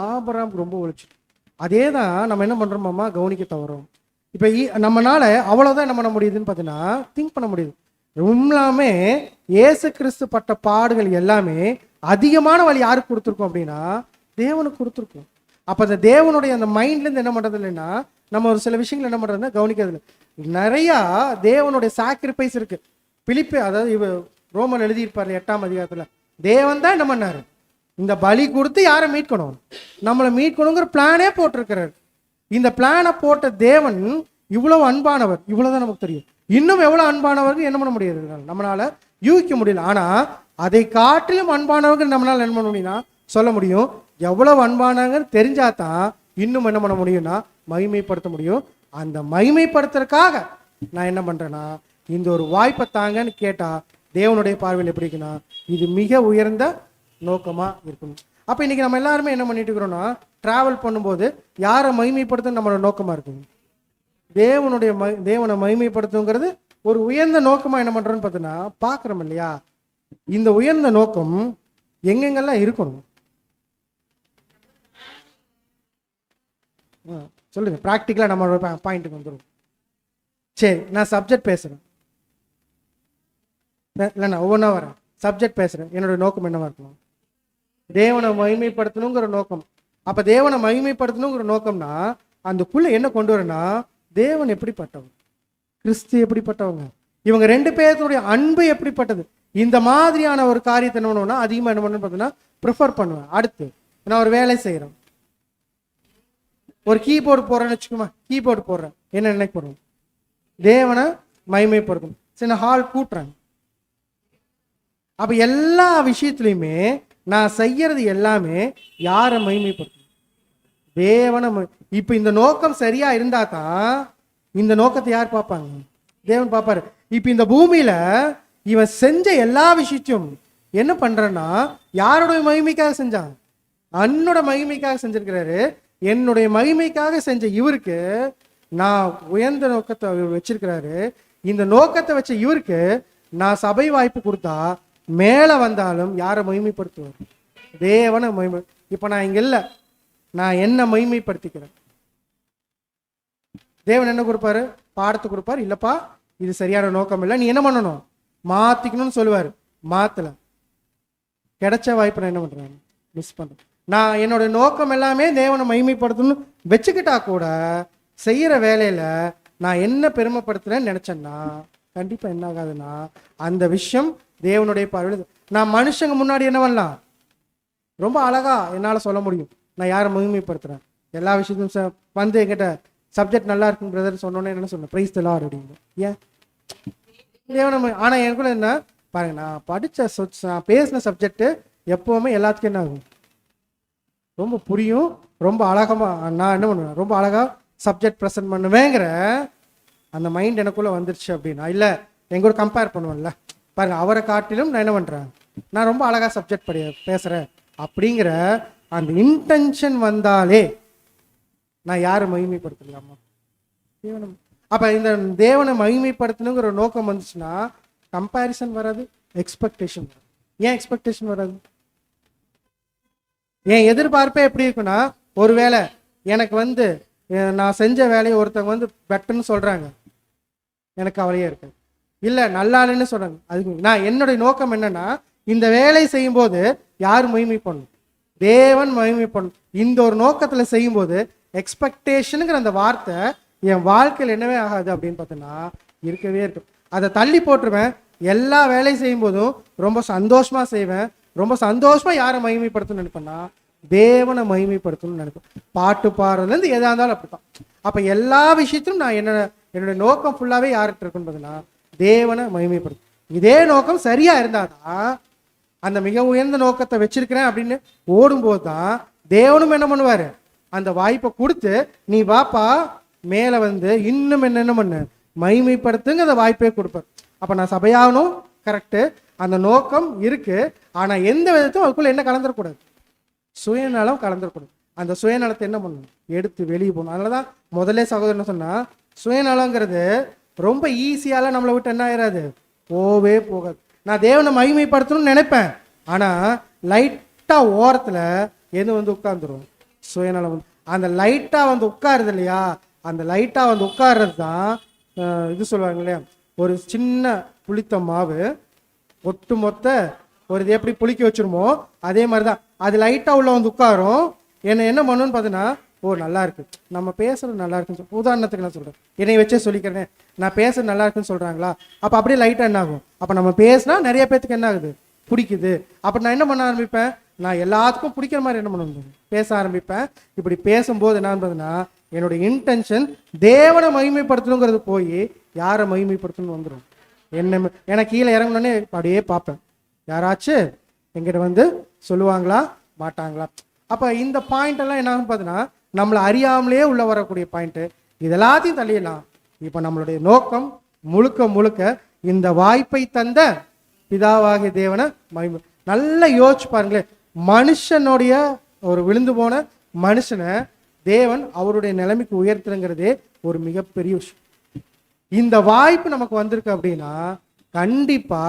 ஆபிரகாமுக்கு ரொம்ப வலிச்சிருக்கு. அதே தான் நம்ம என்ன பண்றோமாமா கவனிக்க தவறோம். இப்போ நம்மனால அவ்வளோதான் என்ன பண்ண முடியுதுன்னு பார்த்தீங்கன்னா திங்க் பண்ண முடியுது. எல்லாமே இயேசு கிறிஸ்து பட்ட பாடுகள் எல்லாமே அதிகமான வழி யாருக்கு கொடுத்துருக்கோம் அப்படின்னா தேவனுக்கு கொடுத்துருக்கோம். அப்போ அந்த தேவனுடைய அந்த மைண்ட்லேருந்து என்ன பண்ணுறது இல்லைன்னா, நம்ம ஒரு சில விஷயங்கள் என்ன பண்ணுறதுன்னா கவனிக்கிறது இல்லை. நிறையா தேவனுடைய சாக்ரிஃபைஸ் இருக்கு. பிலிப்பு, அதாவது இவ ரோமன் எழுதியிருப்பார் 8ஆம் அதிகாரத்தில், தேவன் தான் என்ன பண்ணாரு, இந்த பலி கொடுத்து யாரை மீட்கணும், நம்மளை மீட்கணுங்கிற பிளானே போட்டிருக்கிறார். இந்த பிளானை போட்ட தேவன் இவ்வளவு அன்பானவர், இவ்வளவுதான் நமக்கு தெரியும். இன்னும் எவ்வளவு அன்பானவர்கள் என்ன பண்ண முடியாது, நம்மளால யூகிக்க முடியல. ஆனா அதை காட்டிலும் அன்பானவர்கள் நம்மளால என்ன பண்ண முடியும்னா சொல்ல முடியும். எவ்வளவு அன்பானவங்கன்னு தெரிஞ்சாதான் இன்னும் என்ன பண்ண முடியும்னா மகிமைப்படுத்த முடியும். அந்த மகிமைப்படுத்துறதுக்காக நான் என்ன பண்றேன்னா இந்த ஒரு வாய்ப்பை தாங்கன்னு கேட்டா தேவனுடைய பார்வையில் எப்படி இருக்குன்னா இது மிக உயர்ந்த நோக்கமா இருக்கணும். அப்ப இன்னைக்கு நம்ம எல்லாருமே என்ன பண்ணிட்டு இருக்கிறோம்னா, டிராவல் பண்ணும்போது யாரை மகிமைப்படுத்த நம்மளோட நோக்கமா இருக்குங்க, தேவனை மகிமைப்படுத்துங்கிறது ஒரு உயர்ந்த நோக்கமா என்ன பண்றோம்னு பார்த்தீங்கன்னா பாக்குறோம் இல்லையா. இந்த உயர்ந்த நோக்கம் எங்கெங்கெல்லாம் இருக்கணும் சொல்லுங்க, பிராக்டிக்கலா நம்ம பாயிண்ட்டுக்கு வந்துடும். சரி, நான் சப்ஜெக்ட் பேசுறேன், இல்லைண்ணா ஒவ்வொன்றா வரேன். சப்ஜெக்ட் பேசுறேன், என்னோட நோக்கம் என்னவா இருக்கணும், தேவனை மகிமைப்படுத்தணுங்கிற நோக்கம். அப்ப தேவனை மகிமைப்படுத்தணுங்கிற நோக்கம்னா அந்தக்குள்ள என்ன கொண்டு வரேன்னா, தேவன் எப்படிப்பட்டவங்க, கிறிஸ்து எப்படிப்பட்டவங்க, இவங்க ரெண்டு பேருடைய அன்பு எப்படிப்பட்டது, இந்த மாதிரியான ஒரு காரியத்தை என்ன பண்ணுவோம்னா அதிகமாக என்ன பண்ணு பார்த்தீங்கன்னா ப்ரிஃபர் பண்ணுவேன். அடுத்து நான் ஒரு வேலை செய்கிறேன், ஒரு கீபோர்டு போடுறேன்னு வச்சுக்கோமா, கீபோர்டு போடுறேன், என்ன நினைக்கணும், தேவனை மகிமைப்படுத்தணும். சரி, நான் ஹால் கூட்டுறேன், அப்ப எல்லா விஷயத்துலையுமே நான் செய்யறது எல்லாமே யாரை மகிமைப்படுத்தும்? தேவனை. இப்ப இந்த நோக்கம் சரியா இருந்தா தான் இந்த நோக்கத்தை யார் பார்ப்பாங்க? தேவன் பார்ப்பாரு. இப்ப இந்த பூமியில இவன் செஞ்ச எல்லா விஷயத்தையும் என்ன பண்றன்னா யாருடைய மகிமைக்காக செஞ்சான்? அன்னோட மகிமைக்காக செஞ்சிருக்கிறாரு. என்னுடைய மகிமைக்காக செஞ்ச இவருக்கு நான் உயர்ந்த நோக்கத்தை வச்சிருக்கிறாரு. இந்த நோக்கத்தை வச்ச இவருக்கு நான் சபை வாய்ப்பு கொடுத்தா மேல வந்தாலும் யாரை மகிமைப்படுத்துவார்? தேவனை மகிமை. இப்ப நான் இங்க இல்ல, நான் என்ன மகிமைப்படுத்திக்கிறேன். தேவன் என்ன கொடுப்பாரு? பாடத்தை கொடுப்பாரு. இல்லப்பா இது சரியான நோக்கம் இல்லை, நீ என்ன பண்ணணும்? மாத்திக்கணும்னு சொல்லுவாரு. மாத்தல. கிடைச்ச வாய்ப்பு நான் என்ன பண்றேன்? மிஸ் பண்றேன். நான் என்னோட நோக்கம் எல்லாமே தேவனை மகிமைப்படுத்தணும்னு வச்சுக்கிட்டா கூட செய்யற வேலையில நான் என்ன பெருமைப்படுத்துறேன்னு நினைச்சேன்னா கண்டிப்பா என்ன ஆகாதுன்னா அந்த விஷயம் தேவனுடைய பார்வையில். நான் மனுஷங்க முன்னாடி என்ன பண்ணலாம்? ரொம்ப அழகா என்னால சொல்ல முடியும் நான் யாரை மகிமைப்படுத்துறேன். எல்லா விஷயத்தையும் வந்து என்கிட்ட சப்ஜெக்ட் நல்லா இருக்கும் பிரதர் சொன்னோன்னே என்ன சொன்னேன்? பிரைஸ் தி லார்ட் அப்படிங்க. ஏன் தேவனை? ஆனா எனக்குள்ள என்ன பாருங்க, நான் படிச்ச நான் பேசின சப்ஜெக்ட் எப்பவுமே எல்லாத்துக்கும் என்ன ஆகும்? ரொம்ப புரியும், ரொம்ப அழகமா நான் என்ன பண்ணுவேன்? ரொம்ப அழகா சப்ஜெக்ட் ப்ரெசென்ட் பண்ணுவேங்கிற அந்த மைண்ட் எனக்குள்ள வந்துருச்சு அப்படின்னா, இல்லை எங்கூட கம்பேர் பண்ணுவேன்ல, பாருங்க அவரை காட்டிலும் நான் என்ன பண்றேன்? நான் ரொம்ப அழகா சப்ஜெக்ட் பேசுறேன் அப்படிங்கிற அந்த இன்டென்ஷன் வந்தாலே நான் யாரை மகிமைப்படுத்தலாமா? தேவனை. அப்ப இந்த தேவனை மகிமைப்படுத்தணுங்கிற நோக்கம் வந்துச்சுன்னா கம்பேரிசன் வராது, எக்ஸ்பெக்டேஷன் வராது. ஏன் எக்ஸ்பெக்டேஷன் வராது? என் எதிர்பார்ப்பே எப்படி இருக்குன்னா, ஒருவேளை எனக்கு நான் செஞ்ச வேலையை ஒருத்தவங்க பெட்டர்னு சொல்றாங்க, எனக்கு கவலையே இருக்கு. இல்லை நல்லா இல்லைன்னு சொல்றாங்க, அதுக்கு நான் என்னுடைய நோக்கம் என்னன்னா இந்த வேலை செய்யும் போது யார் மகிமை பண்ணணும்? தேவன் மகிமை பண்ணணும். இந்த ஒரு நோக்கத்துல செய்யும் போது எக்ஸ்பெக்டேஷனுங்கிற அந்த வார்த்தை என் வாழ்க்கையில் என்னவே ஆகாது அப்படின்னு பார்த்தோன்னா இருக்கவே இருக்கும். அதை தள்ளி போட்டுருவேன். எல்லா வேலையும் செய்யும் போதும் ரொம்ப சந்தோஷமா செய்வேன். ரொம்ப சந்தோஷமா யாரை மகிமைப்படுத்தணும்னு நினைப்பேன்னா தேவனை மகிமைப்படுத்தணும்னு நினைப்பேன். பாட்டு பாடுறதுலேருந்து எதா இருந்தாலும் அப்படித்தான். அப்ப எல்லா விஷயத்திலும் நான் என்னுடைய நோக்கம் ஃபுல்லாவே யார்கிட்ட இருக்குன்னு பார்த்தீங்கன்னா தேவனை மகிமைப்படுத்தும். இதே நோக்கம் சரியா இருந்தாதான் அந்த மிக உயர்ந்த நோக்கத்தை வச்சிருக்கிறேன் அப்படின்னு ஓடும்போது தான் தேவனும் என்ன பண்ணுவாரு? அந்த வாய்ப்பை கொடுத்து நீ வாப்பா மேல இன்னும் என்ன பண்ணு மகிமைப்படுத்துங்க அந்த வாய்ப்பே கொடுப்பார். அப்ப நான் சபையாகணும், கரெக்டு, அந்த நோக்கம் இருக்கு. ஆனா எந்த விதத்தையும் அதுக்குள்ள என்ன கலந்துடக்கூடாது? சுயநலம் கலந்துடக்கூடாது. அந்த சுயநலத்தை என்ன பண்ணணும்? எடுத்து வெளியே போகணும். அதனாலதான் முதலே சகோதரன் சொன்னா சுயநலங்கிறது ரொம்ப ஈஸியால நம்மளை விட்டு என்ன ஆயிடாது, போவே போகாது. நான் தேவனை மகிமைப்படுத்தணும்னு நினைப்பேன், ஆனா லைட்டா ஓரத்துல எது உட்கார்ந்துரும்? சுயநலம். அந்த லைட்டா உட்காருது இல்லையா, அந்த லைட்டா உட்கார்றது தான் இது சொல்லுவாங்க இல்லையா, ஒரு சின்ன புளித்த மாவு ஒட்டு மொத்த ஒரு இது எப்படி புளிக்க வச்சிருமோ அதே மாதிரிதான் அது லைட்டா உள்ள உட்காரும். என்ன பண்ணுன்னு பார்த்தீங்கன்னா, ஓ நல்லா இருக்கு, நம்ம பேசுறது நல்லா இருக்குன்னு உதாரணத்துக்கு நான் சொல்றேன், என்னை வச்சே சொல்லிக்கிறேன், நான் பேசுறது நல்லா இருக்குன்னு சொல்றாங்களா, அப்ப அப்படியே லைட்டா என்ன ஆகும்? அப்ப நம்ம பேசினா நிறைய பேத்துக்கு என்ன ஆகுது? பிடிக்குது. அப்ப நான் என்ன பண்ண ஆரம்பிப்பேன்? நான் எல்லாத்துக்கும் பிடிக்கிற மாதிரி என்ன பண்ண பேச ஆரம்பிப்பேன். இப்படி பேசும்போது என்னன்னா என்னுடைய இன்டென்ஷன் தேவனை மகிமைப்படுத்தணுங்கிறது போய் யாரை மகிமைப்படுத்தணும் வந்துடும். என்ன கீழே இறங்கணுன்னே அப்படியே பார்ப்பேன், யாராச்சும் எங்கிட்ட சொல்லுவாங்களா மாட்டாங்களா. அப்ப இந்த பாயிண்ட் எல்லாம் என்ன பார்த்தீங்கன்னா நம்மளை அறியாமலே உள்ள வரக்கூடிய பாயிண்ட். இது எல்லாத்தையும் தள்ளிடலாம். இப்ப நம்மளுடைய நோக்கம் முழுக்க முழுக்க இந்த வாய்ப்பை தந்த பிதாவாகிய தேவனை மகிமை. நல்லா யோசிச்சு பாருங்களேன், மனுஷனுடைய ஒரு விழுந்து போன மனுஷனை தேவன் அவருடைய நிலைமைக்கு உயர்த்துறங்கிறதே ஒரு மிகப்பெரிய விஷயம். இந்த வாய்ப்பு நமக்கு வந்திருக்கு அப்படின்னா கண்டிப்பா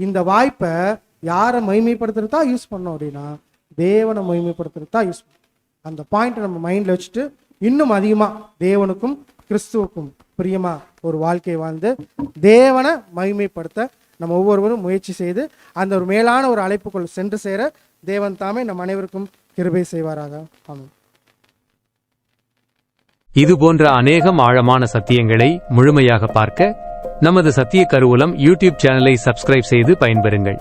இந்த வாய்ப்பை யாரை மகிமைப்படுத்துறதா யூஸ் பண்ணோம் அப்படின்னா தேவனை மகிமைப்படுத்துறதா யூஸ் பண்ணோம். அந்த பாயிண்ட் நம்ம மைண்ட்ல வச்சுட்டு இன்னும் அதிகமா தேவனுக்கும் கிறிஸ்துவுக்கும் பிரியமா ஒரு வாழ்க்கை வாழ்ந்து தேவனை மகிமைப்படுத்த நம்ம ஒவ்வொருவரும் முயற்சி செய்து அந்த ஒரு மேலான ஒரு அழைப்புக்குள் சென்று சேர தேவன் தாமே நம் அனைவருக்கும் கிருபை செய்வாராக. ஆமென். இது போன்ற அநேகம் ஆழமான சத்தியங்களை முழுமையாக பார்க்க நமது சத்திய கருவூலம் யூடியூப் சேனலை சப்ஸ்கிரைப் செய்து பயன்பெறுங்கள்.